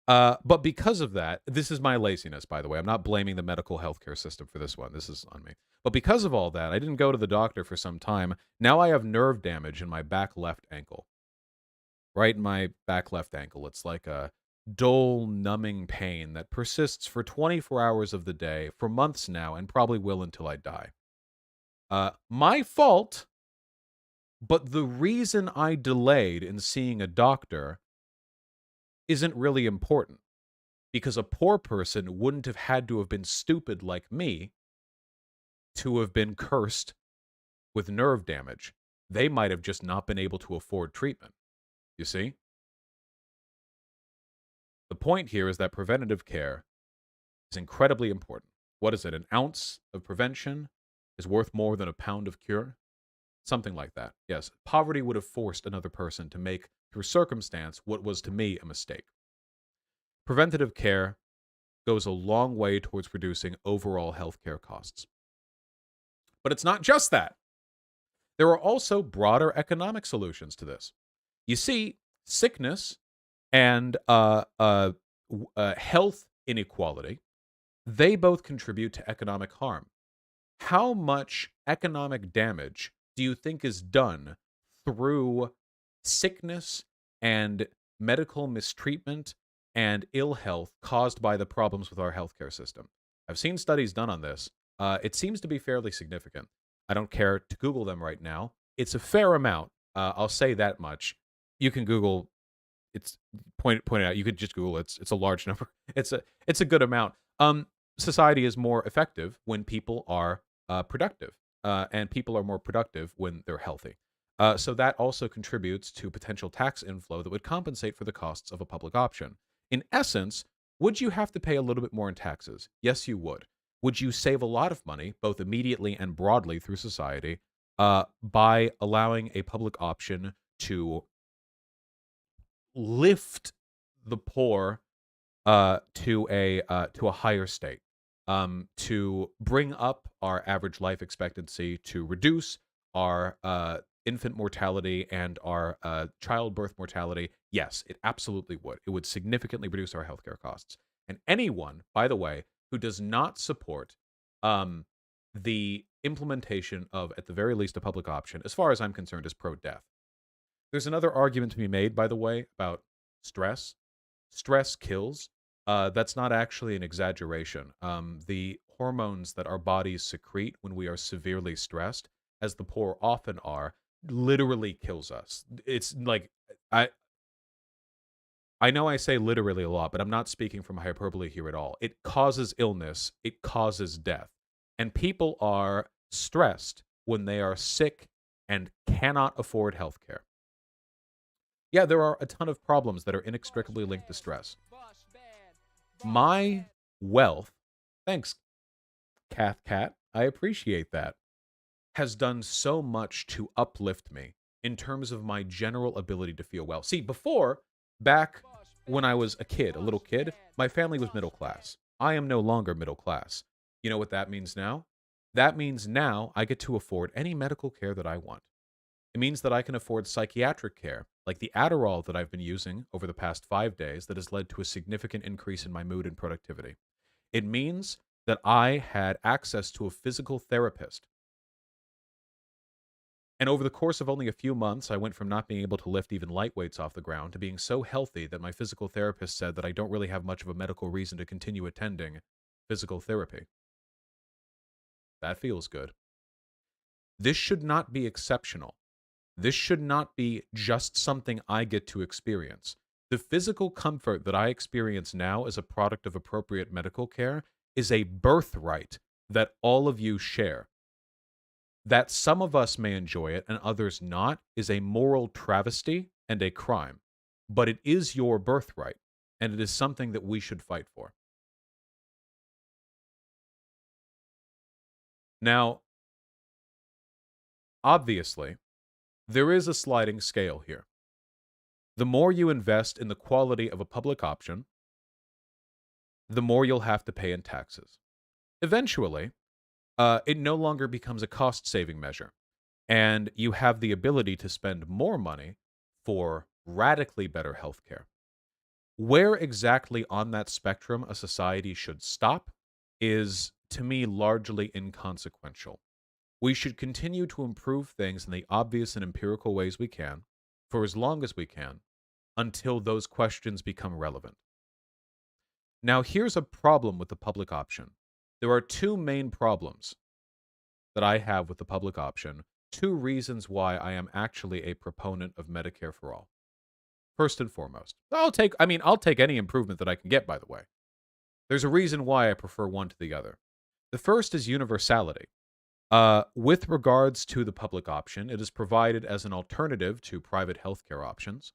But because of that, this is my laziness, by the way. I'm not blaming the medical healthcare system for this one. This is on me. But because of all that, I didn't go to the doctor for some time. Now I have nerve damage in my back left ankle. Right in my back left ankle. It's like a dull, numbing pain that persists for 24 hours of the day for months now and probably will until I die. My fault, but the reason I delayed in seeing a doctor isn't really important because a poor person wouldn't have had to have been stupid like me to have been cursed with nerve damage. They might have just not been able to afford treatment. You see? The point here is that preventative care is incredibly important. What is it? An ounce of prevention is worth more than a pound of cure? Something like that. Yes, poverty would have forced another person to make, through circumstance, what was to me a mistake. Preventative care goes a long way towards reducing overall healthcare costs. But it's not just that. There are also broader economic solutions to this. You see, sickness and health inequality, they both contribute to economic harm. How much economic damage do you think is done through sickness and medical mistreatment and ill health caused by the problems with our healthcare system? I've seen studies done on this. It seems to be fairly significant. I don't care to Google them right now. It's a fair amount. I'll say that much. You can Google. It's pointed out. You could just Google it. It's a large number. It's a good amount. Society is more effective when people are productive, and people are more productive when they're healthy. So that also contributes to potential tax inflow that would compensate for the costs of a public option. In essence, would you have to pay a little bit more in taxes? Yes, you would. Would you save a lot of money, both immediately and broadly through society, by allowing a public option to lift the poor to a higher state, to bring up our average life expectancy, to reduce our infant mortality and our childbirth mortality? Yes, it absolutely would. It would significantly reduce our healthcare costs. And anyone, by the way, who does not support the implementation of, at the very least, a public option, as far as I'm concerned, is pro-death. There's another argument to be made, by the way, about stress. Stress kills. That's not actually an exaggeration. The hormones that our bodies secrete when we are severely stressed, as the poor often are, literally kills us. It's like, I know I say literally a lot, but I'm not speaking from hyperbole here at all. It causes illness. It causes death. And people are stressed when they are sick and cannot afford health care. Yeah, there are a ton of problems that are inextricably linked to stress. My wealth, thanks, Cat, I appreciate that, has done so much to uplift me in terms of my general ability to feel well. See, before, back when I was a kid, a little kid, my family was middle class. I am no longer middle class. You know what that means now? That means now I get to afford any medical care that I want. It means that I can afford psychiatric care, like the Adderall that I've been using over the past 5 days that has led to a significant increase in my mood and productivity. It means that I had access to a physical therapist And over the course of only a few months, I went from not being able to lift even light weights off the ground to being so healthy that my physical therapist said that I don't really have much of a medical reason to continue attending physical therapy. That feels good. This should not be exceptional. This should not be just something I get to experience. The physical comfort that I experience now as a product of appropriate medical care is a birthright that all of you share. That some of us may enjoy it and others not is a moral travesty and a crime. But it is your birthright, and it is something that we should fight for. Now, obviously, there is a sliding scale here. The more you invest in the quality of a public option, the more you'll have to pay in taxes. Eventually, it no longer becomes a cost-saving measure, and you have the ability to spend more money for radically better healthcare. Where exactly on that spectrum a society should stop is, to me, largely inconsequential. We should continue to improve things in the obvious and empirical ways we can, for as long as we can, until those questions become relevant. Now, here's a problem with the public option. There are two main problems that I have with the public option, two reasons why I am actually a proponent of Medicare for all. First and foremost, I'll take any improvement that I can get, by the way. There's a reason why I prefer one to the other. The first is universality. With regards to the public option, it is provided as an alternative to private healthcare options.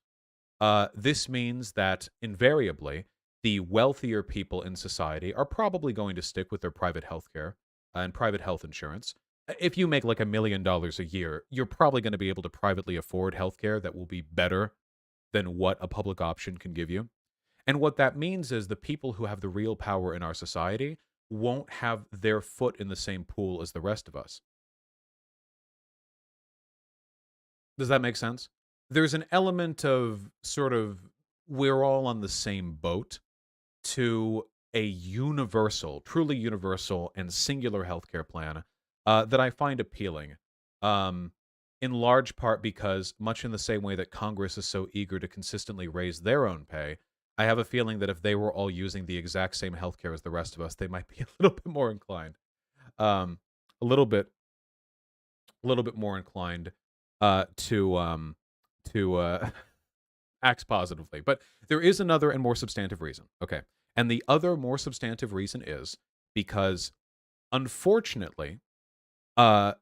This means that invariably, the wealthier people in society are probably going to stick with their private healthcare and private health insurance. If you make like $1 million a year, you're probably going to be able to privately afford healthcare that will be better than what a public option can give you. And what that means is the people who have the real power in our society won't have their foot in the same pool as the rest of us. Does that make sense? There's an element of sort of we're all on the same boat to a universal, truly universal and singular healthcare plan that I find appealing. In large part because, much in the same way that Congress is so eager to consistently raise their own pay, I have a feeling that if they were all using the exact same healthcare as the rest of us, they might be a little bit more inclined, a little bit more inclined to act positively. But there is another and more substantive reason. Okay, and the other more substantive reason is because, unfortunately, the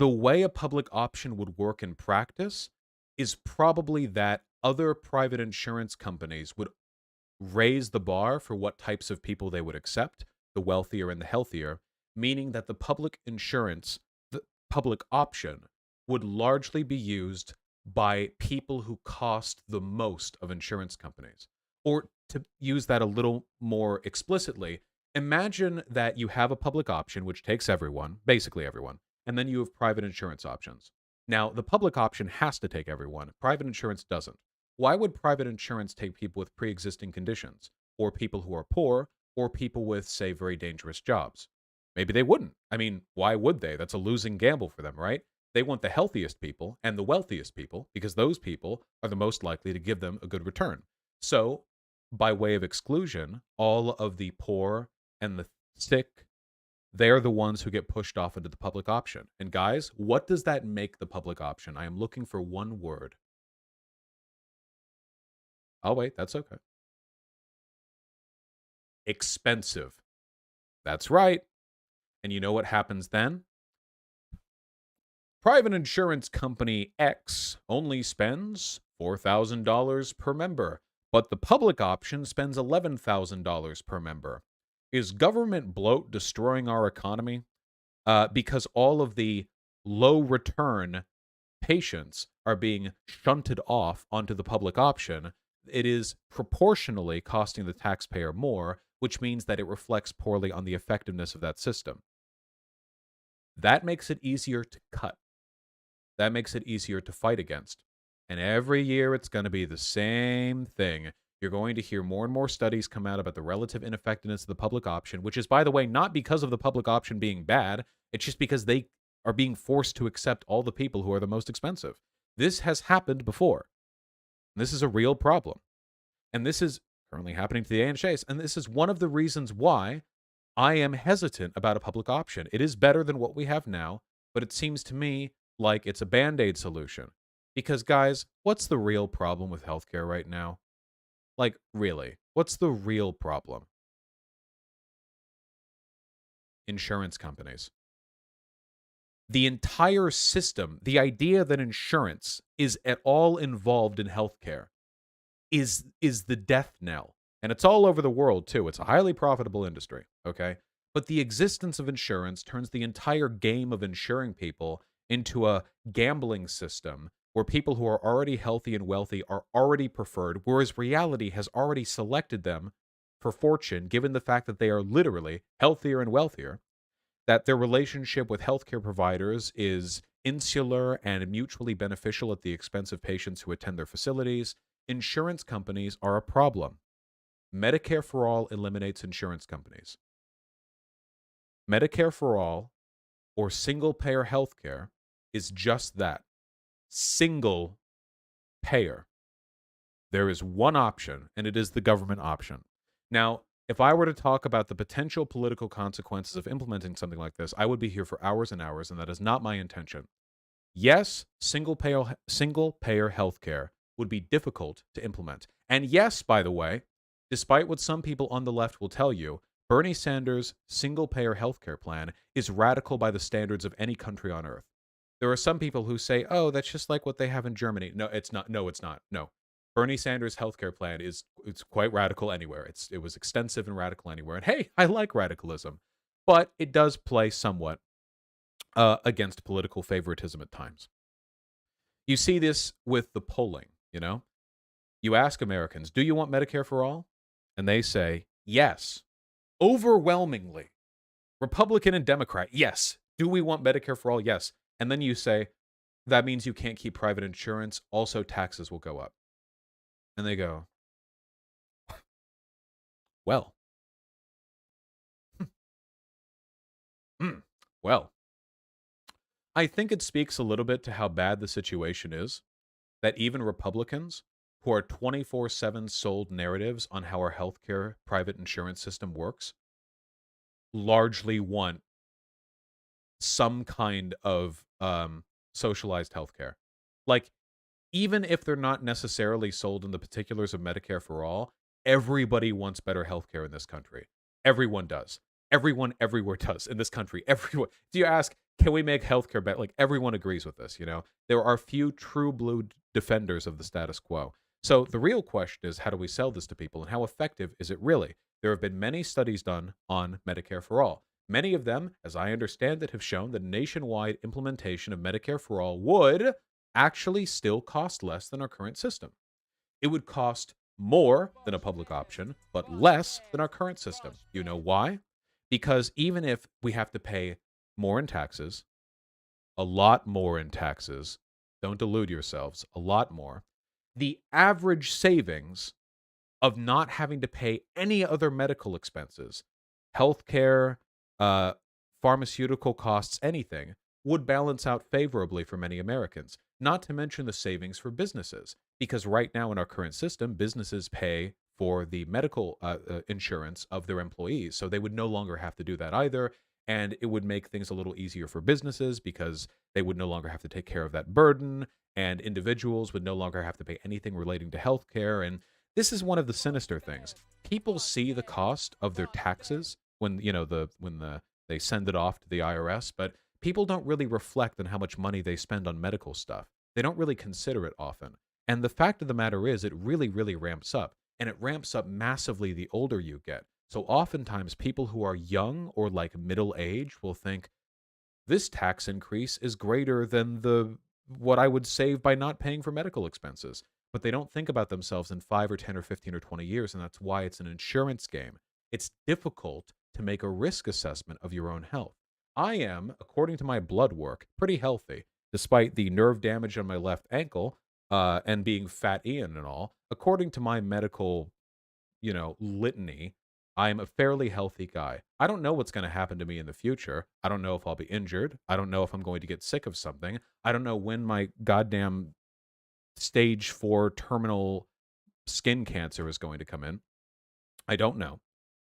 way a public option would work in practice is probably that other private insurance companies would raise the bar for what types of people they would accept, the wealthier and the healthier, meaning that the public option would largely be used by people who cost the most of insurance companies. Or to use that a little more explicitly, imagine that you have a public option which takes everyone, basically everyone, and then you have private insurance options. Now, the public option has to take everyone. Private insurance doesn't. Why would private insurance take people with pre-existing conditions, or people who are poor, or people with, say, very dangerous jobs? Maybe they wouldn't. I mean, why would they? That's a losing gamble for them, right? They want the healthiest people and the wealthiest people because those people are the most likely to give them a good return. So, by way of exclusion, all of the poor and the sick, they're the ones who get pushed off into the public option. And guys, what does that make the public option? I am looking for one word. I'll wait. That's okay. Expensive. That's right. And you know what happens then? Private insurance company X only spends $4,000 per member, but the public option spends $11,000 per member. Is government bloat destroying our economy? Because all of the low return patients are being shunted off onto the public option, it is proportionally costing the taxpayer more, which means that it reflects poorly on the effectiveness of that system. That makes it easier to cut. That makes it easier to fight against. And every year it's going to be the same thing. You're going to hear more and more studies come out about the relative ineffectiveness of the public option, which is, by the way, not because of the public option being bad. It's just because they are being forced to accept all the people who are the most expensive. This has happened before. This is a real problem. And this is currently happening to the AHAs. And this is one of the reasons why I am hesitant about a public option. It is better than what we have now, but it seems to me like it's a Band-Aid solution. Because, guys, what's the real problem with healthcare right now? Like, really, what's the real problem? Insurance companies. The entire system, the idea that insurance is at all involved in healthcare is the death knell. And it's all over the world, too. It's a highly profitable industry, okay? But the existence of insurance turns the entire game of insuring people into a gambling system where people who are already healthy and wealthy are already preferred, whereas reality has already selected them for fortune, given the fact that they are literally healthier and wealthier, that their relationship with healthcare providers is insular and mutually beneficial at the expense of patients who attend their facilities. Insurance companies are a problem. Medicare for All eliminates insurance companies. Medicare for All, or single-payer healthcare, is just that. Single payer. There is one option, and it is the government option. Now, if I were to talk about the potential political consequences of implementing something like this, I would be here for hours and hours, and that is not my intention. Yes, single-payer healthcare would be difficult to implement. And yes, by the way, despite what some people on the left will tell you, Bernie Sanders' single-payer healthcare plan is radical by the standards of any country on earth. There are some people who say, oh, that's just like what they have in Germany. No, it's not. No, it's not. No. Bernie Sanders' healthcare plan it's quite radical anywhere. It was extensive and radical anywhere. And hey, I like radicalism. But it does play somewhat against political favoritism at times. You see this with the polling, you know? You ask Americans, do you want Medicare for all? And they say, yes. Overwhelmingly. Republican and Democrat, yes. Do we want Medicare for all? Yes. And then you say, that means you can't keep private insurance. Also, taxes will go up. And they go, well. Well. I think it speaks a little bit to how bad the situation is, that even Republicans, who are 24/7 sold narratives on how our healthcare private insurance system works, largely want some kind of socialized healthcare. Like, even if they're not necessarily sold in the particulars of Medicare for all, everybody wants better healthcare in this country. Everyone does. Everyone everywhere does in this country. Everyone. Do you ask, can we make healthcare better? Like, everyone agrees with this, you know? There are few true blue defenders of the status quo. So the real question is, how do we sell this to people, and how effective is it really? There have been many studies done on Medicare for all. Many of them, as I understand it, have shown that nationwide implementation of Medicare for all would actually still cost less than our current system. It would cost more than a public option, but less than our current system. You know why? Because even if we have to pay more in taxes, a lot more in taxes, don't delude yourselves, a lot more, the average savings of not having to pay any other medical expenses, healthcare, pharmaceutical costs, anything, would balance out favorably for many Americans, not to mention the savings for businesses. Because right now in our current system, businesses pay for the medical insurance of their employees. So they would no longer have to do that either. And it would make things a little easier for businesses because they would no longer have to take care of that burden. And individuals would no longer have to pay anything relating to healthcare. And this is one of the sinister things. People see the cost of their taxes when, they send it off to the IRS, but people don't really reflect on how much money they spend on medical stuff. They don't really consider it often. And the fact of the matter is, it really, really ramps up. And it ramps up massively the older you get. So oftentimes, people who are young or like middle age will think, this tax increase is greater than what I would save by not paying for medical expenses. But they don't think about themselves in 5 or 10 or 15 or 20 years, and that's why it's an insurance game. It's difficult to make a risk assessment of your own health. I am, according to my blood work, pretty healthy, despite the nerve damage on my left ankle and being fat Ian and all. According to my medical, litany, I'm a fairly healthy guy. I don't know what's going to happen to me in the future. I don't know if I'll be injured. I don't know if I'm going to get sick of something. I don't know when my goddamn stage 4 terminal skin cancer is going to come in. I don't know.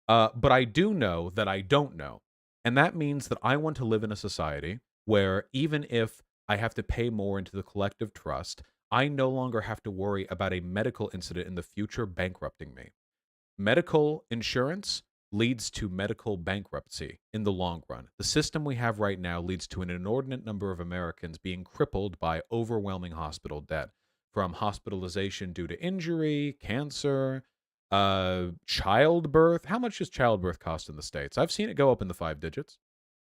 But I do know that I don't know. And that means that I want to live in a society where even if I have to pay more into the collective trust, I no longer have to worry about a medical incident in the future bankrupting me. Medical insurance leads to medical bankruptcy in the long run. The system we have right now leads to an inordinate number of Americans being crippled by overwhelming hospital debt, from hospitalization due to injury, cancer, childbirth. How much does childbirth cost in the States? I've seen it go up in the 5 digits.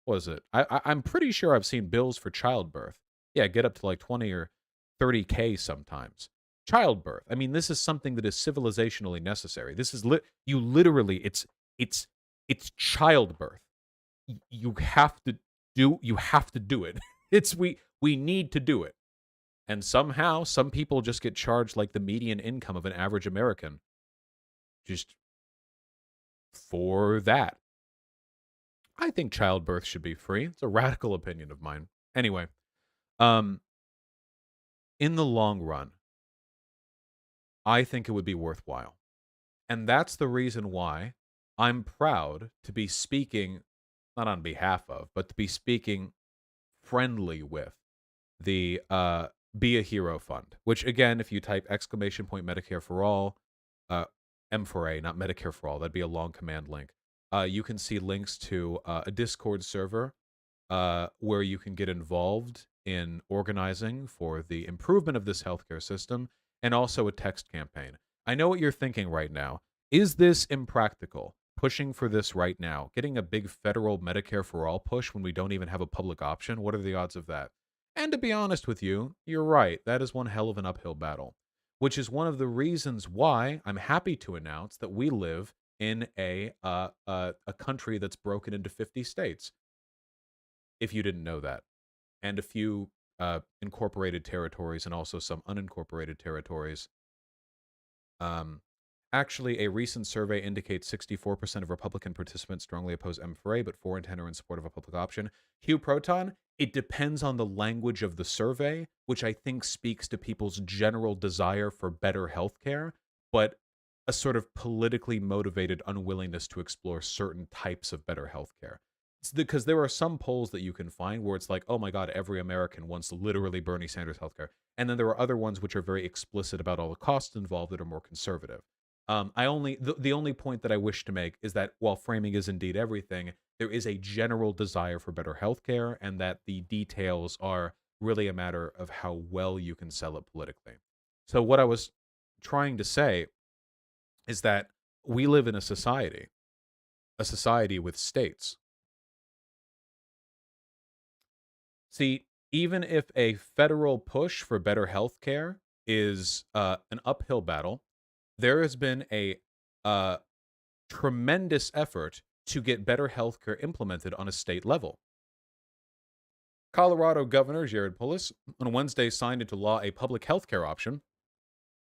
What is it? I'm pretty sure I've seen bills for childbirth. Yeah, get up to like 20 or 30K sometimes. Childbirth. I mean, this is something that is civilizationally necessary. This is literally it's childbirth. You have to do it. It's we need to do it. And somehow some people just get charged like the median income of an average American just for that. I think childbirth should be free. It's a radical opinion of mine. Anyway, in the long run, I think it would be worthwhile. And that's the reason why I'm proud to be speaking, not on behalf of, but to be speaking friendly with the Be a Hero Fund, which again, if you type exclamation point Medicare for All, M4A, not Medicare for All, that'd be a long command link. You can see links to a Discord server where you can get involved in organizing for the improvement of this healthcare system, and also a text campaign. I know what you're thinking right now. Is this impractical? Pushing for this right now, getting a big federal Medicare for All push when we don't even have a public option? What are the odds of that? And to be honest with you, you're right. That is one hell of an uphill battle, which is one of the reasons why I'm happy to announce that we live in a country that's broken into 50 states, if you didn't know that, and a few incorporated territories and also some unincorporated territories. Actually, a recent survey indicates 64% of Republican participants strongly oppose M4A, but 4 in 10 are in support of a public option. Hugh Proton, it depends on the language of the survey, which I think speaks to people's general desire for better healthcare, but a sort of politically motivated unwillingness to explore certain types of better healthcare. Because there are some polls that you can find where it's like, oh my God, every American wants literally Bernie Sanders healthcare. And then there are other ones which are very explicit about all the costs involved that are more conservative. The only point that I wish to make is that while framing is indeed everything, there is a general desire for better healthcare, and that the details are really a matter of how well you can sell it politically. So what I was trying to say is that we live in a society with states. See, even if a federal push for better healthcare is an uphill battle, there has been a tremendous effort to get better healthcare implemented on a state level. Colorado Governor Jared Polis on Wednesday signed into law a public healthcare option,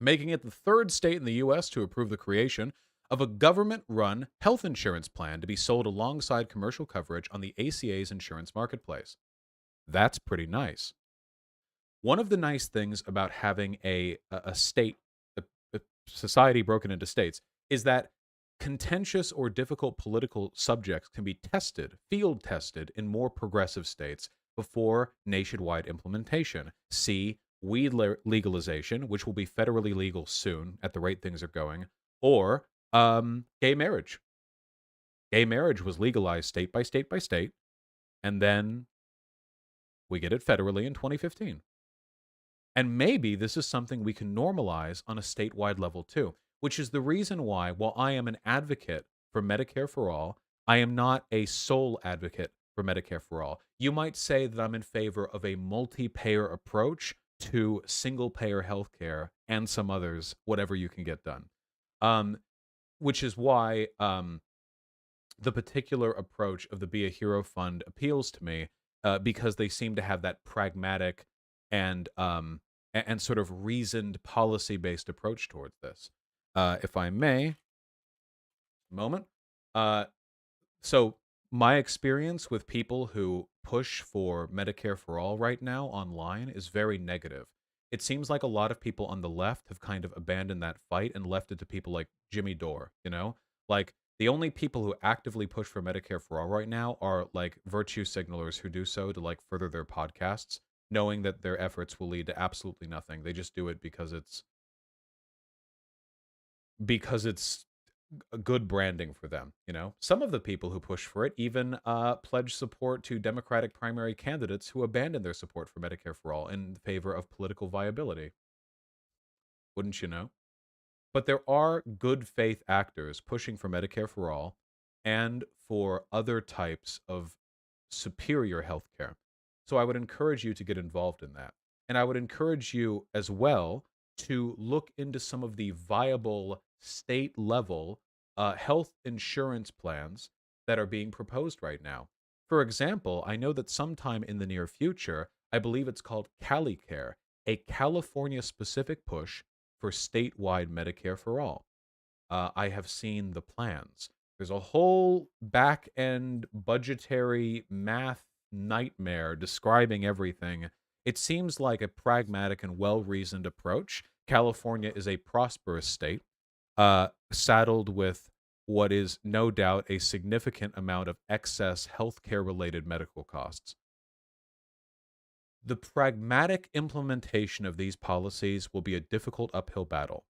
making it the 3rd state in the U.S. to approve the creation of a government-run health insurance plan to be sold alongside commercial coverage on the ACA's insurance marketplace. That's pretty nice. One of the nice things about having a state, a society broken into states, is that contentious or difficult political subjects can be tested, field tested, in more progressive states before nationwide implementation. See weed legalization, which will be federally legal soon at the rate things are going, or gay marriage. Gay marriage was legalized state by state by state, and then we get it federally in 2015. And maybe this is something we can normalize on a statewide level too, which is the reason why, while I am an advocate for Medicare for all, I am not a sole advocate for Medicare for all. You might say that I'm in favor of a multi-payer approach to single-payer healthcare and some others, whatever you can get done. Which is why the particular approach of the Be a Hero Fund appeals to me, because they seem to have that pragmatic and sort of reasoned policy-based approach towards this. If I may, moment. Uh, so my experience with people who push for Medicare for all right now online is very negative. It seems like a lot of people on the left have kind of abandoned that fight and left it to people like Jimmy Dore, you know? Like the only people who actively push for Medicare for all right now are like virtue signalers who do so to like further their podcasts, knowing that their efforts will lead to absolutely nothing. They just do it because it's a good branding for them, you know? Some of the people who push for it even pledge support to Democratic primary candidates who abandon their support for Medicare for all in favor of political viability. Wouldn't you know? But there are good faith actors pushing for Medicare for all and for other types of superior healthcare. So I would encourage you to get involved in that. And I would encourage you as well to look into some of the viable state level health insurance plans that are being proposed right now. For example, I know that sometime in the near future, I believe it's called CaliCare, a California specific push for statewide Medicare for all. I have seen the plans. There's a whole back end budgetary math nightmare describing everything. It seems like a pragmatic and well reasoned approach. California is a prosperous state, saddled with what is no doubt a significant amount of excess healthcare related medical costs. The pragmatic implementation of these policies will be a difficult uphill battle.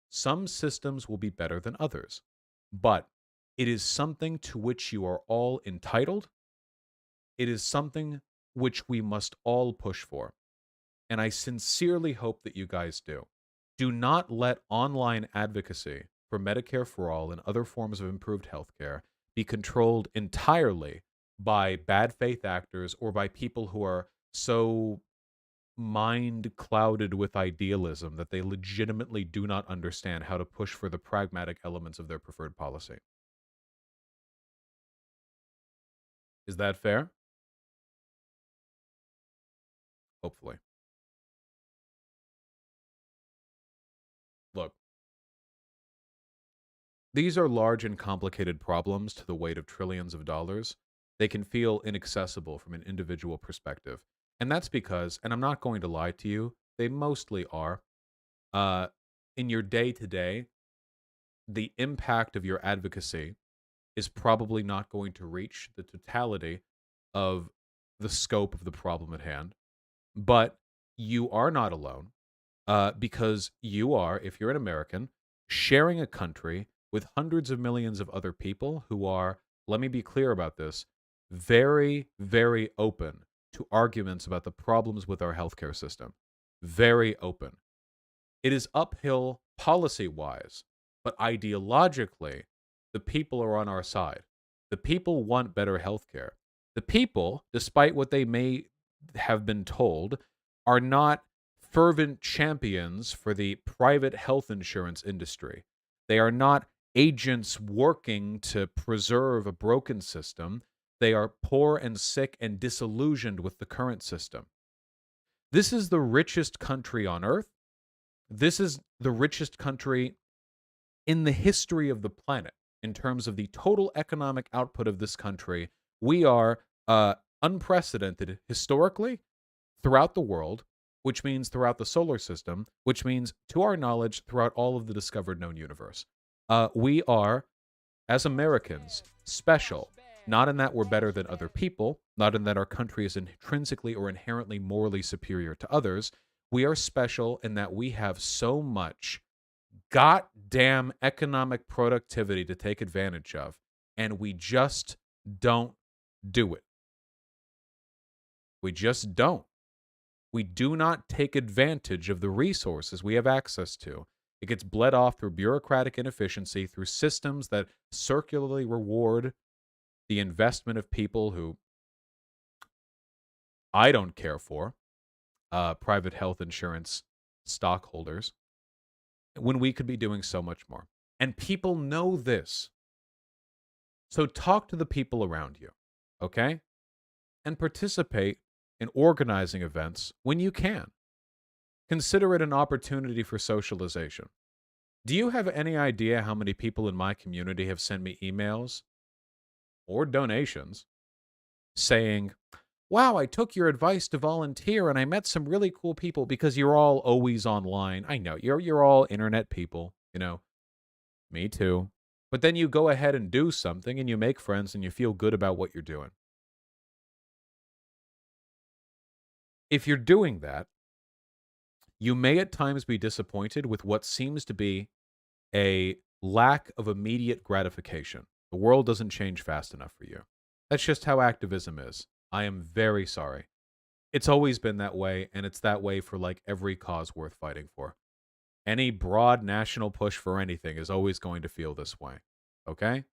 Some systems will be better than others, but it is something to which you are all entitled. It is something which we must all push for. And I sincerely hope that you guys do. Do not let online advocacy for Medicare for all and other forms of improved healthcare be controlled entirely by bad faith actors or by people who are so mind clouded with idealism that they legitimately do not understand how to push for the pragmatic elements of their preferred policy. Is that fair? Hopefully. Look, these are large and complicated problems to the weight of trillions of dollars. They can feel inaccessible from an individual perspective. And that's because, and I'm not going to lie to you, they mostly are. Uh, in your day to day, the impact of your advocacy is probably not going to reach the totality of the scope of the problem at hand. But you are not alone because you are, if you're an American, sharing a country with hundreds of millions of other people who are, let me be clear about this, very, very open to arguments about the problems with our healthcare system. Very open. It is uphill policy wise, but ideologically, the people are on our side. The people want better healthcare. The people, despite what they may have been told, are not fervent champions for the private health insurance industry. They are not agents working to preserve a broken system. They are poor and sick and disillusioned with the current system. This is the richest country on earth. This is the richest country in the history of the planet in terms of the total economic output of this country. We are unprecedented historically throughout the world, which means throughout the solar system, which means, to our knowledge, throughout all of the discovered known universe. We are, as Americans, special, not in that we're better than other people, not in that our country is intrinsically or inherently morally superior to others. We are special in that we have so much goddamn economic productivity to take advantage of, and we just don't do it. We just don't. We do not take advantage of the resources we have access to. It gets bled off through bureaucratic inefficiency, through systems that circularly reward the investment of people who I don't care for, private health insurance stockholders, when we could be doing so much more. And people know this. So talk to the people around you, okay? And participate in organizing events when you can. Consider it an opportunity for socialization. Do you have any idea how many people in my community have sent me emails or donations saying, wow, I took your advice to volunteer and I met some really cool people, because you're all always online. I know you're all internet people, you know. Me too. But then you go ahead and do something and you make friends and you feel good about what you're doing. If you're doing that, you may at times be disappointed with what seems to be a lack of immediate gratification. The world doesn't change fast enough for you. That's just how activism is. I am very sorry. It's always been that way, and it's that way for like every cause worth fighting for. Any broad national push for anything is always going to feel this way. Okay?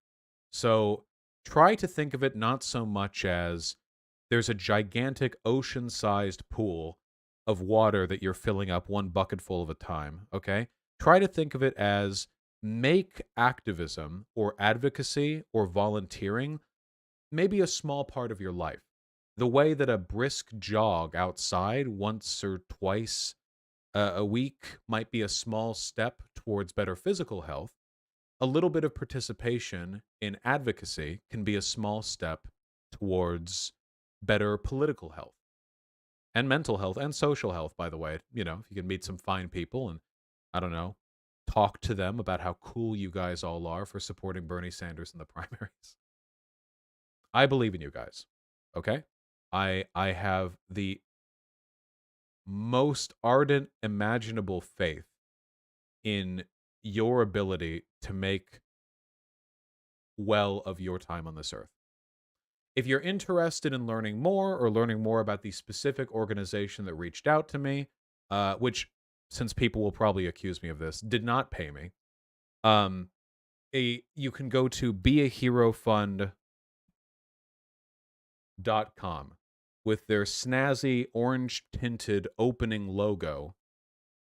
So try to think of it not so much as there's a gigantic ocean-sized pool of water that you're filling up one bucketful of a time, okay? Try to think of it as make activism or advocacy or volunteering maybe a small part of your life. The way that a brisk jog outside once or twice a week might be a small step towards better physical health, a little bit of participation in advocacy can be a small step towards better political health and mental health and social health, by the way. You know, if you can meet some fine people and, I don't know, talk to them about how cool you guys all are for supporting Bernie Sanders in the primaries. I believe in you guys, okay? I have the most ardent imaginable faith in your ability to make well of your time on this earth. If you're interested in learning more or learning more about the specific organization that reached out to me, which, since people will probably accuse me of this, did not pay me, you can go to beaherofund.com with their snazzy orange-tinted opening logo,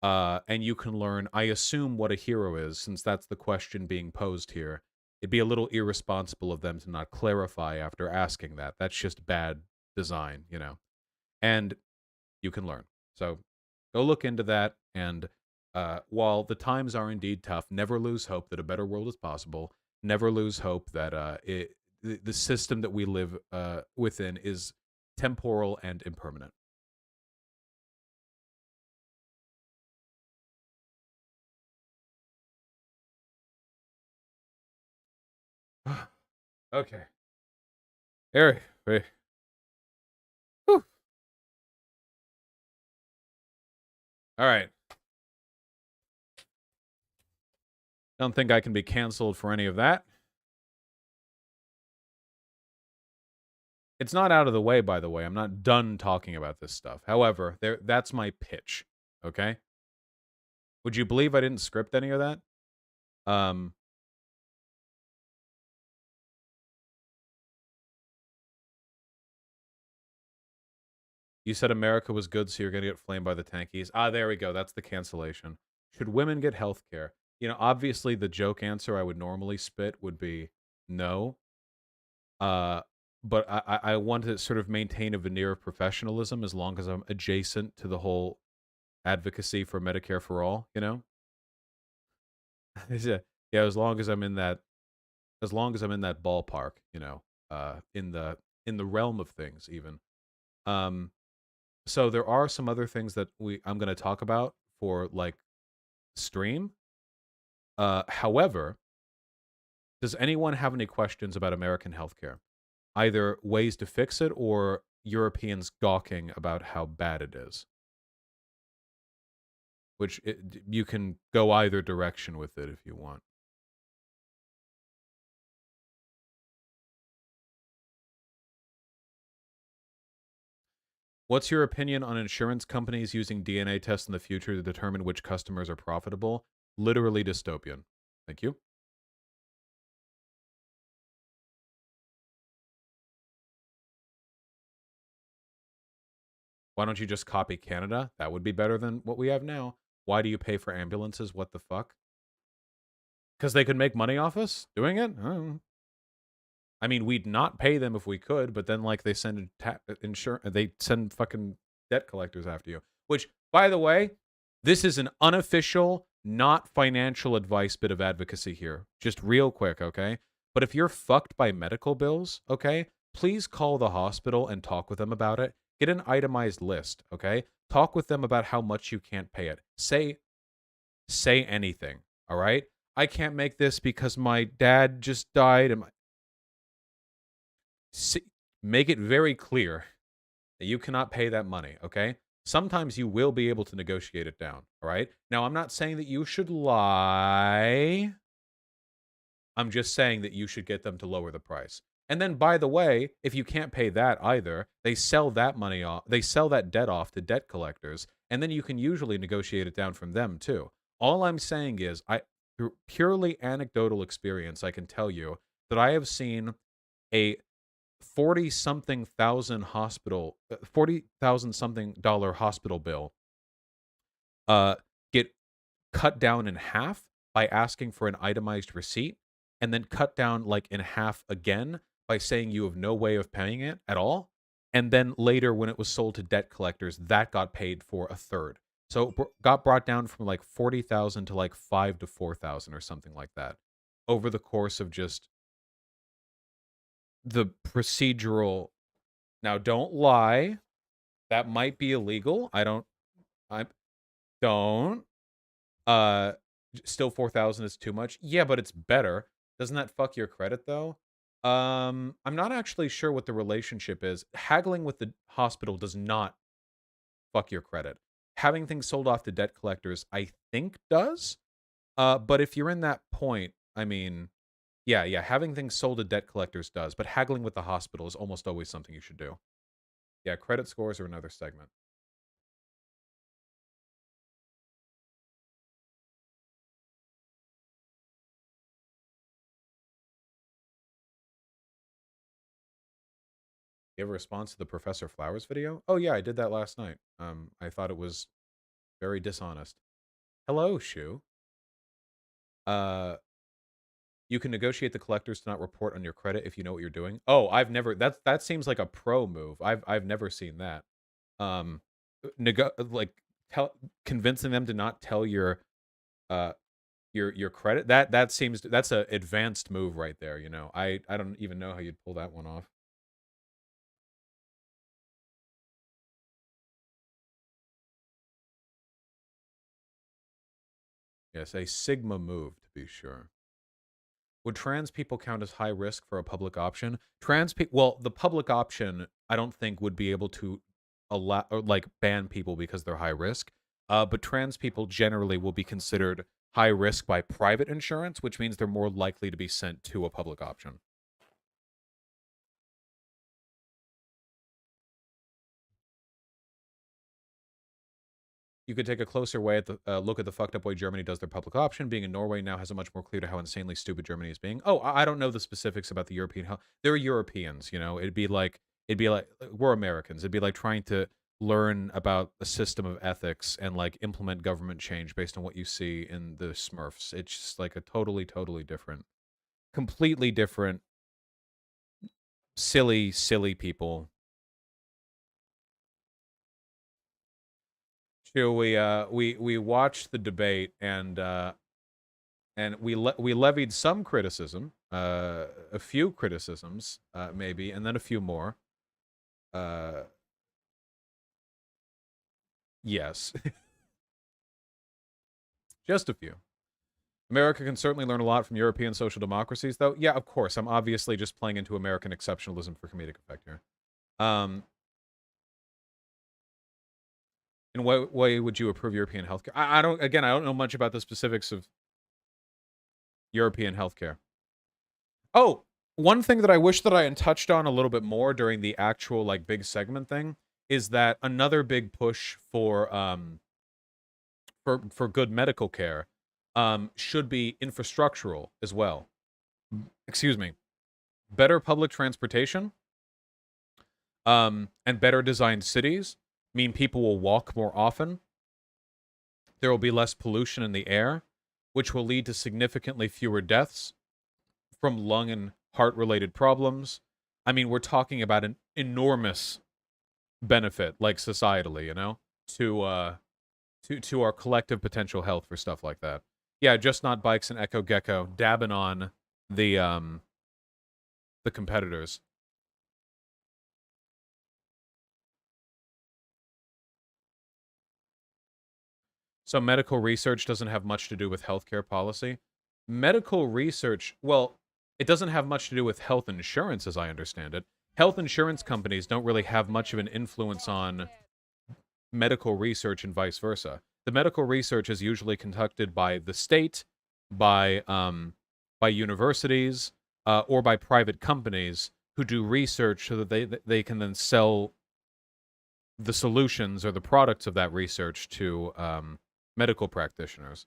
and you can learn, I assume, what a hero is, since that's the question being posed here. It'd be a little irresponsible of them to not clarify after asking that. That's just bad design, you know. And you can learn. So go look into that. And while the times are indeed tough, never lose hope that a better world is possible. Never lose hope that the system that we live within is temporal and impermanent. Okay. Harry, wait. Whew. All right. Don't think I can be canceled for any of that. It's not out of the way, by the way. I'm not done talking about this stuff. However, that's my pitch, okay? Would you believe I didn't script any of that? You said America was good, so you're going to get flamed by the tankies. Ah, there we go. That's the cancellation. Should women get health care? You know, obviously the joke answer I would normally spit would be no. But I want to sort of maintain a veneer of professionalism as long as I'm adjacent to the whole advocacy for Medicare for all, you know? Yeah, as long as I'm in that ballpark, you know, in the realm of things even. So there are some other things that I'm going to talk about for like stream. However, does anyone have any questions about American healthcare? Either ways to fix it or Europeans gawking about how bad it is. Which you can go either direction with it if you want. What's your opinion on insurance companies using DNA tests in the future to determine which customers are profitable? Literally dystopian. Thank you. Why don't you just copy Canada? That would be better than what we have now. Why do you pay for ambulances? What the fuck? Because they could make money off us doing it? I mean, we'd not pay them if we could, but then like they send they send fucking debt collectors after you. Which, by the way, this is an unofficial not financial advice, bit of advocacy here. Just real quick, okay? But if you're fucked by medical bills, okay, please call the hospital and talk with them about it. Get an itemized list, okay? Talk with them about how much you can't pay it. Say anything, all right? I can't make this because my dad just died and make it very clear that you cannot pay that money, okay? Sometimes you will be able to negotiate it down, all right? Now, I'm not saying that you should lie. I'm just saying that you should get them to lower the price. And then, by the way, if you can't pay that either, they sell that money off. They sell that debt off to debt collectors, and then you can usually negotiate it down from them too. All I'm saying is, through purely anecdotal experience, I can tell you that I have seen a $40,000 something dollar hospital bill get cut down in half by asking for an itemized receipt, and then cut down like in half again by saying you have no way of paying it at all. And then later, when it was sold to debt collectors, that got paid for a third. So it got brought down from like 40,000 to like 5 to 4,000 or something like that over the course of just the procedural. Now, don't lie. That might be illegal. I don't. Still 4,000 is too much. Yeah, but it's better. Doesn't that fuck your credit though? I'm not actually sure what the relationship is. Haggling with the hospital does not fuck your credit. Having things sold off to debt collectors, I think, does. But if you're in that point, I mean, yeah, having things sold to debt collectors does, but haggling with the hospital is almost always something you should do. Yeah, credit scores are another segment. You have a response to the Professor Flowers video? Oh yeah, I did that last night. I thought it was very dishonest. Hello, Shoe. You can negotiate the collectors to not report on your credit if you know what you're doing. Oh, I've never. That seems like a pro move. I've never seen that. Convincing them to not tell your credit. That seems that's an advanced move right there. You know, I don't even know how you'd pull that one off. Yes, a Sigma move, to be sure. Would trans people count as high risk for a public option? Well, the public option, I don't think would be able to allow or like ban people because they're high risk. But trans people generally will be considered high risk by private insurance, which means they're more likely to be sent to a public option. You could take a closer way at the look at the fucked up way Germany does their public option. Being in Norway now has a much more clear to how insanely stupid Germany is being. Oh, I don't know the specifics about the European health. They're Europeans, you know. It'd be like we're Americans. It'd be like trying to learn about a system of ethics and like implement government change based on what you see in the Smurfs. It's just like a totally different, completely different, silly people. We watched the debate and we levied some criticism, a few criticisms, maybe, and then a few more. Yes, just a few. America can certainly learn a lot from European social democracies, though. Yeah, of course. I'm obviously just playing into American exceptionalism for comedic effect here. In what way would you approve European healthcare? I don't know much about the specifics of European healthcare. Oh, one thing that I wish that I had touched on a little bit more during the actual like big segment thing is that another big push for good medical care should be infrastructural as well. Excuse me. Better public transportation and better designed cities mean people will walk more often. There will be less pollution in the air, which will lead to significantly fewer deaths from lung and heart-related problems. I mean, we're talking about an enormous benefit, like societally, you know, to to our collective potential health for stuff like that. Yeah, just not bikes and Echo Gecko dabbing on the competitors. So medical research doesn't have much to do with healthcare policy. Medical research, well, it doesn't have much to do with health insurance, as I understand it. Health insurance companies don't really have much of an influence on medical research and vice versa. The medical research is usually conducted by the state, by universities, or by private companies who do research so that they can then sell the solutions or the products of that research to medical practitioners.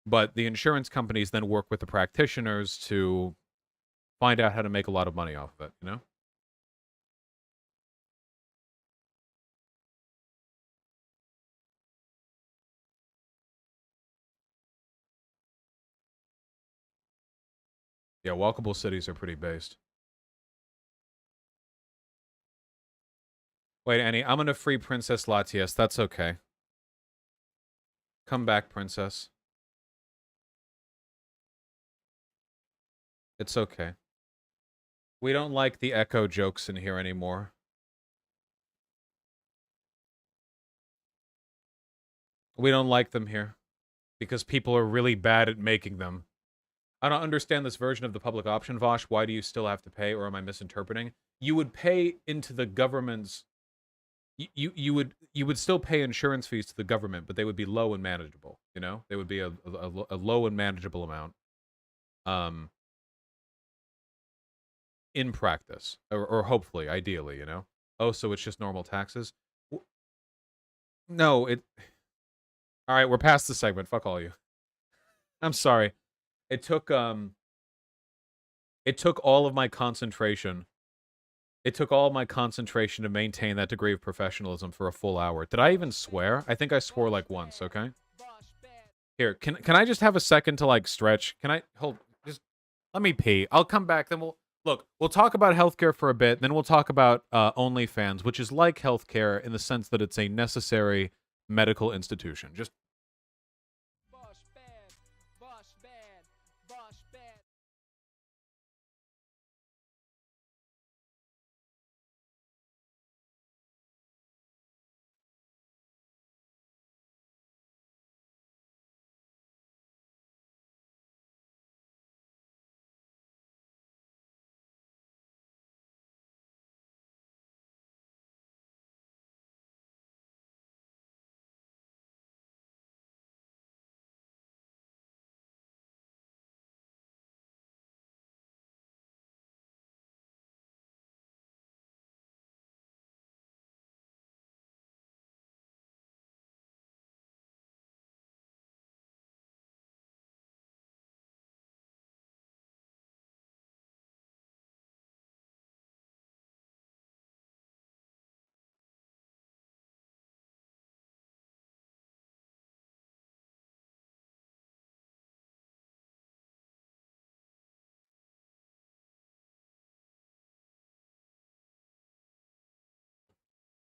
But the insurance companies then work with the practitioners to find out how to make a lot of money off of it, you know? Yeah, walkable cities are pretty based. Wait, Annie, I'm gonna free Princess Latias. That's okay. Come back, Princess. It's okay. We don't like the echo jokes in here anymore. We don't like them here. Because people are really bad at making them. I don't understand this version of the public option, Vosh. Why do you still have to pay, or am I misinterpreting? You would pay into the government's... You would still pay insurance fees to the government, but they would be low and manageable, you know? They would be a low and manageable amount. In practice. Or hopefully, ideally, you know? Oh, so it's just normal taxes? No, it... Alright, we're past the segment. Fuck all you. I'm sorry. It took all of my concentration. It took all of my concentration to maintain that degree of professionalism for a full hour. Did I even swear? I think I swore like once, okay? Here, can I just have a second to like stretch? Can I hold just let me pee. I'll come back, then we'll talk about healthcare for a bit, then we'll talk about OnlyFans, which is like healthcare in the sense that it's a necessary medical institution. Just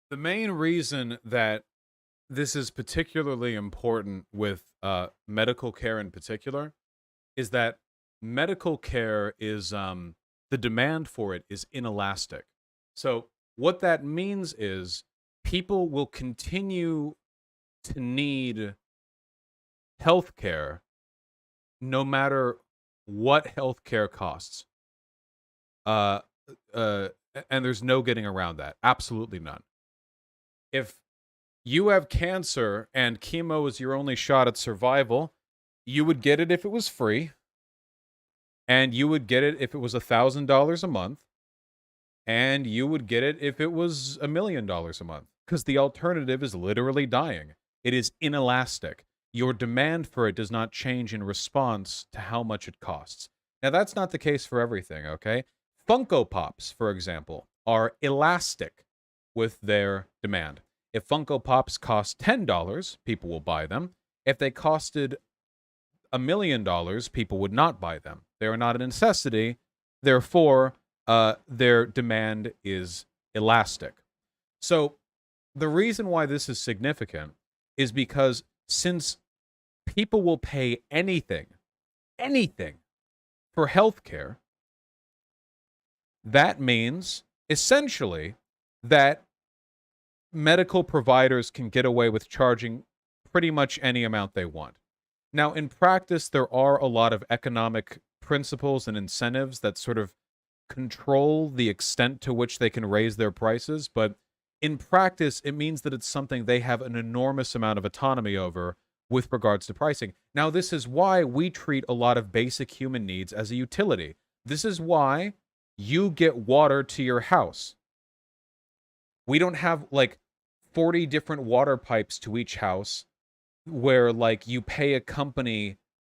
the main reason that this is particularly important with medical care in particular is that medical care is the demand for it is inelastic. So what that means is people will continue to need healthcare no matter what healthcare costs. And there's no getting around that. Absolutely none. If you have cancer and chemo is your only shot at survival, you would get it if it was free. And you would get it if it was $1,000 a month. And you would get it if it was $1 million a month. Because the alternative is literally dying. It is inelastic. Your demand for it does not change in response to how much it costs. Now, that's not the case for everything, okay? Funko Pops, for example, are elastic with their demand. If Funko Pops cost $10, people will buy them. If they costed $1 million, people would not buy them. They are not a necessity. Therefore, their demand is elastic. So the reason why this is significant is because since people will pay anything for healthcare, that means essentially that medical providers can get away with charging pretty much any amount they want. Now, in practice, there are a lot of economic principles and incentives that sort of control the extent to which they can raise their prices, but in practice, it means that it's something they have an enormous amount of autonomy over with regards to pricing. Now, this is why we treat a lot of basic human needs as a utility. This is why you get water to your house. We don't have like 40 different water pipes to each house where like you pay a company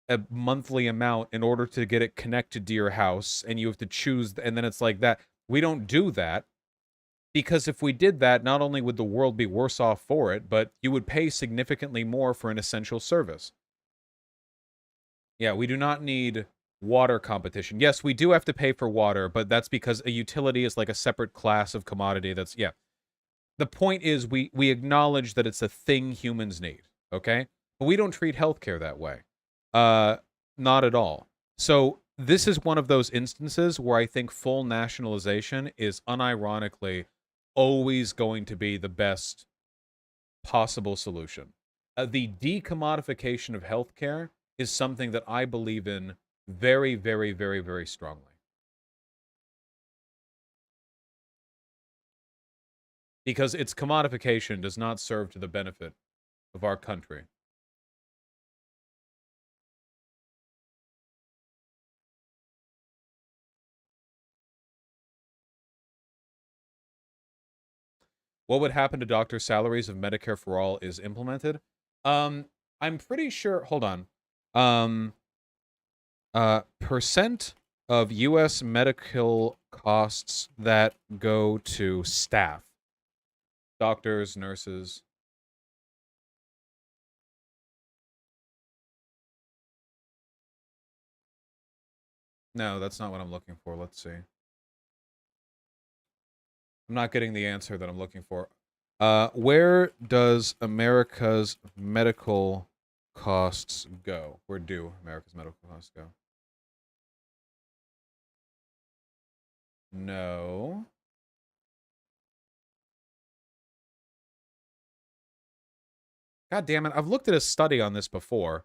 a monthly amount in order to get it connected to your house and you have to choose, and then it's like that. We don't do that because if we did that, not only would the world be worse off for it, but you would pay significantly more for an essential service. Yeah, we do not need water competition. Yes, we do have to pay for water, but that's because a utility is like a separate class of commodity that's, yeah. The point is we acknowledge that it's a thing humans need, okay? But we don't treat healthcare that way. Not at all. So this is one of those instances where I think full nationalization is unironically always going to be the best possible solution. The decommodification of healthcare is something that I believe in very, very, very, very strongly. Because its commodification does not serve to the benefit of our country. What would happen to doctor salaries if Medicare for All is implemented? I'm pretty sure, hold on. Percent of US medical costs that go to staff. Doctors, nurses. No, that's not what I'm looking for. Let's see. I'm not getting the answer that I'm looking for. Where does America's medical costs go? Where do America's medical costs go? No. God damn it. I've looked at a study on this before.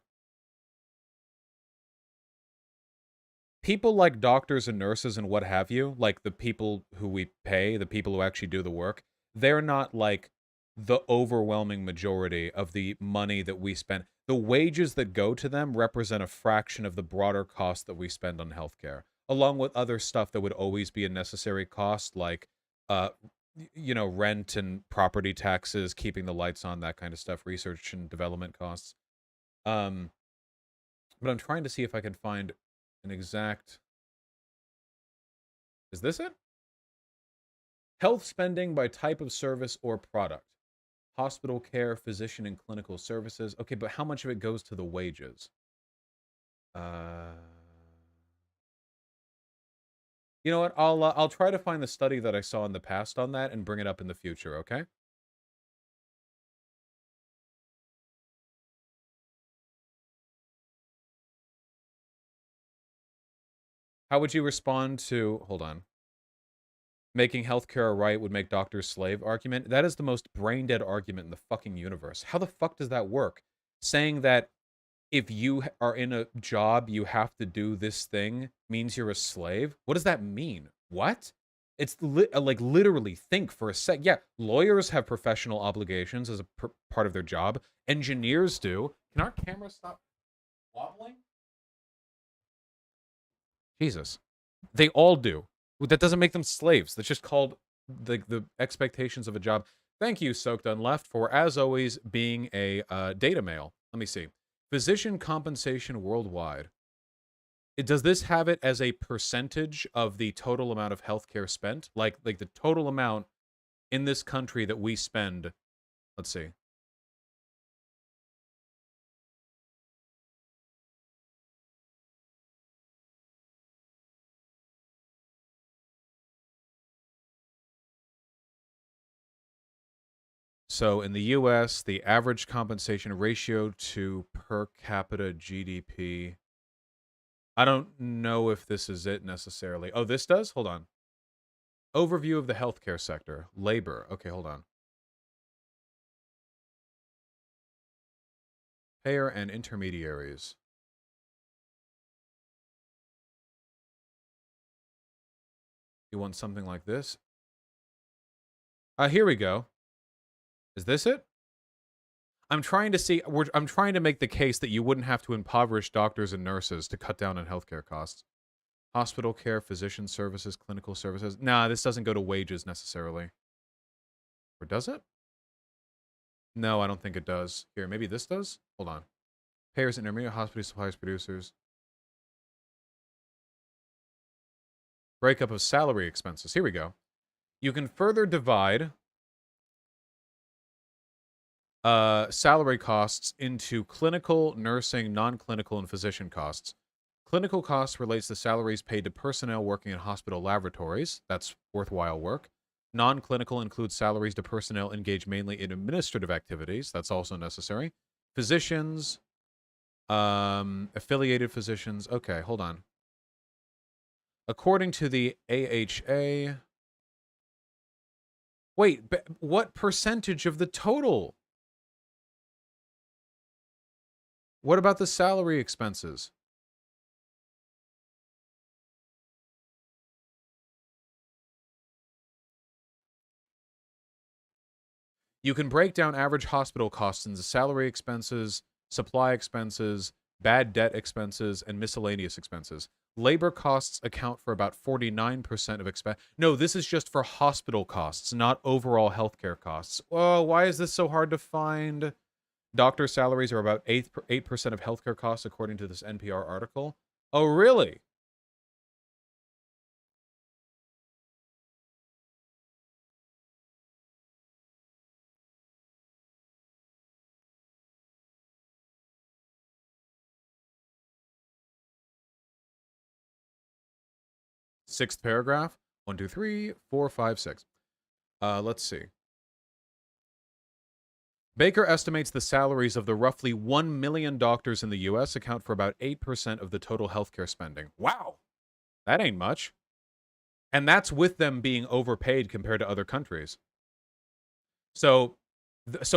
People like doctors and nurses and what have you, like the people who we pay, the people who actually do the work, they're not like the overwhelming majority of the money that we spend. The wages that go to them represent a fraction of the broader cost that we spend on healthcare, along with other stuff that would always be a necessary cost, like, rent and property taxes, keeping the lights on, that kind of stuff, research and development costs. But I'm trying to see if I can find an exact... Is this it? Health spending by type of service or product. Hospital care, physician and clinical services. Okay, but how much of it goes to the wages? You know what? I'll try to find the study that I saw in the past on that and bring it up in the future, okay? How would you respond to... Hold on. Making healthcare a right would make doctors slave argument? That is the most brain-dead argument in the fucking universe. How the fuck does that work? Saying that if you are in a job, you have to do this thing means you're a slave? What does that mean? What? It's like literally think for a sec. Yeah, lawyers have professional obligations as a part of their job. Engineers do. Can our camera stop wobbling? Jesus. They all do. That doesn't make them slaves. That's just called the expectations of a job. Thank you, Soaked on Left, for, as always, being a data mail. Let me see. Physician compensation worldwide. Does this have it as a percentage of the total amount of healthcare spent? Like the total amount in this country that we spend. Let's see. So in the US, the average compensation ratio to per capita GDP. I don't know if this is it necessarily. Oh, this does? Hold on. Overview of the healthcare sector. Labor. Okay, hold on. Payer and intermediaries. You want something like this? Here we go. Is this it? I'm trying to see. I'm trying to make the case that you wouldn't have to impoverish doctors and nurses to cut down on healthcare costs. Hospital care, physician services, clinical services. Nah, this doesn't go to wages necessarily. Or does it? No, I don't think it does. Here, maybe this does? Hold on. Payers, intermediate, hospital suppliers, producers. Breakup of salary expenses. Here we go. You can further divide salary costs into clinical, nursing, non-clinical, and physician costs. Clinical costs relates to salaries paid to personnel working in hospital laboratories. That's worthwhile work. Non-clinical includes salaries to personnel engaged mainly in administrative activities. That's also necessary. Physicians, affiliated physicians. Okay, hold on. According to the AHA... Wait, what percentage of the total? What about the salary expenses? You can break down average hospital costs into salary expenses, supply expenses, bad debt expenses, and miscellaneous expenses. Labor costs account for about 49% of expense. No, this is just for hospital costs, not overall healthcare costs. Oh, why is this so hard to find? Doctor salaries are about 8% of healthcare costs, according to this NPR article. Oh, really? Sixth paragraph. 1, 2, 3, 4, 5, 6. Let's see. Baker estimates the salaries of the roughly 1 million doctors in the U.S. account for about 8% of the total healthcare spending. Wow. That ain't much. And that's with them being overpaid compared to other countries. So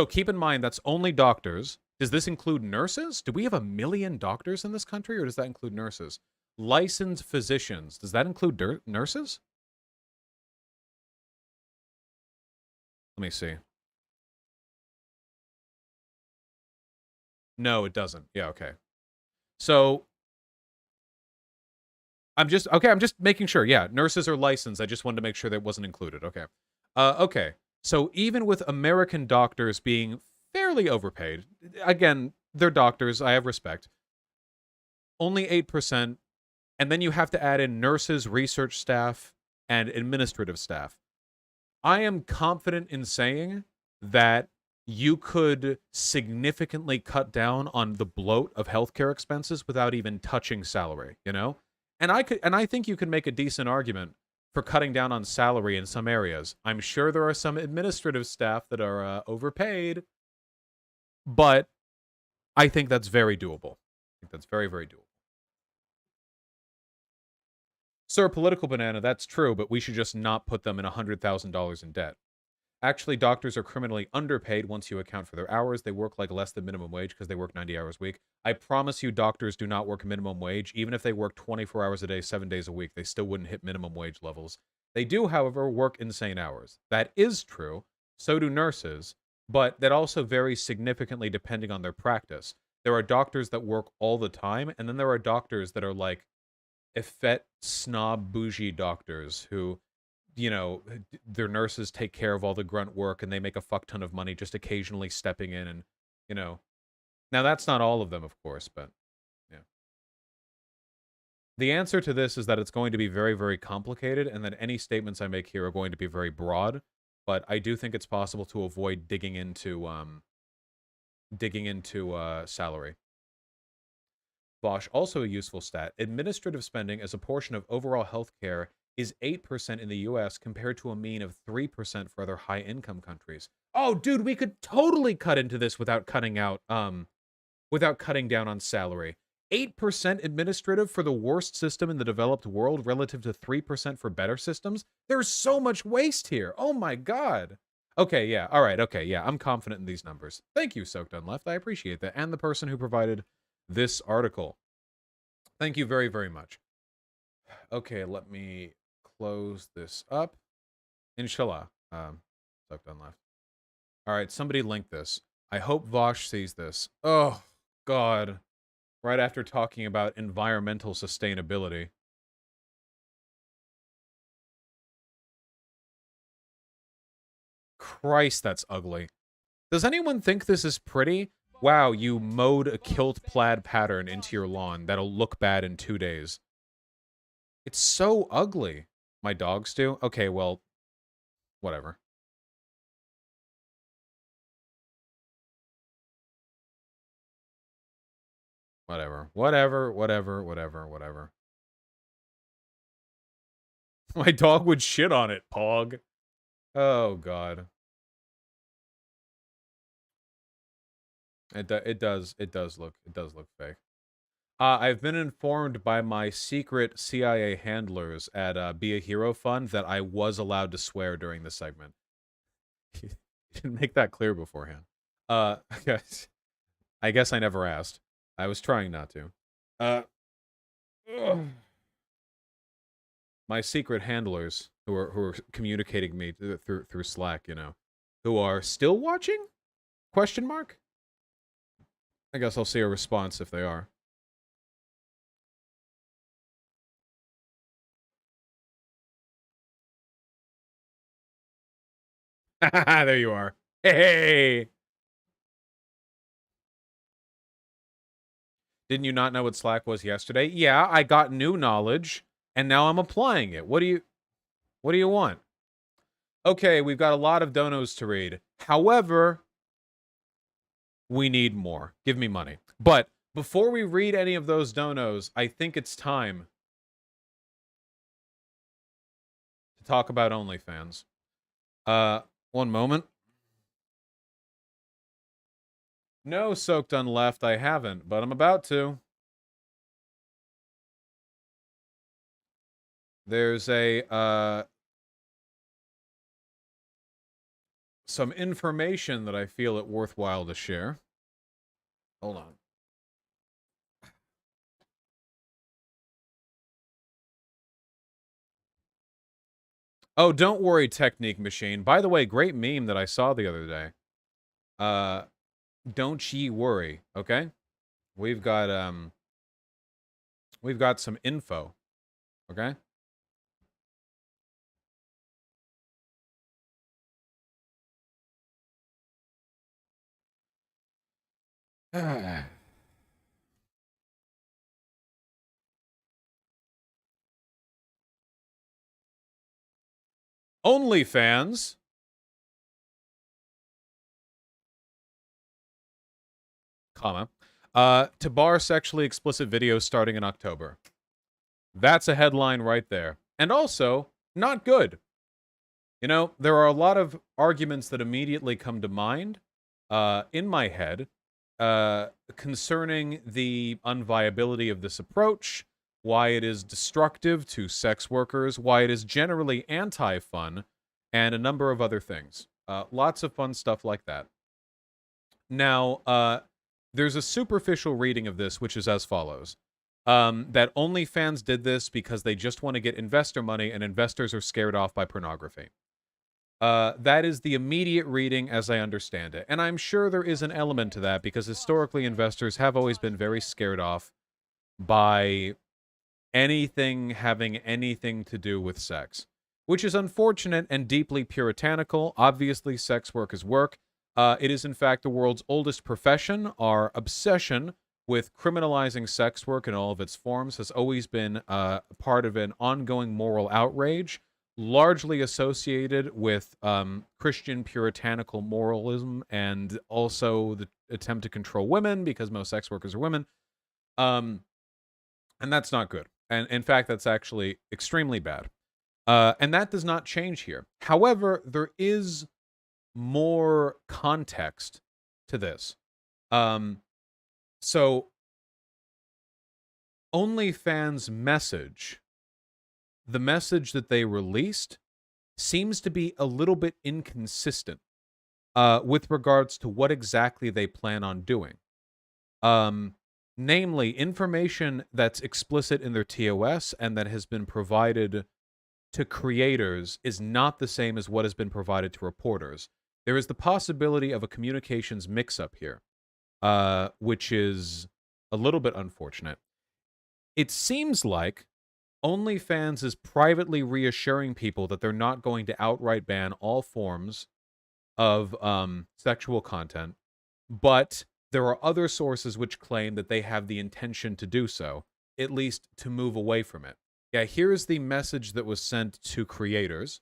keep in mind, that's only doctors. Does this include nurses? Do we have 1 million doctors in this country, or does that include nurses? Licensed physicians. Does that include nurses? Let me see. No, it doesn't. Yeah, okay. So I'm just making sure. Yeah, nurses are licensed. I just wanted to make sure that wasn't included. Okay. Okay. So even with American doctors being fairly overpaid, again, they're doctors. I have respect. Only 8%. And then you have to add in nurses, research staff, and administrative staff. I am confident in saying that you could significantly cut down on the bloat of healthcare expenses without even touching salary, you know? And I think you can make a decent argument for cutting down on salary in some areas. I'm sure there are some administrative staff that are overpaid, but I think that's very doable. I think that's very, very doable. Sir, political banana, that's true, but we should just not put them in $100,000 in debt. Actually, doctors are criminally underpaid once you account for their hours. They work like less than minimum wage because they work 90 hours a week. I promise you doctors do not work minimum wage. Even if they work 24 hours a day, 7 days a week, they still wouldn't hit minimum wage levels. They do, however, work insane hours. That is true. So do nurses, but that also varies significantly depending on their practice. There are doctors that work all the time, and then there are doctors that are like effete, snob, bougie doctors who, you know, their nurses take care of all the grunt work and they make a fuck ton of money just occasionally stepping in and, you know. Now, that's not all of them, of course, but, yeah. The answer to this is that it's going to be very, very complicated and that any statements I make here are going to be very broad, but I do think it's possible to avoid digging into salary. Bosch, also a useful stat. Administrative spending as a portion of overall healthcare is 8% in the US compared to a mean of 3% for other high-income countries. Oh, dude, we could totally cut into this without cutting out, without cutting down on salary. 8% administrative for the worst system in the developed world relative to 3% for better systems? There's so much waste here. Oh my god. Okay, yeah, all right, okay, yeah, I'm confident in these numbers. Thank you, Shoe0nHead. I appreciate that. And the person who provided this article. Thank you very, very much. Okay, let me close this up. Inshallah. Shoe0nHead. All right, somebody link this. I hope Vosh sees this. Oh, God. Right after talking about environmental sustainability. Christ, that's ugly. Does anyone think this is pretty? Wow, you mowed a kilt plaid pattern into your lawn. That'll look bad in 2 days. It's so ugly. My dogs do? Okay, well, whatever. Whatever. My dog would shit on it, Pog. Oh, God. It does look fake. I've been informed by my secret CIA handlers at Be a Hero Fund that I was allowed to swear during the segment. You didn't make that clear beforehand. I guess I never asked. I was trying not to. My secret handlers who are communicating me through Slack, you know, who are still watching? Question mark? I guess I'll see a response if they are. There you are. Hey! Didn't you not know what Slack was yesterday? Yeah, I got new knowledge, and now I'm applying it. What do you want? Okay, we've got a lot of donos to read. However, we need more. Give me money. But before we read any of those donos, I think it's time to talk about OnlyFans. One moment. No, Shoe0nHead, I haven't, but I'm about to. There's some information that I feel it worthwhile to share. Hold on. Oh, don't worry, Technique Machine. By the way, great meme that I saw the other day. Don't ye worry, okay? We've got some info, okay? OnlyFans. Comma. To bar sexually explicit videos starting in October. That's a headline right there. And also, not good. You know, there are a lot of arguments that immediately come to mind in my head concerning the unviability of this approach, why it is destructive to sex workers, why it is generally anti-fun, and a number of other things. Lots of fun stuff like that. Now, there's a superficial reading of this, which is as follows. That OnlyFans did this because they just want to get investor money, and investors are scared off by pornography. That is the immediate reading as I understand it. And I'm sure there is an element to that because historically investors have always been very scared off by anything having anything to do with sex, which is unfortunate and deeply puritanical. Obviously, sex work is work. It is, in fact, the world's oldest profession. Our obsession with criminalizing sex work in all of its forms has always been part of an ongoing moral outrage, largely associated with Christian puritanical moralism and also the attempt to control women because most sex workers are women. And that's not good. And in fact, that's actually extremely bad. And that does not change here. However, there is more context to this. So OnlyFans message, the message that they released, seems to be a little bit inconsistent with regards to what exactly they plan on doing. Namely, information that's explicit in their TOS and that has been provided to creators is not the same as what has been provided to reporters. There is the possibility of a communications mix-up here, which is a little bit unfortunate. It seems like OnlyFans is privately reassuring people that they're not going to outright ban all forms of sexual content, but there are other sources which claim that they have the intention to do so, at least to move away from it. Yeah, here's the message that was sent to creators.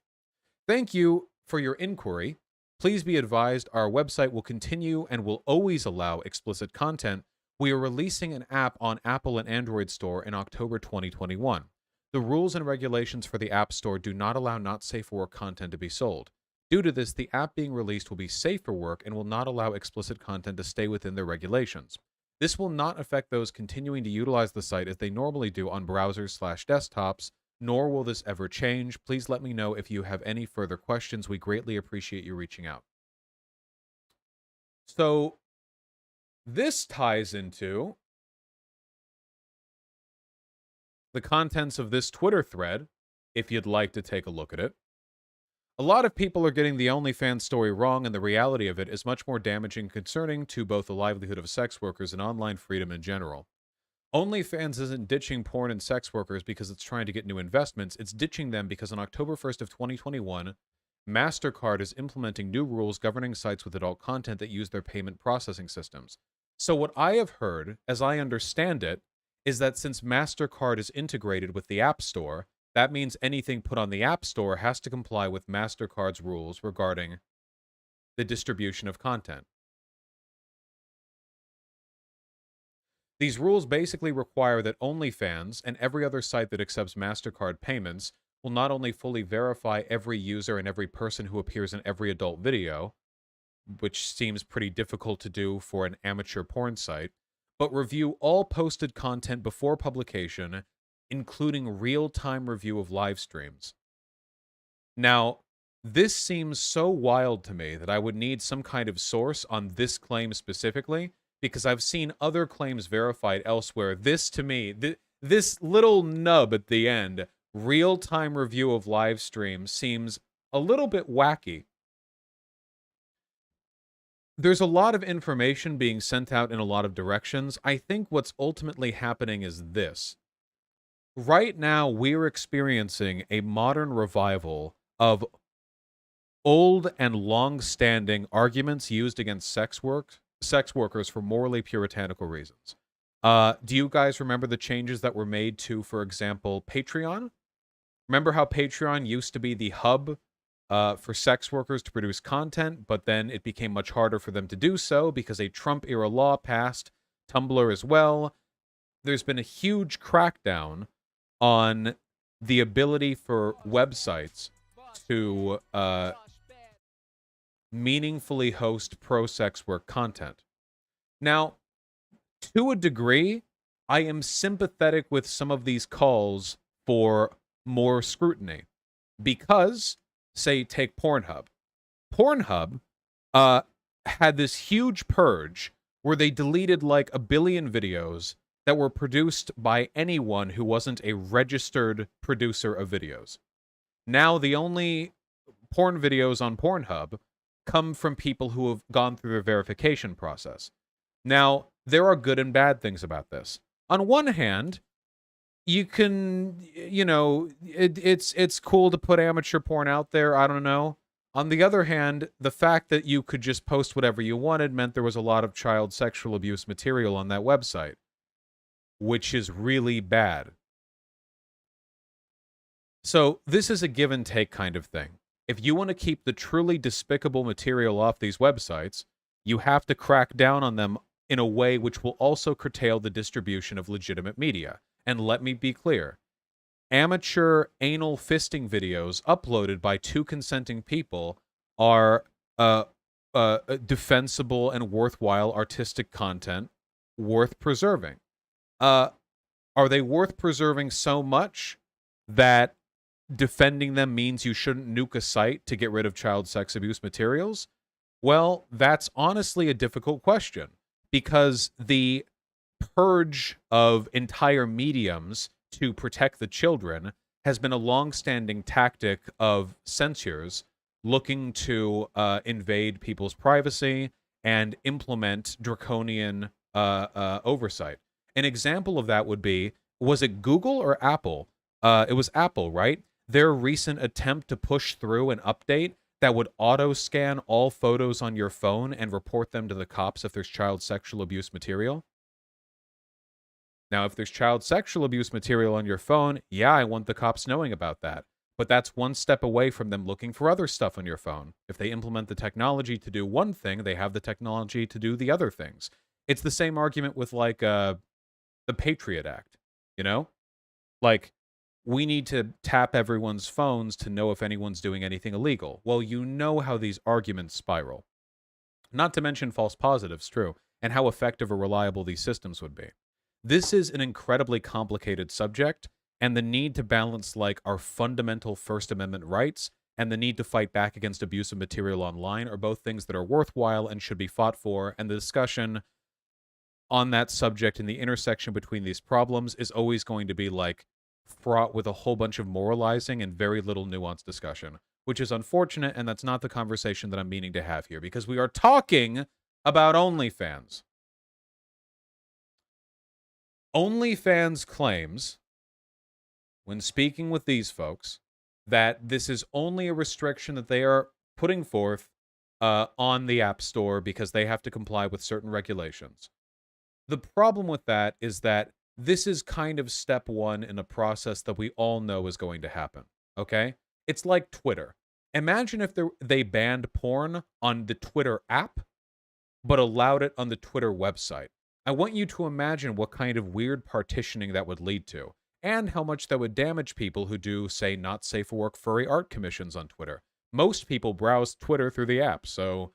Thank you for your inquiry. Please be advised our website will continue and will always allow explicit content. We are releasing an app on Apple and Android Store in October 2021. The rules and regulations for the App Store do not allow not safe for work content to be sold. Due to this, the app being released will be safe for work and will not allow explicit content to stay within their regulations. This will not affect those continuing to utilize the site as they normally do on browsers/desktops, nor will this ever change. Please let me know if you have any further questions. We greatly appreciate you reaching out. So, this ties into the contents of this Twitter thread, if you'd like to take a look at it. A lot of people are getting the OnlyFans story wrong, and the reality of it is much more damaging and concerning to both the livelihood of sex workers and online freedom in general. OnlyFans isn't ditching porn and sex workers because it's trying to get new investments. It's ditching them because on October 1st of 2021, MasterCard is implementing new rules governing sites with adult content that use their payment processing systems. So what I have heard, as I understand it, is that since MasterCard is integrated with the App Store, that means anything put on the App Store has to comply with MasterCard's rules regarding the distribution of content. These rules basically require that OnlyFans and every other site that accepts MasterCard payments will not only fully verify every user and every person who appears in every adult video, which seems pretty difficult to do for an amateur porn site, but review all posted content before publication, including real-time review of live streams. Now, this seems so wild to me that I would need some kind of source on this claim specifically, because I've seen other claims verified elsewhere. This, to me, this little nub at the end, real-time review of live streams, seems a little bit wacky. There's a lot of information being sent out in a lot of directions. I think what's ultimately happening is this. Right now, we're experiencing a modern revival of old and long-standing arguments used against sex workers for morally puritanical reasons. Do you guys remember the changes that were made to, for example, Patreon? Remember how Patreon used to be the hub for sex workers to produce content, but then it became much harder for them to do so because a Trump-era law passed, Tumblr as well. There's been a huge crackdown on the ability for websites to meaningfully host pro-sex work content. Now, to a degree, I am sympathetic with some of these calls for more scrutiny because, say, take Pornhub. Pornhub had this huge purge where they deleted like 1 billion videos that were produced by anyone who wasn't a registered producer of videos. Now, the only porn videos on Pornhub come from people who have gone through their verification process. Now, there are good and bad things about this. On one hand, you can, you know, it's cool to put amateur porn out there, I don't know. On the other hand, the fact that you could just post whatever you wanted meant there was a lot of child sexual abuse material on that website, which is really bad. So this is a give and take kind of thing. If you want to keep the truly despicable material off these websites, you have to crack down on them in a way which will also curtail the distribution of legitimate media. And let me be clear, amateur anal fisting videos uploaded by two consenting people are defensible and worthwhile artistic content worth preserving. Are they worth preserving so much that defending them means you shouldn't nuke a site to get rid of child sex abuse materials? Well, that's honestly a difficult question, because the purge of entire mediums to protect the children has been a long-standing tactic of censors looking to invade people's privacy and implement draconian oversight. An example of that would be, was it Google or Apple? It was Apple, right? Their recent attempt to push through an update that would auto-scan all photos on your phone and report them to the cops if there's child sexual abuse material. Now, if there's child sexual abuse material on your phone, yeah, I want the cops knowing about that. But that's one step away from them looking for other stuff on your phone. If they implement the technology to do one thing, they have the technology to do the other things. It's the same argument with, like, the Patriot Act, you know? Like, we need to tap everyone's phones to know if anyone's doing anything illegal. Well, you know how these arguments spiral. Not to mention false positives, true, and how effective or reliable these systems would be. This is an incredibly complicated subject, and the need to balance, like, our fundamental First Amendment rights and the need to fight back against abusive material online are both things that are worthwhile and should be fought for, and the discussion on that subject and the intersection between these problems is always going to be, like, fraught with a whole bunch of moralizing and very little nuanced discussion, which is unfortunate, and that's not the conversation that I'm meaning to have here, because we are talking about OnlyFans. OnlyFans claims, when speaking with these folks, that this is only a restriction that they are putting forth on the App Store because they have to comply with certain regulations. The problem with that is that this is kind of step one in a process that we all know is going to happen, okay? It's like Twitter. Imagine if they banned porn on the Twitter app, but allowed it on the Twitter website. I want you to imagine what kind of weird partitioning that would lead to, and how much that would damage people who do, say, not safe for work furry art commissions on Twitter. Most people browse Twitter through the app, so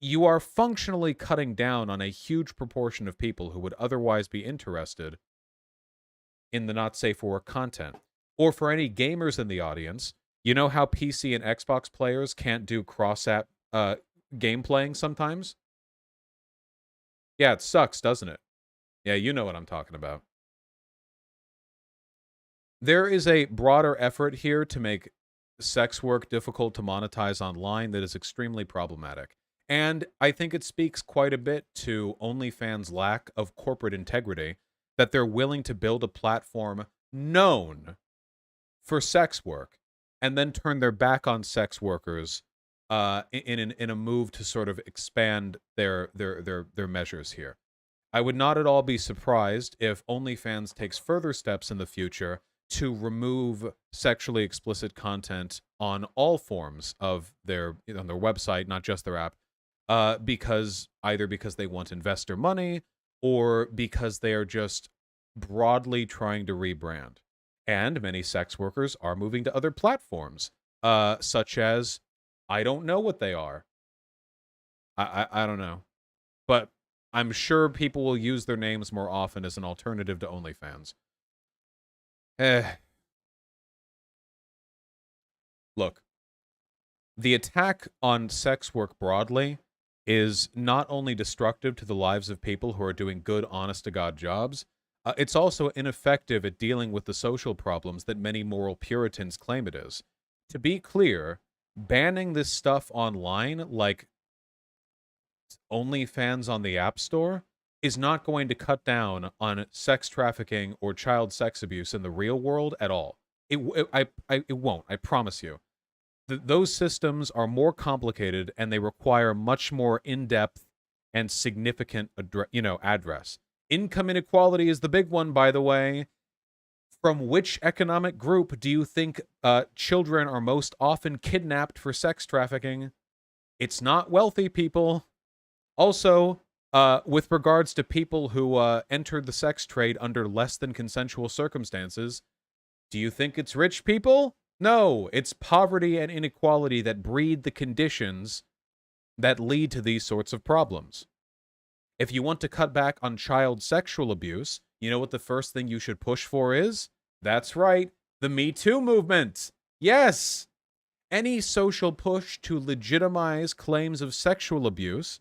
you are functionally cutting down on a huge proportion of people who would otherwise be interested in the not safe for work content. Or for any gamers in the audience, you know how PC and Xbox players can't do cross-app game playing sometimes? Yeah, it sucks, doesn't it? Yeah, you know what I'm talking about. There is a broader effort here to make sex work difficult to monetize online that is extremely problematic. And I think it speaks quite a bit to OnlyFans' lack of corporate integrity, that they're willing to build a platform known for sex work and then turn their back on sex workers in a move to sort of expand their measures here. I would not at all be surprised if OnlyFans takes further steps in the future to remove sexually explicit content on all forms of on their website, not just their app, because they want investor money or because they are just broadly trying to rebrand. And many sex workers are moving to other platforms, such as, I don't know what they are. I don't know. But I'm sure people will use their names more often as an alternative to OnlyFans. Look, the attack on sex work broadly is not only destructive to the lives of people who are doing good, honest-to-God jobs, it's also ineffective at dealing with the social problems that many moral Puritans claim it is. To be clear, banning this stuff online, like OnlyFans on the App Store, is not going to cut down on sex trafficking or child sex abuse in the real world at all. It won't, I promise you. Those systems are more complicated, and they require much more in-depth and significant address. Income inequality is the big one, by the way. From which economic group do you think children are most often kidnapped for sex trafficking? It's not wealthy people. Also, with regards to people who entered the sex trade under less than consensual circumstances, Do you think it's rich people? No, it's poverty and inequality that breed the conditions that lead to these sorts of problems. If you want to cut back on child sexual abuse, you know what the first thing you should push for is? That's right, the Me Too movement. Yes! Any social push to legitimize claims of sexual abuse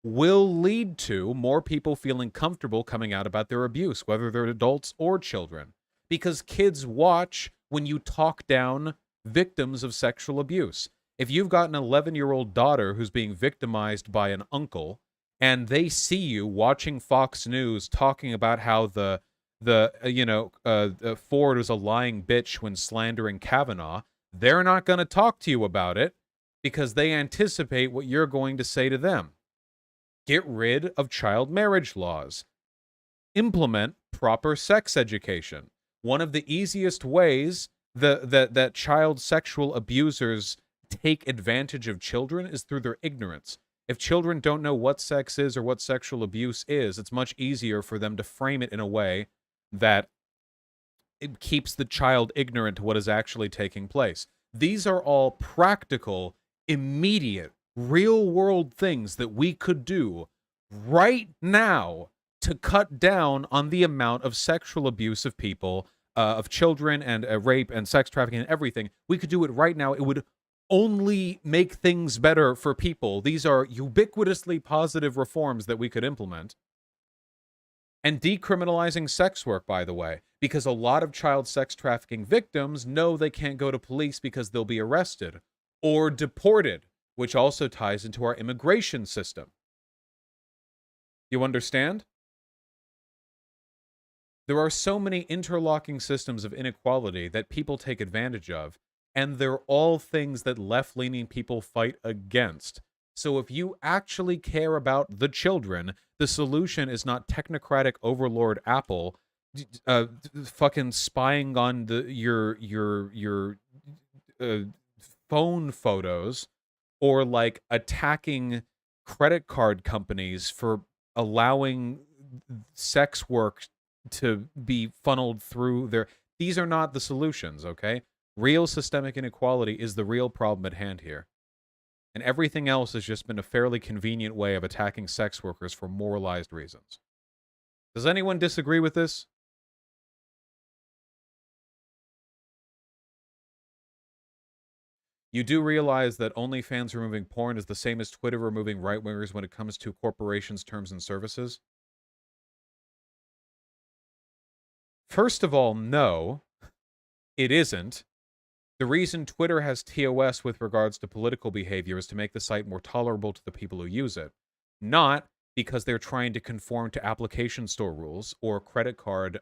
will lead to more people feeling comfortable coming out about their abuse, whether they're adults or children. Because kids watch when you talk down victims of sexual abuse. If you've got an 11-year-old daughter who's being victimized by an uncle, and they see you watching Fox News talking about how Ford was a lying bitch when slandering Kavanaugh, they're not going to talk to you about it because they anticipate what you're going to say to them. Get rid of child marriage laws. Implement proper sex education. One of the easiest ways that child sexual abusers take advantage of children is through their ignorance. If children don't know what sex is or what sexual abuse is, it's much easier for them to frame it in a way that it keeps the child ignorant to what is actually taking place. These are all practical, immediate, real-world things that we could do right now to cut down on the amount of sexual abuse of people, of children, and rape and sex trafficking and everything. We could do it right now. It would only make things better for people. These are ubiquitously positive reforms that we could implement. And decriminalizing sex work, by the way, because a lot of child sex trafficking victims know they can't go to police because they'll be arrested or deported, which also ties into our immigration system. You understand? There are so many interlocking systems of inequality that people take advantage of, and they're all things that left-leaning people fight against. So if you actually care about the children, the solution is not technocratic overlord Apple fucking spying on your phone photos, or like attacking credit card companies for allowing sex work to be funneled through their... These are not the solutions, okay? Real systemic inequality is the real problem at hand here. And everything else has just been a fairly convenient way of attacking sex workers for moralized reasons. Does anyone disagree with this? You do realize that OnlyFans removing porn is the same as Twitter removing right-wingers when it comes to corporations' terms and services? First of all, no, it isn't. The reason Twitter has TOS with regards to political behavior is to make the site more tolerable to the people who use it, not because they're trying to conform to application store rules or credit card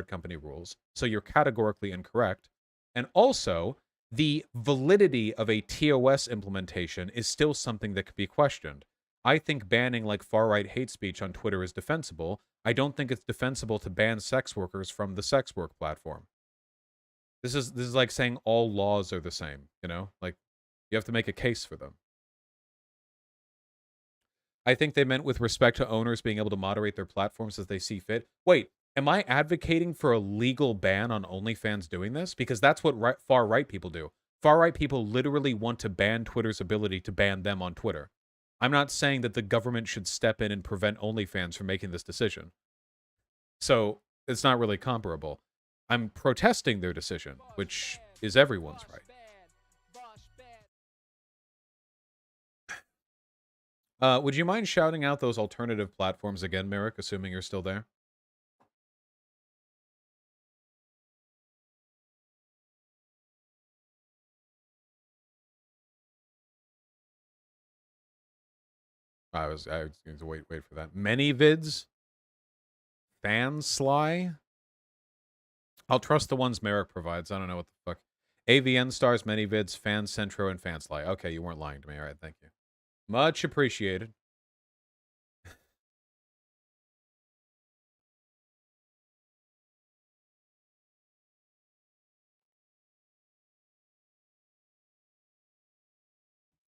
company rules. So you're categorically incorrect. And also, the validity of a TOS implementation is still something that could be questioned. I think banning like far-right hate speech on Twitter is defensible. I don't think it's defensible to ban sex workers from the sex work platform. This is like saying all laws are the same, you know? Like, you have to make a case for them. I think they meant with respect to owners being able to moderate their platforms as they see fit. Wait, am I advocating for a legal ban on OnlyFans doing this? Because that's what far-right people do. Far-right people literally want to ban Twitter's ability to ban them on Twitter. I'm not saying that the government should step in and prevent OnlyFans from making this decision. So, it's not really comparable. I'm protesting their decision, which is everyone's right. Would you mind shouting out those alternative platforms again, Merrick, assuming you're still there? I was going to wait for that. ManyVids? Fansly? I'll trust the ones Merrick provides. I don't know what the fuck. AVN Stars, ManyVids, Fancentro, and Fansly. Okay, you weren't lying to me. All right, thank you. Much appreciated.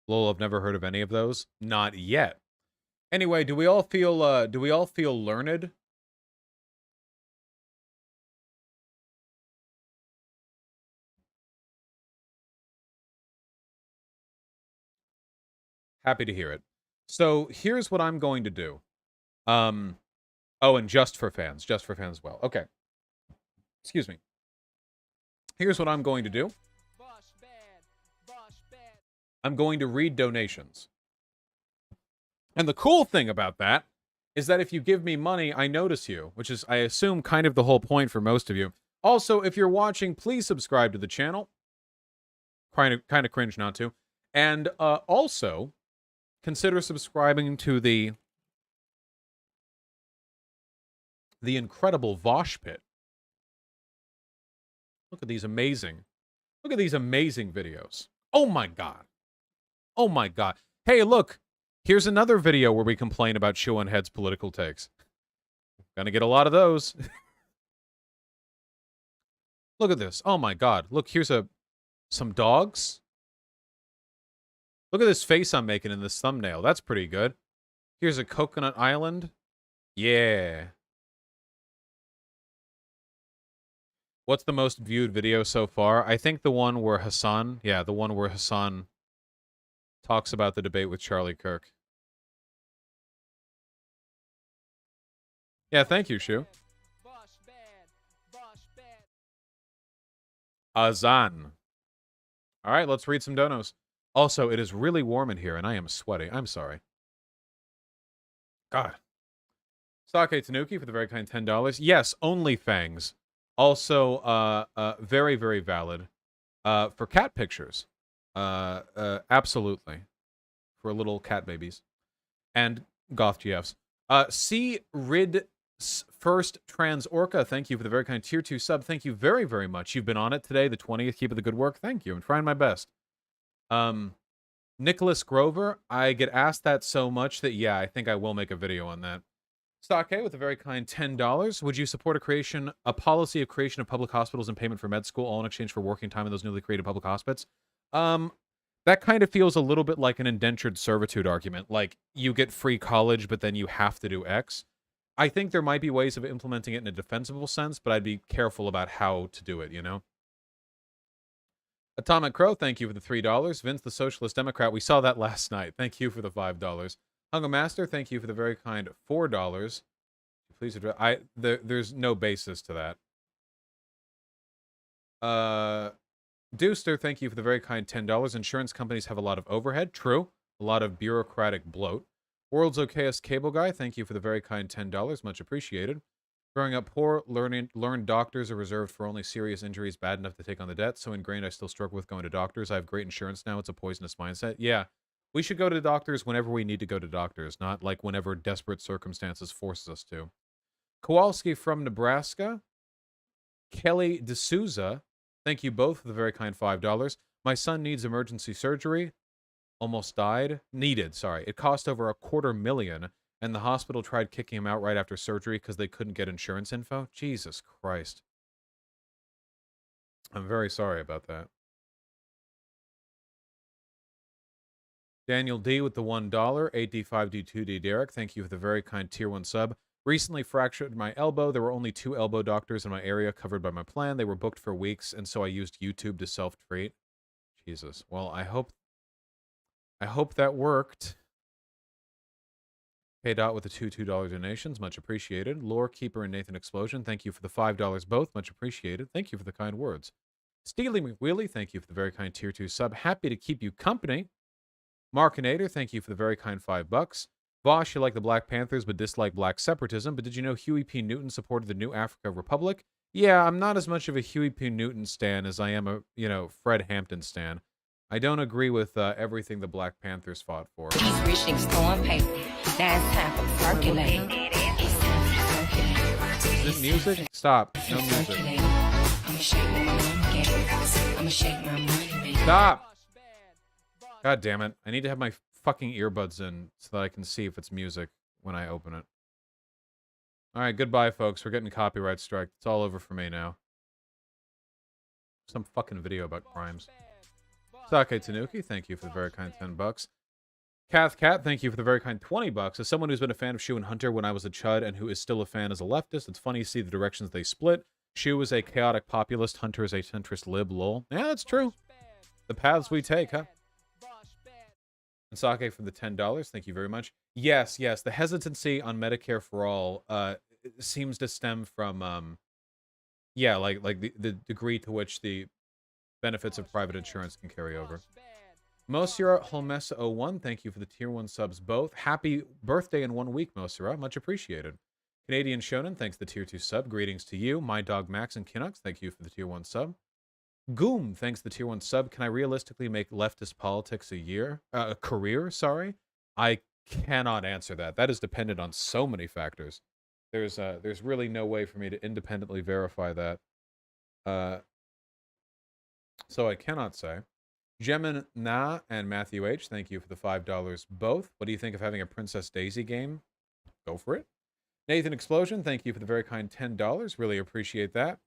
Lol, I've never heard of any of those. Not yet. Anyway, do we all feel learned? Happy to hear it. So here's what I'm going to do. Oh, and just for fans as well. Okay. Excuse me. Here's what I'm going to do. I'm going to read donations. And the cool thing about that is that if you give me money, I notice you, which is, I assume, kind of the whole point for most of you. Also, if you're watching, please subscribe to the channel. Kind of cringe not to. And also, consider subscribing to the incredible Vosh Pit. Look at these amazing videos. Oh my god. Oh my god. Hey, look. Here's another video where we complain about Shoe0nHead's political takes. Gonna get a lot of those. Look at this. Oh my god. Look, here's some dogs. Look at this face I'm making in this thumbnail. That's pretty good. Here's a coconut island. Yeah. What's the most viewed video so far? I think the one where Hasan... Yeah, the one where Hasan talks about the debate with Charlie Kirk. Yeah, thank you, Shu. Azan. All right, let's read some donos. Also, it is really warm in here, and I am sweaty. I'm sorry. God. Sake Tanuki for the very kind $10. Yes, only fangs. Also, very, very valid. For cat pictures. Absolutely. For little cat babies. And goth GFs. C. Rid First Trans Orca, thank you for the very kind tier 2 sub. Thank you very, very much. You've been on it today, the 20th. Keep up the good work. Thank you. I'm trying my best. Nicholas Grover, I get asked that so much that, yeah, I think I will make a video on that. Sake with a very kind $10. Would you support a policy of creation of public hospitals and payment for med school, all in exchange for working time in those newly created public hospitals? That kind of feels a little bit like an indentured servitude argument. Like, you get free college, but then you have to do X. I think there might be ways of implementing it in a defensible sense, but I'd be careful about how to do it, you know? Atomic Crow, thank you for the $3. Vince, the Socialist Democrat, we saw that last night. Thank you for the $5. Hunger Master, thank you for the very kind $4. Please address... there's no basis to that. Deuster, thank you for the very kind $10. Insurance companies have a lot of overhead. True. A lot of bureaucratic bloat. World's Okayest Cable Guy, thank you for the very kind $10. Much appreciated. Growing up poor, learned doctors are reserved for only serious injuries bad enough to take on the debt. So ingrained, I still struggle with going to doctors. I have great insurance now. It's a poisonous mindset. Yeah, we should go to doctors whenever we need to go to doctors, not like whenever desperate circumstances forces us to. Kowalski from Nebraska. Kelly D'Souza, thank you both for the very kind $5. My son needs emergency surgery. Almost died. Needed, sorry. It cost over $250,000, and the hospital tried kicking him out right after surgery because they couldn't get insurance info. Jesus Christ. I'm very sorry about that. Daniel D with the $1. 8D5D2D Derek, thank you for the very kind tier 1 sub. Recently fractured my elbow. There were only 2 elbow doctors in my area covered by my plan. They were booked for weeks, and so I used YouTube to self-treat. Jesus. Well, I hope that worked. Hey Dot with the $2 donations. Much appreciated. Lore Keeper and Nathan Explosion, thank you for the $5 both. Much appreciated. Thank you for the kind words. Steely McWheely, thank you for the very kind tier 2 sub. Happy to keep you company. Markinator, thank you for the very kind $5. Vosh, you like the Black Panthers but dislike black separatism, but did you know Huey P. Newton supported the New Africa Republic? Yeah, I'm not as much of a Huey P. Newton stan as I am a, Fred Hampton stan. I don't agree with everything the Black Panthers fought for. He's reaching stolen paper. Now it's time for circulate. It's time for circulate. Is it music? Stop. No music. I'ma shake my money. I'ma shake my money. Stop! God damn it. I need to have my fucking earbuds in so that I can see if it's music when I open it. Alright, goodbye, folks. We're getting copyright strike. It's all over for me now. Some fucking video about crimes. Sake Tanuki, thank you for the very kind $10. Kath Cat, thank you for the very kind $20. As someone who's been a fan of Shoe and Hunter when I was a chud and who is still a fan as a leftist, it's funny to see the directions they split. Shoe is a chaotic populist, Hunter is a centrist lib, lol. Yeah, that's true. The paths we take, huh? Sake for the $10. Thank you very much. Yes, yes. The hesitancy on Medicare for all seems to stem from yeah, like the degree to which the benefits of private insurance can carry over. Mosira Holmesa01, thank you for the tier 1 subs both. Happy birthday in 1 week, Mosira. Much appreciated. Canadian Shonen, thanks for the tier 2 sub. Greetings to you. My Dog Max and Kinnux, thank you for the tier 1 sub. Goom, thanks for the tier 1 sub. Can I realistically make leftist politics a career, sorry? I cannot answer that. That is dependent on so many factors. There's really no way for me to independently verify that. So I cannot say. Gemin Na and Matthew H, thank you for the $5 both. What do you think of having a Princess Daisy game? Go for it. Nathan Explosion, thank you for the very kind $10. Really appreciate that.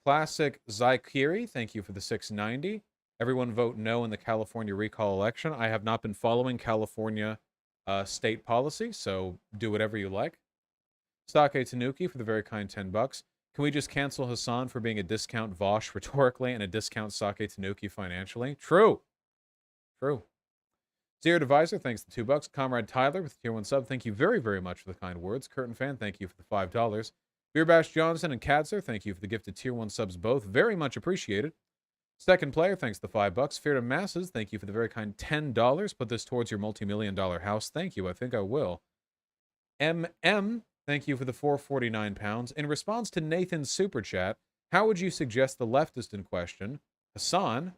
Classic Zykiri, thank you for the $6.90. Everyone vote no in the California recall election. I have not been following California state policy, so do whatever you like. Sake Tanuki for the very kind $10. Can we just cancel Hasan for being a discount Vosh rhetorically and a discount Sake Tanuki financially? True. True. Zero Divisor, thanks for $2. Comrade Tyler with tier 1 sub, thank you very, very much for the kind words. Curtain Fan, thank you for the $5. Beer Bash Johnson and Cadzer, thank you for the gifted tier 1 subs both. Very much appreciated. Second player, thanks for the $5. Fear to Masses, thank you for the very kind $10. Put this towards your multi-million-dollar house. Thank you. I think I will. MM, thank you for the £449. In response to Nathan's super chat, how would you suggest the leftist in question, Hasan?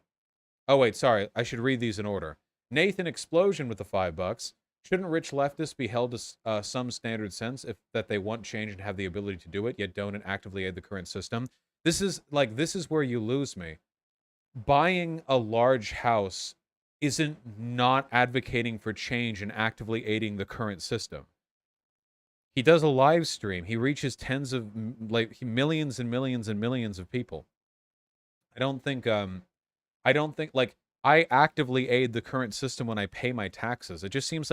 Oh, wait, sorry. I should read these in order. Nathan Explosion with the $5. Shouldn't rich leftists be held to some standard sense if that they want change and have the ability to do it, yet don't and actively aid the current system? This is where you lose me. Buying a large house isn't not advocating for change and actively aiding the current system. He does a live stream. He reaches tens of millions and millions and millions of people. I don't think I actively aid the current system when I pay my taxes. It just seems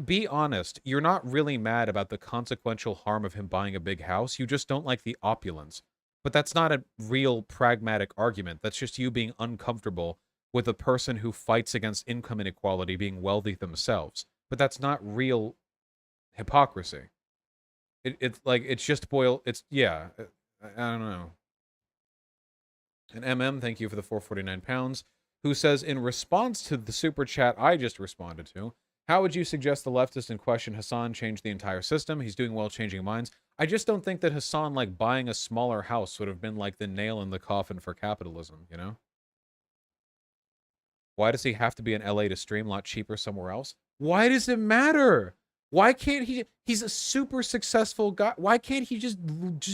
be honest. You're not really mad about the consequential harm of him buying a big house. You just don't like the opulence. But that's not a real pragmatic argument. That's just you being uncomfortable with a person who fights against income inequality being wealthy themselves. But that's not real hypocrisy. It's just yeah. I don't know. And MM, thank you for the £449. Who says, in response to the super chat I just responded to, how would you suggest the leftist in question, Hasan, change the entire system? He's doing well changing minds. I just don't think that Hasan, buying a smaller house would have been the nail in the coffin for capitalism, you know? Why does he have to be in LA to stream a lot cheaper somewhere else? Why does it matter? Why can't he? He's a super successful guy. Why can't he just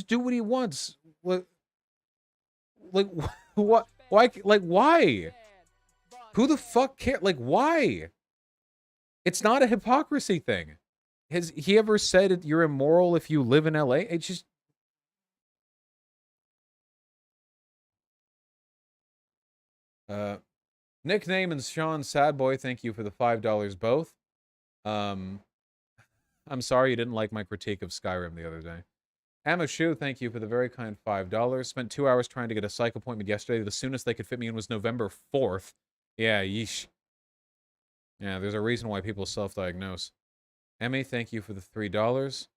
do what he wants? What? Why? Why? Who the fuck cares? Why? It's not a hypocrisy thing. Has he ever said you're immoral if you live in LA? It's just... Nickname and Sean Sadboy, thank you for the $5 both. I'm sorry you didn't like my critique of Skyrim the other day. Amashu, thank you for the very kind $5. Spent 2 hours trying to get a psych appointment yesterday. The soonest they could fit me in was November 4th. Yeah, yeesh. Yeah, there's a reason why people self-diagnose. Emmy, thank you for the $3.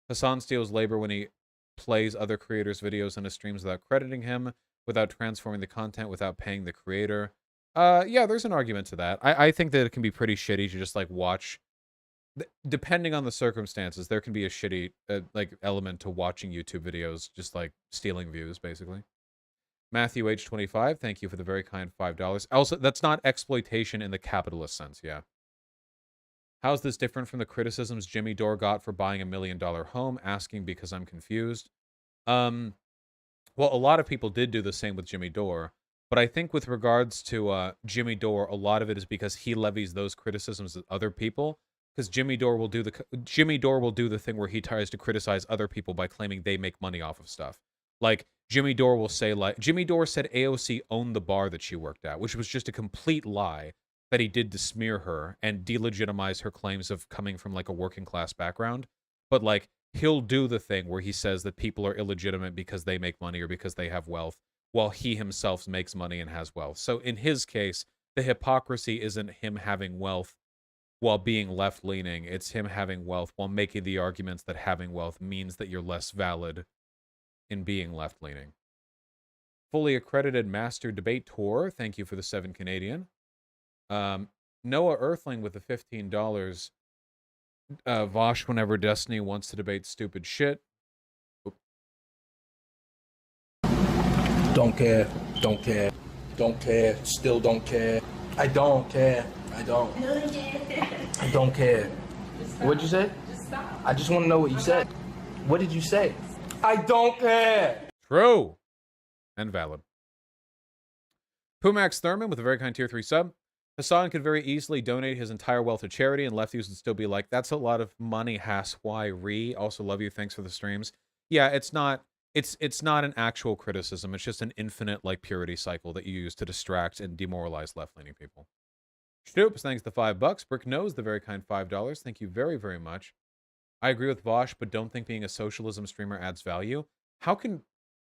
Hasan steals labor when he plays other creators' videos on his streams without crediting him, without transforming the content, without paying the creator. Yeah, there's an argument to that. I think that it can be pretty shitty to just, watch... Depending on the circumstances, there can be a shitty, element to watching YouTube videos, just, stealing views, basically. Matthew H25, thank you for the very kind $5. Also, that's not exploitation in the capitalist sense, yeah. How's this different from the criticisms Jimmy Dore got for buying $1 million home? Asking because I'm confused. Well, a lot of people did do the same with Jimmy Dore, but I think with regards to Jimmy Dore, a lot of it is because he levies those criticisms at other people. Because Jimmy Dore will do the thing where he tries to criticize other people by claiming they make money off of stuff. Jimmy Dore will say, Jimmy Dore said AOC owned the bar that she worked at, which was just a complete lie that he did to smear her and delegitimize her claims of coming from, a working class background. But, he'll do the thing where he says that people are illegitimate because they make money or because they have wealth, while he himself makes money and has wealth. So in his case, the hypocrisy isn't him having wealth while being left-leaning. It's him having wealth while making the arguments that having wealth means that you're less valid in being left-leaning. Fully accredited master debate tour. Thank you for the 7 Canadian. Noah Earthling with the $15. Vosh, whenever Destiny wants to debate stupid shit. Don't care, don't care, don't care, still don't care. I don't care, I don't. I don't care. What'd you say? Just stop. I just want to know what you said. What did you say? I don't care. True. And valid. Pumax Thurman with a very kind tier 3 sub. Hasan could very easily donate his entire wealth to charity, and lefties would still be like, that's a lot of money, Has. Why? Re. Also love you. Thanks for the streams. Yeah, it's not an actual criticism. It's just an infinite, like, purity cycle that you use to distract and demoralize left-leaning people. Stoops, thanks to $5. Brick Nose, the very kind $5. Thank you very, very much. I agree with Vosh, but don't think being a socialism streamer adds value. How can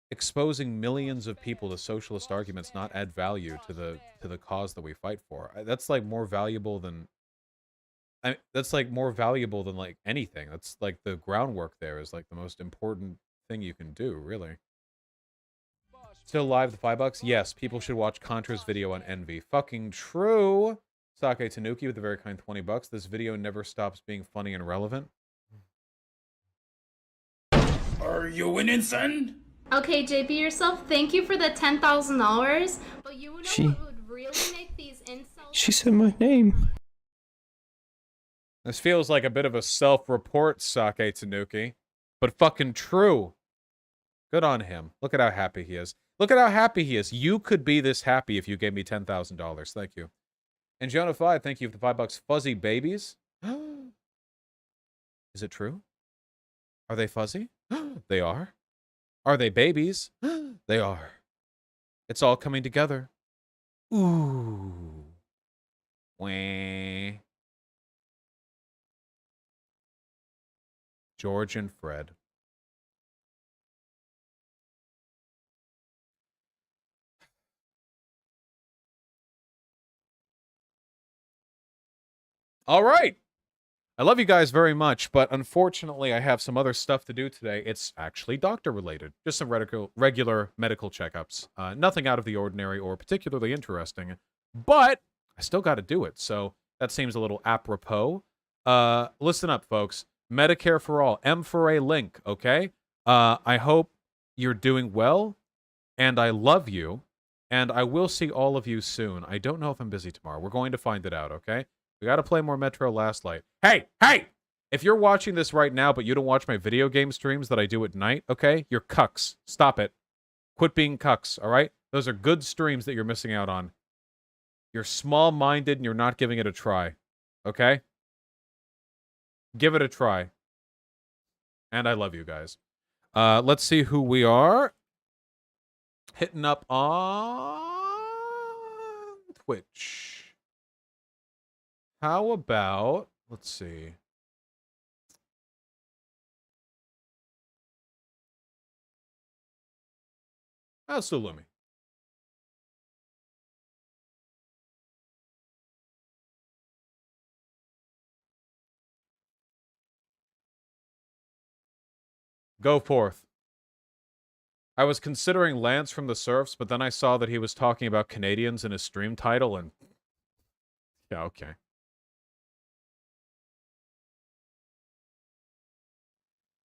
exposing millions of people to socialist arguments not add value to the cause that we fight for? That's like more valuable than like anything. That's like the groundwork there is like the most important thing you can do, really. Still live, the $5. Yes, people should watch Contra's video on envy. Fucking true. Sake Tanuki with the very kind $20. This video never stops being funny and relevant. Are you winning, son? Okay, JP yourself, thank you for the $10,000, but you know what would really make these insults? She said my name. This feels like a bit of a self-report, Sake Tanuki, but fucking true. Good on him. Look at how happy he is. Look at how happy he is. You could be this happy if you gave me $10,000. Thank you. And Jonah 5, thank you for the $5. Fuzzy babies. Is it true? Are they fuzzy? They are. Are they babies? They are. It's all coming together. Ooh. Wah. George and Fred. All right. I love you guys very much, but unfortunately I have some other stuff to do today. It's actually doctor related. Just some regular medical checkups. Nothing out of the ordinary or particularly interesting, but I still got to do it. So that seems a little apropos. Listen up, folks. Medicare for all. M4A link, okay? I hope you're doing well, and I love you, and I will see all of you soon. I don't know if I'm busy tomorrow. We're going to find it out, okay? We gotta play more Metro Last Light. Hey! If you're watching this right now, but you don't watch my video game streams that I do at night, okay? You're cucks. Stop it. Quit being cucks, alright? Those are good streams that you're missing out on. You're small-minded and you're not giving it a try. Okay? Give it a try. And I love you guys. Let's see who we are. Hitting up on Twitch. How about, let's see. Sulumi. Go forth. I was considering Lance from the Surfs, but then I saw that he was talking about Canadians in his stream title, and yeah, okay.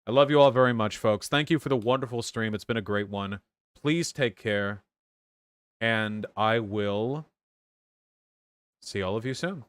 I love you all very much, folks. Thank you for the wonderful stream. It's been a great one. Please take care. And I will see all of you soon.